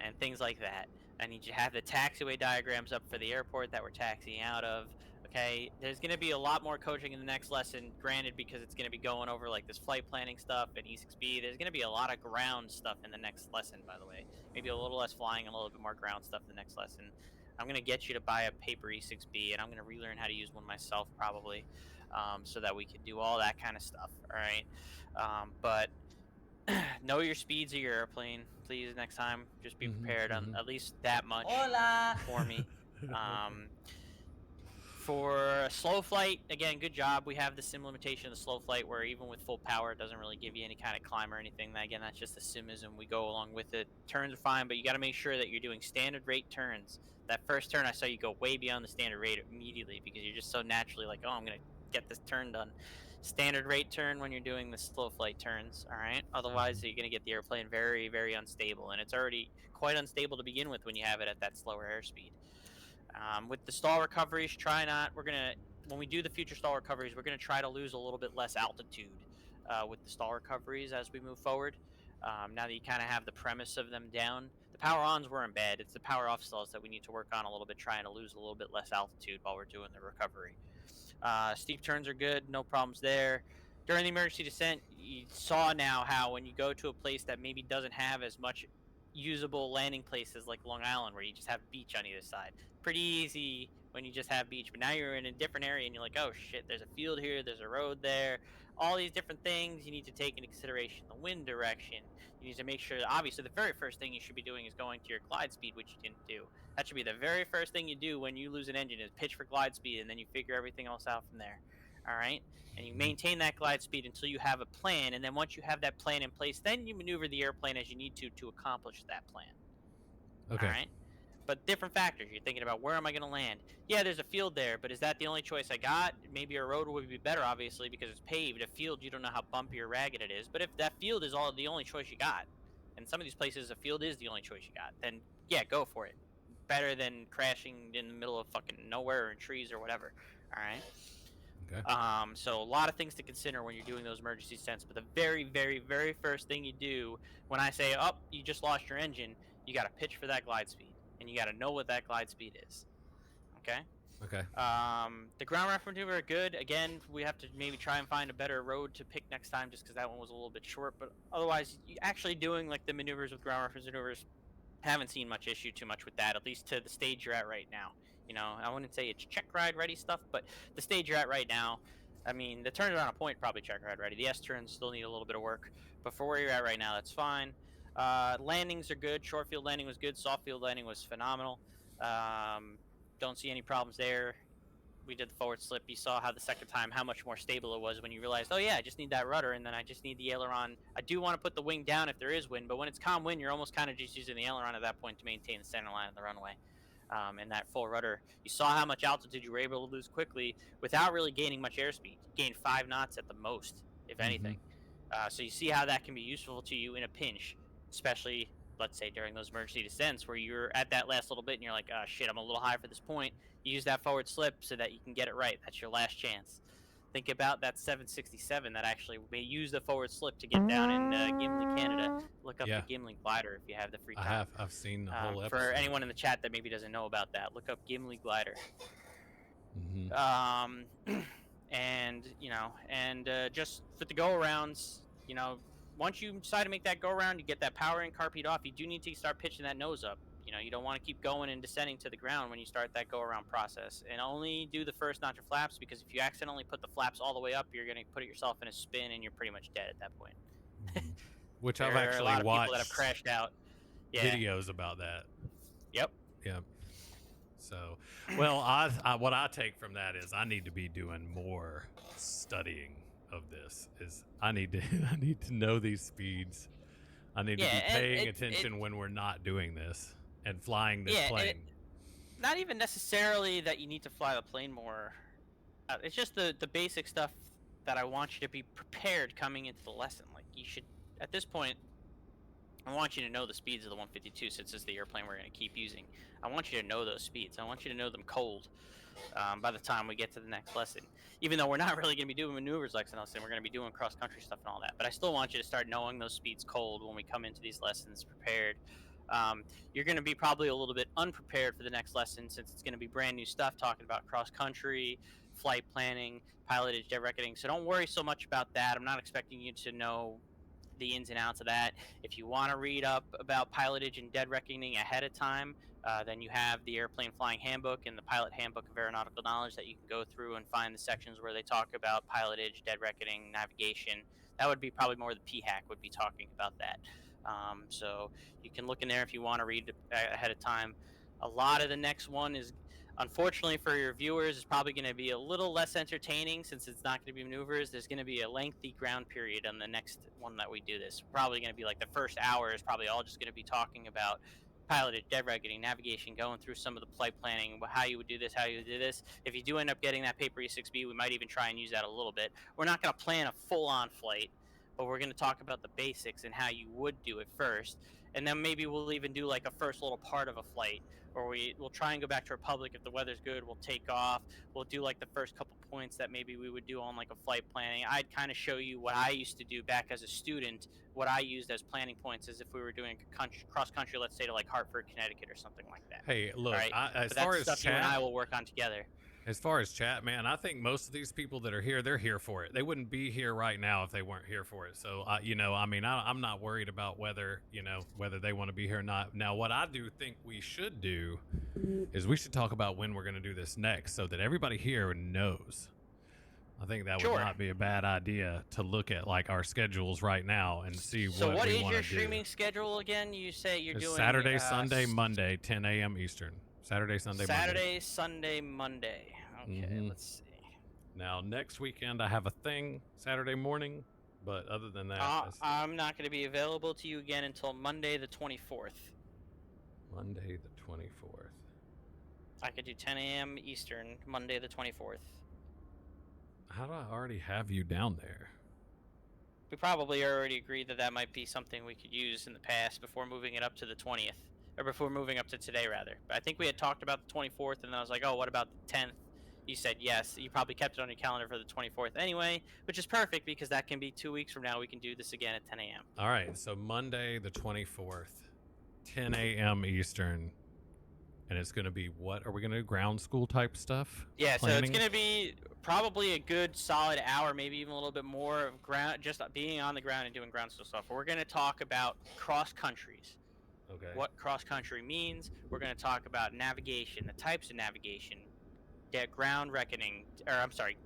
And things like that. I need you to have the taxiway diagrams up for the airport that we're taxiing out of. Okay, there's going to be a lot more coaching in the next lesson, granted, because it's going to be going over like this flight planning stuff and E6B. There's going to be a lot of ground stuff in the next lesson, by the way. Maybe a little less flying, a little bit more ground stuff in the next lesson. I'm going to get you to buy a paper E6B, and I'm going to relearn how to use one myself, probably, so that we can do all that kind of stuff, all right? But know your speeds of your airplane, please, next time. Just be prepared on at least that much for me. For a slow flight, again, good job. We have the sim limitation of the slow flight where even with full power, it doesn't really give you any kind of climb or anything. Again, that's just the simism. We go along with it. Turns are fine, but you got to make sure that you're doing standard rate turns. That first turn, I saw you go way beyond the standard rate immediately because you're just so naturally like, oh, I'm going to get this turn done. standard rate turn when you're doing the slow flight turns, all right? Otherwise, you're going to get the airplane very, very unstable, and it's already quite unstable to begin with when you have it at that slower airspeed. With the stall recoveries, when we do the future stall recoveries, we're going to try to lose a little bit less altitude with the stall recoveries as we move forward. Now that you kind of have the premise of them down, the power ons were in bed. It's the power off stalls that we need to work on a little bit, trying to lose a little bit less altitude while we're doing the recovery. Steep turns are good, no problems there. During the emergency descent, you saw now how when you go to a place that maybe doesn't have as much usable landing places like Long Island, where you just have beach on either side. Pretty easy when you just have beach, but now you're in a different area and you're like, oh shit, there's a field here, there's a road there, all these different things you need to take into consideration. The wind direction, you need to make sure that obviously the very first thing you should be doing is going to your glide speed, which you didn't do. That should be the very first thing you do when you lose an engine, is pitch for glide speed, and then you figure everything else out from there. All right, and you maintain that glide speed until you have a plan, and then once you have that plan in place, then you maneuver the airplane as you need to accomplish that plan. Okay. All right, but different factors. You're thinking about, where am I going to land? Yeah, there's a field there, but is that the only choice I got? Maybe a road would be better, obviously, because it's paved. A field, you don't know how bumpy or ragged it is. But if that field is the only choice you got, and some of these places a field is the only choice you got, then yeah, go for it. Better than crashing in the middle of fucking nowhere or in trees or whatever. All right. Okay. So a lot of things to consider when you're doing those emergency descents. But the very, very, very first thing you do when I say, oh, you just lost your engine, you got to pitch for that glide speed, and you got to know what that glide speed is. Okay. Okay. The ground reference maneuver are good. Again, we have to maybe try and find a better road to pick next time, just because that one was a little bit short. But otherwise, actually doing like the maneuvers with ground reference maneuvers, haven't seen much issue too much with that, at least to the stage you're at right now. You know, I wouldn't say it's check ride ready stuff, but the stage you're at right now, I mean, the turns on a point probably check ride ready. The S turns still need a little bit of work, but for where you're at right now, that's fine. Landings are good. Short field landing was good. Soft field landing was phenomenal. Don't see any problems there. We did the forward slip. You saw how the second time, how much more stable it was when you realized, oh yeah, I just need that rudder, and then I just need the aileron. I do want to put the wing down if there is wind, but when it's calm wind, you're almost kind of just using the aileron at that point to maintain the center line of the runway. And that full rudder, you saw how much altitude you were able to lose quickly without really gaining much airspeed. You gained 5 knots at the most, if anything. So you see how that can be useful to you in a pinch, especially, let's say, during those emergency descents where you're at that last little bit and you're like, oh shit, I'm a little high for this point. You use that forward slip so that you can get it right. That's your last chance. Think about that 767 that actually may use the forward slip to get down in Gimli, Canada. Look up the Gimli glider if you have the free time. I've seen the whole episode. For anyone in the chat that maybe doesn't know about that, look up Gimli glider. And just for the go arounds, once you decide to make that go around, you get that power in carpet off. You do need to start pitching that nose up. You don't want to keep going and descending to the ground when you start that go around process, and only do the first notch of flaps, because if you accidentally put the flaps all the way up, you're going to put yourself in a spin and you're pretty much dead at that point. Which I've actually watched. People that have crashed out. Videos about that. Yep. So, well, what I take from that is I need to be doing more studying of this. I need to know these speeds. I need to be paying attention when we're not doing this and flying this plane. Not even necessarily that you need to fly the plane more. It's just the basic stuff that I want you to be prepared coming into the lesson. Like, you should, at this point, I want you to know the speeds of the 152, since it's the airplane we're going to keep using. I want you to know those speeds. I want you to know them cold by the time we get to the next lesson. Even though we're not really going to be doing maneuvers like lesson, we're going to be doing cross-country stuff and all that. But I still want you to start knowing those speeds cold when we come into these lessons prepared. You're going to be probably a little bit unprepared for the next lesson, since it's going to be brand new stuff, talking about cross-country, flight planning, pilotage, jet reckoning. So don't worry so much about that. I'm not expecting you to know the ins and outs of that. If you want to read up about pilotage and dead reckoning ahead of time, then you have the Airplane Flying Handbook and the Pilot Handbook of Aeronautical Knowledge that you can go through and find the sections where they talk about pilotage, dead reckoning, navigation. That would be probably more the PHAC would be talking about that. So you can look in there if you want to read ahead of time. A lot of the next one is, unfortunately for your viewers, is probably going to be a little less entertaining, since it's not going to be maneuvers. There's going to be a lengthy ground period on the next one that we do this. Probably going to be like the first hour is probably all just going to be talking about piloted, dead reckoning, navigation, going through some of the flight planning, how you would do this, how you would do this. If you do end up getting that paper E6B, we might even try and use that a little bit. We're not going to plan a full-on flight, but we're going to talk about the basics and how you would do it first. And then maybe we'll even do like a first little part of a flight, or we'll try and go back to Republic. If the weather's good, we'll take off. We'll do like the first couple points that maybe we would do on like a flight planning. I'd kind of show you what I used to do back as a student, what I used as planning points as if we were doing cross country, let's say to like Hartford, Connecticut or something like that. Hey, look, Right? as But far that's as stuff you and I chat, will work on together. as far as chat, man, I think most of these people that are here, they're here for it. They wouldn't be here right now if they weren't here for it. So, you know, I mean, I'm not worried about whether, you know, whether they want to be here or not. Now, what I do think we should do is we should talk about when we're going to do this next so that everybody here knows. I think that would not be a bad idea to look at like our schedules right now and see what we want to do. So what is your streaming schedule again? You say you're doing Saturday, Sunday, Monday, 10 a.m. Eastern. Saturday, Sunday, Monday. Sunday, Monday. Okay, let's see. Now, next weekend I have a thing Saturday morning, but other than that, I'm not going to be available to you again until Monday the 24th. Monday the 24th. I could do 10 a.m. Eastern, Monday the 24th. How do I already have you down there? We probably already agreed that that might be something we could use in the past before moving it up to the 20th. Or before moving up to today, rather. But I think we had talked about the 24th, and then I was like, oh, what about the 10th? You said yes. You probably kept it on your calendar for the 24th anyway, which is perfect because that can be 2 weeks from now. We can do this again at 10 a.m. All right, so Monday the 24th, 10 a.m. Eastern. And it's going to be what? Are we going to do ground school type stuff? Yeah, Planning? So it's going to be probably a good solid hour, maybe even a little bit more of ground, just being on the ground and doing ground school stuff. We're going to talk about cross countries. Okay. What cross country means. We're going to talk about navigation, the types of navigation, ground reckoning, or I'm sorry,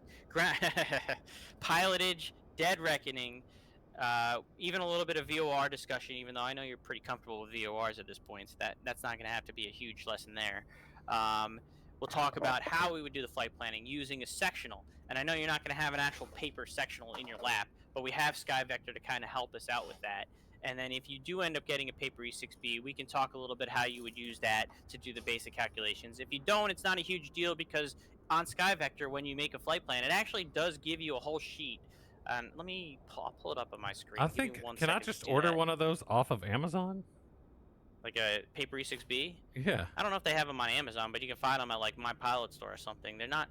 pilotage, dead reckoning, even a little bit of VOR discussion, even though I know you're pretty comfortable with VORs at this point, so that's not going to have to be a huge lesson there. We'll talk about how we would do the flight planning using a sectional, and I know you're not going to have an actual paper sectional in your lap, but we have SkyVector to kind of help us out with that. And then if you do end up getting a paper E6B, we can talk a little bit how you would use that to do the basic calculations. If you don't, it's not a huge deal because on SkyVector, when you make a flight plan, it actually does give you a whole sheet. I'll pull it up on my screen. I think, can I just order one of those off of Amazon? Like a paper E6B? Yeah. I don't know if they have them on Amazon, but you can find them at like My Pilot Store or something. They're not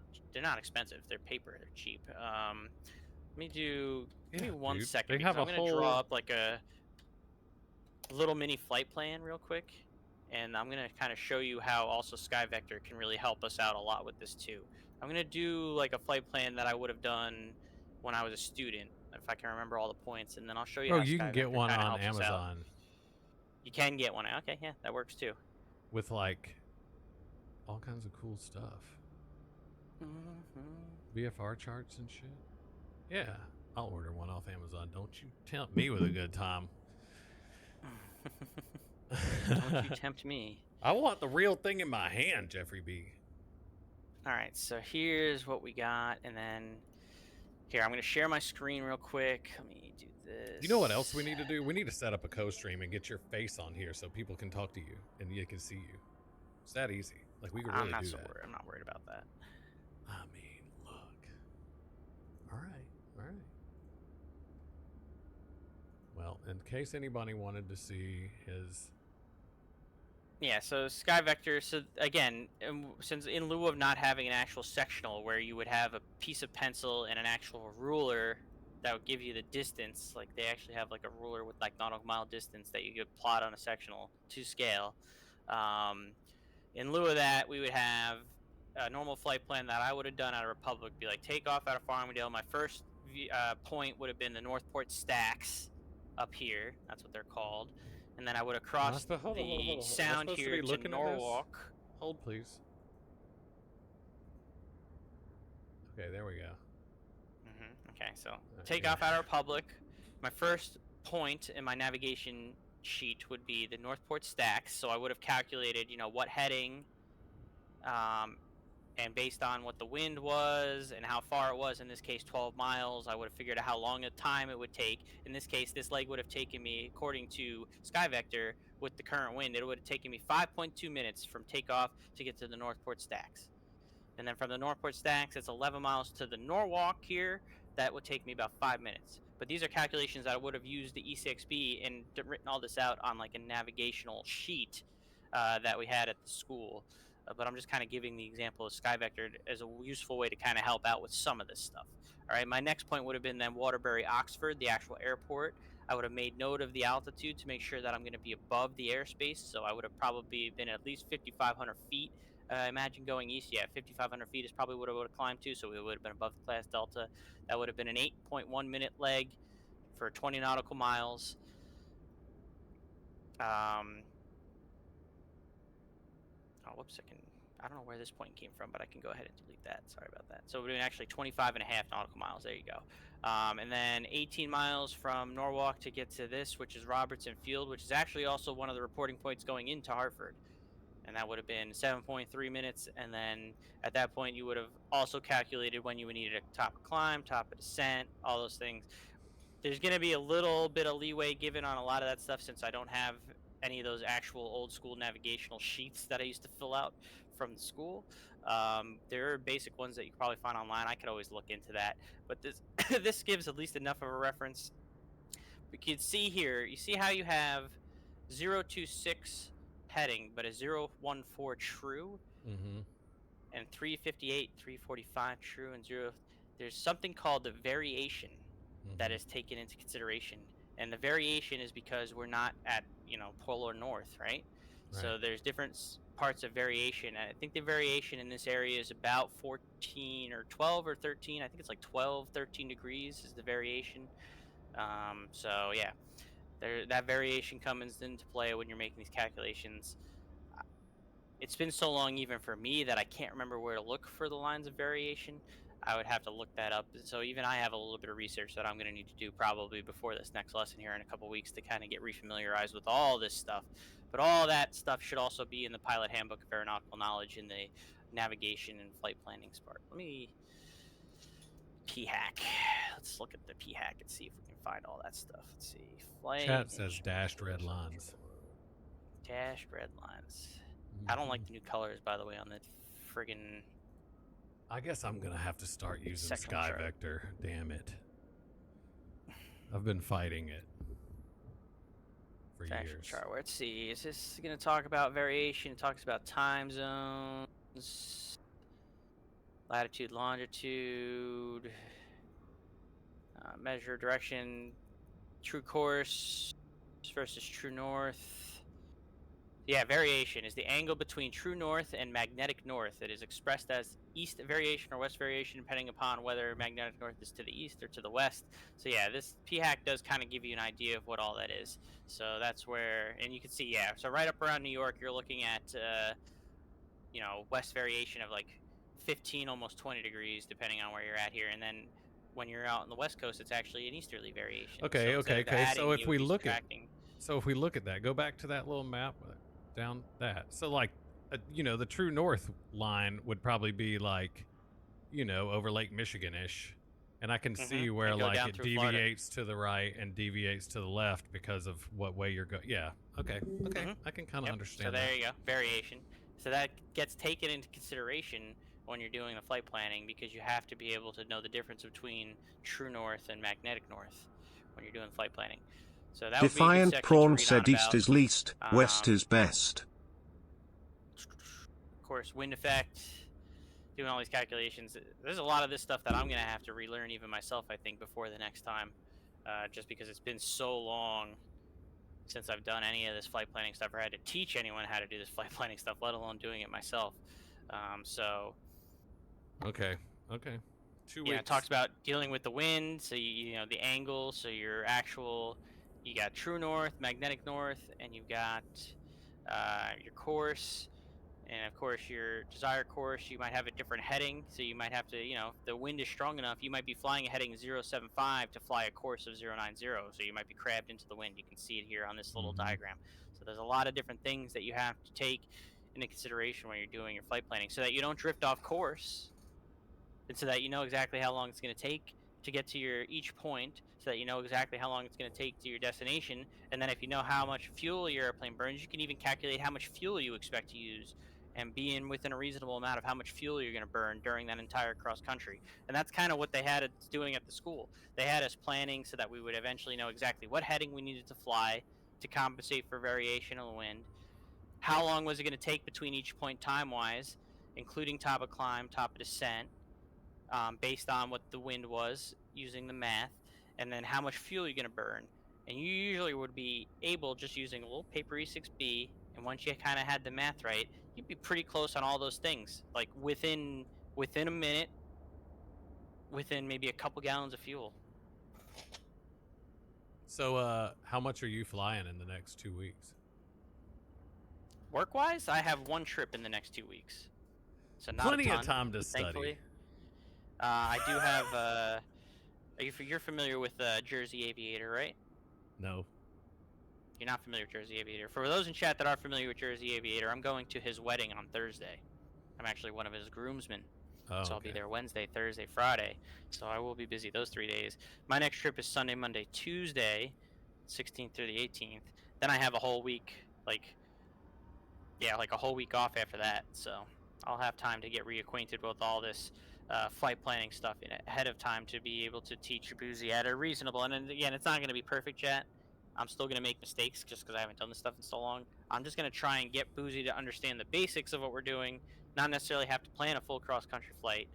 expensive. They're paper. They're cheap. Let me do. Give me 1 second. They have I'm gonna draw up like a little mini flight plan real quick, and I'm gonna kind of show you how also SkyVector can really help us out a lot with this too. I'm gonna do like a flight plan that I would have done when I was a student, if I can remember all the points, and then I'll show you. Oh, how you can get one on Amazon. You can get one. Okay, yeah, that works too. With like all kinds of cool stuff. VFR charts and shit. Yeah, I'll order one off Amazon. Don't you tempt me with a good time. Don't you tempt me. I want the real thing in my hand, Jeffrey B. All right, so here's what we got, and then here, I'm going to share my screen real quick. Let me do this. You know what else we need to do? We need to set up a co-stream and get your face on here so people can talk to you and they can see you. It's that easy. Like, we could really do that. I'm not worried about that. I mean, look. All right. Well, in case anybody wanted to see his... Yeah, so SkyVector, so again, since in lieu of not having an actual sectional where you would have a piece of pencil and an actual ruler that would give you the distance, like they actually have like a ruler with like nautical mile distance that you could plot on a sectional to scale. In lieu of that, we would have a normal flight plan that I would have done out of Republic, be like take off out of Farmingdale. My first point would have been the Northport Stacks up here. That's what they're called. And then I would have crossed the Sound here to Norwalk. Hold, please. Okay, there we go. Okay, so take off out of Republic. My first point in my navigation sheet would be the Northport Stacks. So I would have calculated, what heading And based on what the wind was and how far it was, in this case 12 miles, I would have figured out how long a time it would take. In this case, this leg would have taken me, according to SkyVector, with the current wind, it would have taken me 5.2 minutes from takeoff to get to the Northport Stacks. And then from the Northport Stacks, it's 11 miles to the Norwalk here. That would take me about 5 minutes. But these are calculations that I would have used the E6B and written all this out on like a navigational sheet that we had at the school. But I'm just kind of giving the example of SkyVector as a useful way to kind of help out with some of this stuff. All right, my next point would have been then Waterbury, Oxford, the actual airport. I would have made note of the altitude to make sure that I'm going to be above the airspace. So I would have probably been at least 5,500 feet. Imagine going east. Yeah, 5,500 feet is probably what I would have climbed to. So we would have been above the class delta. That would have been an 8.1 minute leg for 20 nautical miles. Oh, whoops, I don't know where this point came from, but I can go ahead and delete that. Sorry about that. So we're doing actually 25 and a half nautical miles. There you go. And then 18 miles from Norwalk to get to this, which is Robertson Field, which is actually also one of the reporting points going into Hartford. And that would have been 7.3 minutes. And then at that point, you would have also calculated when you would need a top of climb, top of descent, all those things. There's going to be a little bit of leeway given on a lot of that stuff since I don't have any of those actual old school navigational sheets that I used to fill out from the school. There are basic ones that you can probably find online. I could always look into that. But this this gives at least enough of a reference. We can see here, you see how you have 026 heading, but a 014 true, and 358, 345 true, and 0. There's something called the variation that is taken into consideration, and the variation is because we're not at polar north, right? So there's different parts of variation, and I think the variation in this area is about 14 or 12 or 13. I think it's like 12, 13 degrees is the variation. So yeah, that variation comes into play when you're making these calculations. It's been so long even for me that I can't remember where to look for the lines of variation. I would have to look that up. So even I have a little bit of research that I'm going to need to do probably before this next lesson here in a couple weeks to kind of get refamiliarized with all this stuff. But all that stuff should also be in the Pilot Handbook of Aeronautical Knowledge in the navigation and flight planning part. Let me PHAC. Let's look at the PHAC and see if we can find all that stuff. Let's see. Flight. Chat says dashed red lines. Dashed red lines. I don't like the new colors, by the way, on the friggin'. I guess I'm gonna have to start using SkyVector. Damn it! I've been fighting it for years. Chart. Let's see. Is this gonna talk about variation? It talks about time zones, latitude, longitude, measure direction, true course versus true north. Yeah, variation is the angle between true north and magnetic north. It is expressed as east variation or west variation, depending upon whether magnetic north is to the east or to the west. So yeah, this PHAC does kind of give you an idea of what all that is. So that's where, and you can see, yeah, so right up around New York, you're looking at, west variation of like 15, almost 20 degrees, depending on where you're at here. And then when you're out on the west coast, it's actually an easterly variation. Okay. So if we look at that, go back to that little map. Down that. So like, the true north line would probably be like, over Lake Michigan-ish. And I can see where like it deviates to the right and deviates to the left because of what way you're going. Yeah. Okay. I can kind of understand that. So there you go. Variation. So that gets taken into consideration when you're doing the flight planning because you have to be able to know the difference between true north and magnetic north when you're doing flight planning. So that Defiant Prawn said east is least, west is best. Of course, wind effect, doing all these calculations. There's a lot of this stuff that I'm going to have to relearn even myself, I think, before the next time. Just because it's been so long since I've done any of this flight planning stuff or had to teach anyone how to do this flight planning stuff, let alone doing it myself. Okay. 2 weeks. It talks about dealing with the wind, so the angle, so you got true north, magnetic north, and you've got your course, and of course your desired course. You might have a different heading, so you might have to, if the wind is strong enough, you might be flying a heading 075 to fly a course of 090, so you might be crabbed into the wind. You can see it here on this little diagram. So there's a lot of different things that you have to take into consideration when you're doing your flight planning, so that you don't drift off course, and so that you know exactly how long it's going to take to get to your each point, so that you know exactly how long it's going to take to your destination. And then if you know how much fuel your airplane burns, you can even calculate how much fuel you expect to use and be within a reasonable amount of how much fuel you're going to burn during that entire cross country. And that's kind of what they had us doing at the school. They had us planning so that we would eventually know exactly what heading we needed to fly to compensate for variation of the wind. How long was it going to take between each point time wise, including top of climb, top of descent, based on what the wind was using the math, and then how much fuel you're going to burn. And you usually would be able, just using a little paper E6B, and once you kind of had the math right, you'd be pretty close on all those things, like within a minute, within maybe a couple gallons of fuel. So, how much are you flying in the next 2 weeks? Work-wise, I have one trip in the next 2 weeks, so not Plenty a ton, of time to thankfully. study. I do have. You're familiar with Jersey Aviator, right? No. You're not familiar with Jersey Aviator. For those in chat that are familiar with Jersey Aviator, I'm going to his wedding on Thursday. I'm actually one of his groomsmen. Oh, so I'll be there Wednesday, Thursday, Friday. So I will be busy those 3 days. My next trip is Sunday, Monday, Tuesday, 16th through the 18th. Then I have a whole week, like a whole week off after that. So I'll have time to get reacquainted with all this flight planning stuff ahead of time to be able to teach Boozy at a reasonable. And then, again, it's not going to be perfect yet. I'm still going to make mistakes just because I haven't done this stuff in so long. I'm just going to try and get Boozy to understand the basics of what we're doing, not necessarily have to plan a full cross-country flight.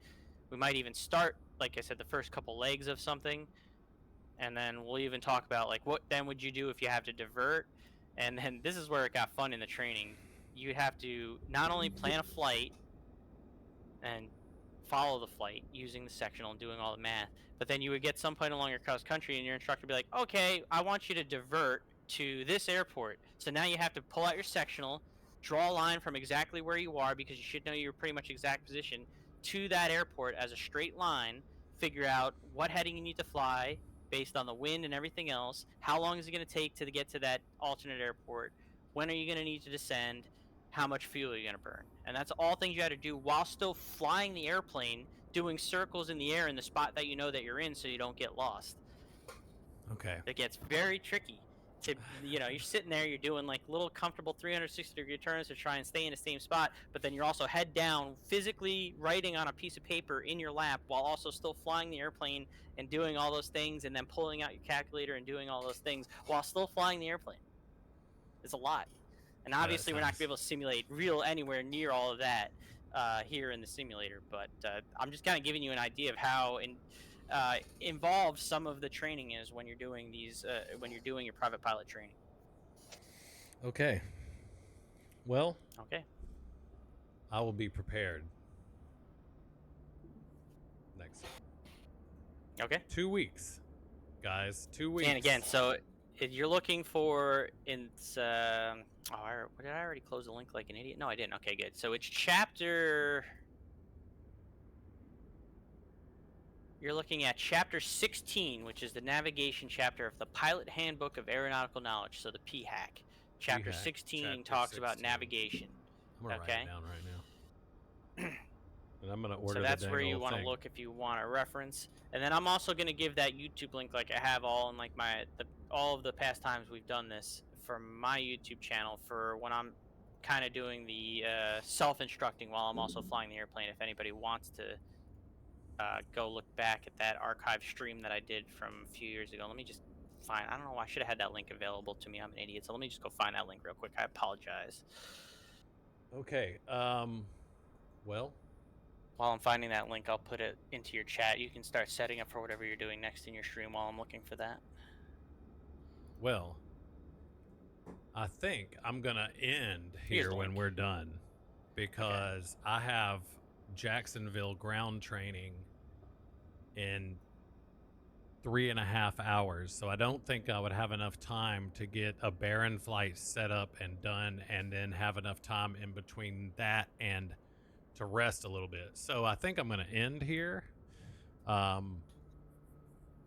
We might even start, like I said, the first couple legs of something, and then we'll even talk about, like, what then would you do if you have to divert. And then this is where it got fun in the training. You'd have to not only plan a flight and follow the flight using the sectional and doing all the math, but then you would get some point along your cross country and your instructor would be like, okay, I want you to divert to this airport. So now you have to pull out your sectional, draw a line from exactly where you are, because you should know your pretty much exact position, to that airport as a straight line, figure out what heading you need to fly based on the wind and everything else, how long is it going to take to get to that alternate airport, when are you going to need to descend, how much fuel you're going to burn. And that's all things you had to do while still flying the airplane, doing circles in the air in the spot that you know that you're in, so you don't get lost. Okay. It gets very tricky. You're sitting there, you're doing like little comfortable 360-degree turns to try and stay in the same spot, but then you're also head down, physically writing on a piece of paper in your lap while also still flying the airplane and doing all those things, and then pulling out your calculator and doing all those things while still flying the airplane. It's a lot. And obviously we're not going to be able to simulate anywhere near all of that here in the simulator, but I'm just kind of giving you an idea of how involved some of the training is when you're doing when you're doing your private pilot training. Okay. Well, okay. I will be prepared. Next. Okay. 2 weeks, guys. 2 weeks. And again, so if you're looking for did I already close the link like an idiot? No, I didn't. Okay, good. So it's chapter. You're looking at chapter 16, which is the navigation chapter of the Pilot Handbook of Aeronautical Knowledge, so the PHAK. Chapter 16 talks about navigation. I'm gonna write it down right now. And I'm gonna order. So that's where you want to look if you want a reference. And then I'm also gonna give that YouTube link, like I have all in like all of the past times we've done this, from my YouTube channel for when I'm kind of doing the self-instructing while I'm also flying the airplane. If anybody wants to go look back at that archive stream that I did from a few years ago. Let me just find. I don't know. I should have had that link available to me. I'm an idiot. So let me just go find that link real quick. I apologize. Okay. Well, while I'm finding that link, I'll put it into your chat. You can start setting up for whatever you're doing next in your stream while I'm looking for that. Well, I think I'm gonna end here when we're done, because I have Jacksonville ground training in 3.5 hours, so I don't think I would have enough time to get a Baron flight set up and done, and then have enough time in between that and to rest a little bit. So I think I'm going to end here.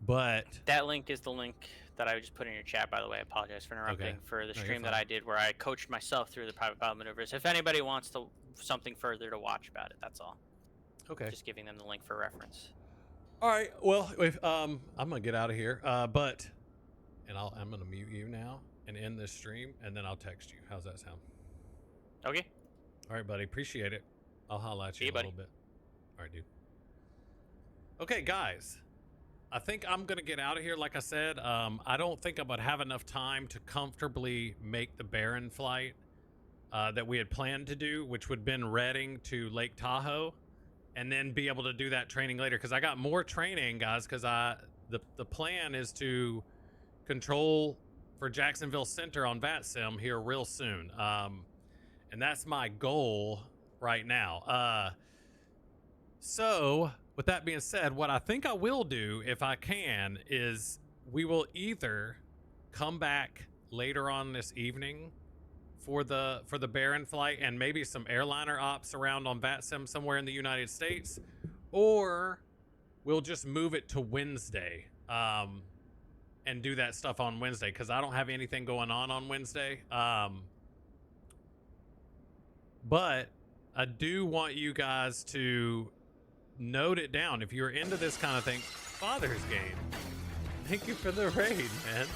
But that link is the link that I just put in your chat, by the way. I apologize for interrupting. For the No, you're stream that fine. I did where I coached myself through the private pilot maneuvers. If anybody wants something further to watch about it, that's all. Okay. Just giving them the link for reference. All right. Well, I'm gonna get out of here. I'm gonna mute you now and end this stream, and then I'll text you. How's that sound? Okay. All right, buddy. Appreciate it. I'll holla at you See you, in a little buddy. bit. All right, dude. Okay, guys. I think I'm gonna get out of here. Like I said, I don't think I'm gonna have enough time to comfortably make the Baron flight that we had planned to do, which would have been Reading to Lake Tahoe, and then be able to do that training later. Because I got more training, guys. Because the plan is to control for Jacksonville Center on VATSIM here real soon, and that's my goal right now. So. With that being said, what I think I will do, if I can, is we will either come back later on this evening for the Baron flight and maybe some airliner ops around on VATSIM somewhere in the United States, or we'll just move it to Wednesday and do that stuff on Wednesday, because I don't have anything going on Wednesday. But I do want you guys to note it down if you're into this kind of thing. Father's Game, thank you for the raid, man.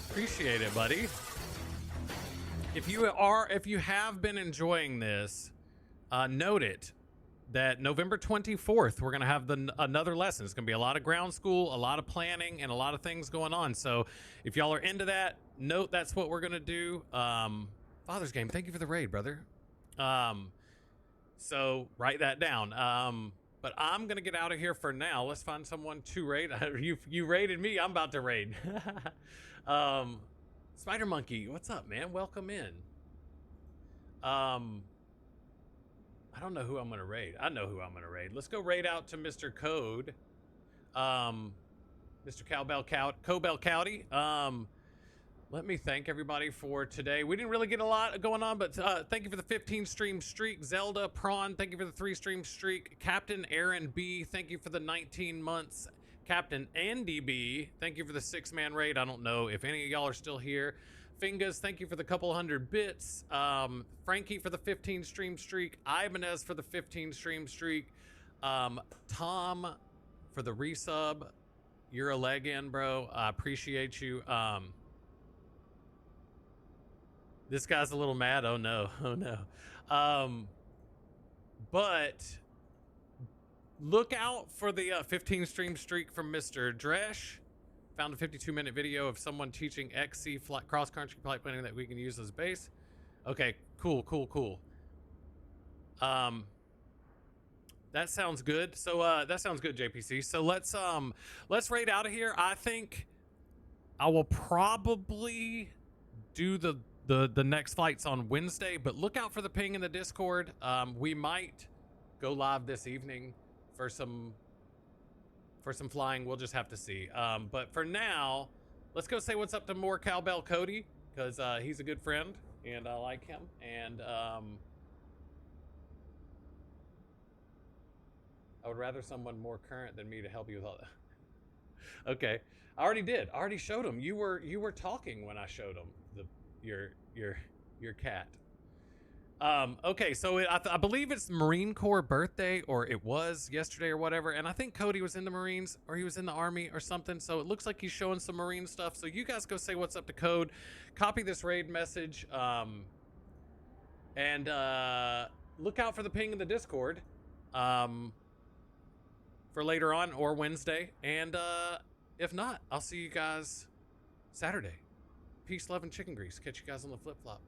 Appreciate it, buddy. If you have been enjoying this, note it that November 24th we're gonna have another lesson. It's gonna be a lot of ground school, a lot of planning, and a lot of things going on. So if y'all are into that, note that's what we're gonna do. Father's Game, thank you for the raid, brother. So write that down. But I'm gonna get out of here for now. Let's find someone to raid. You raided me. I'm about to raid. Spider Monkey, what's up, man? Welcome in. I don't know who I'm gonna raid. I know who I'm gonna raid. Let's go raid out to Mr. Code. Mr. Cobell Cowdy. Let me thank everybody for today. We didn't really get a lot going on, but thank you for the 15 stream streak. Zelda Prawn, thank you for the 3 stream streak. Captain Aaron B, thank you for the 19 months. Captain Andy B, thank you for the 6-man raid. I don't know if any of y'all are still here. Fingas, thank you for the couple 100 bits. Frankie for the 15 stream streak. Ibanez for the 15 stream streak. Tom for the resub. You're a leg in, bro. I appreciate you. This guy's a little mad. Oh no. Oh no. But look out for the 15 stream streak from Mr. Dresh. Found a 52-minute video of someone teaching XC cross-country flight planning that we can use as base. Okay, cool. That sounds good. So that sounds good, JPC. So let's raid out of here. I think I will probably do the next flight's on Wednesday, but look out for the ping in the Discord. We might go live this evening for some flying. We'll just have to see. But for now, let's go say what's up to more Cowbell Cody, because he's a good friend and I like him. And I would rather someone more current than me to help you with all that. Okay, I already did. I already showed him. You were talking when I showed him your cat. Okay, so I believe it's Marine Corps birthday, or it was yesterday or whatever, and I think Cody was in the Marines or he was in the Army or something, so it looks like he's showing some Marine stuff. So you guys go say what's up to Code, copy this raid message, and look out for the ping in the Discord for later on or Wednesday, and if not, I'll see you guys Saturday. Peace, love, and chicken grease. Catch you guys on the flip-flop.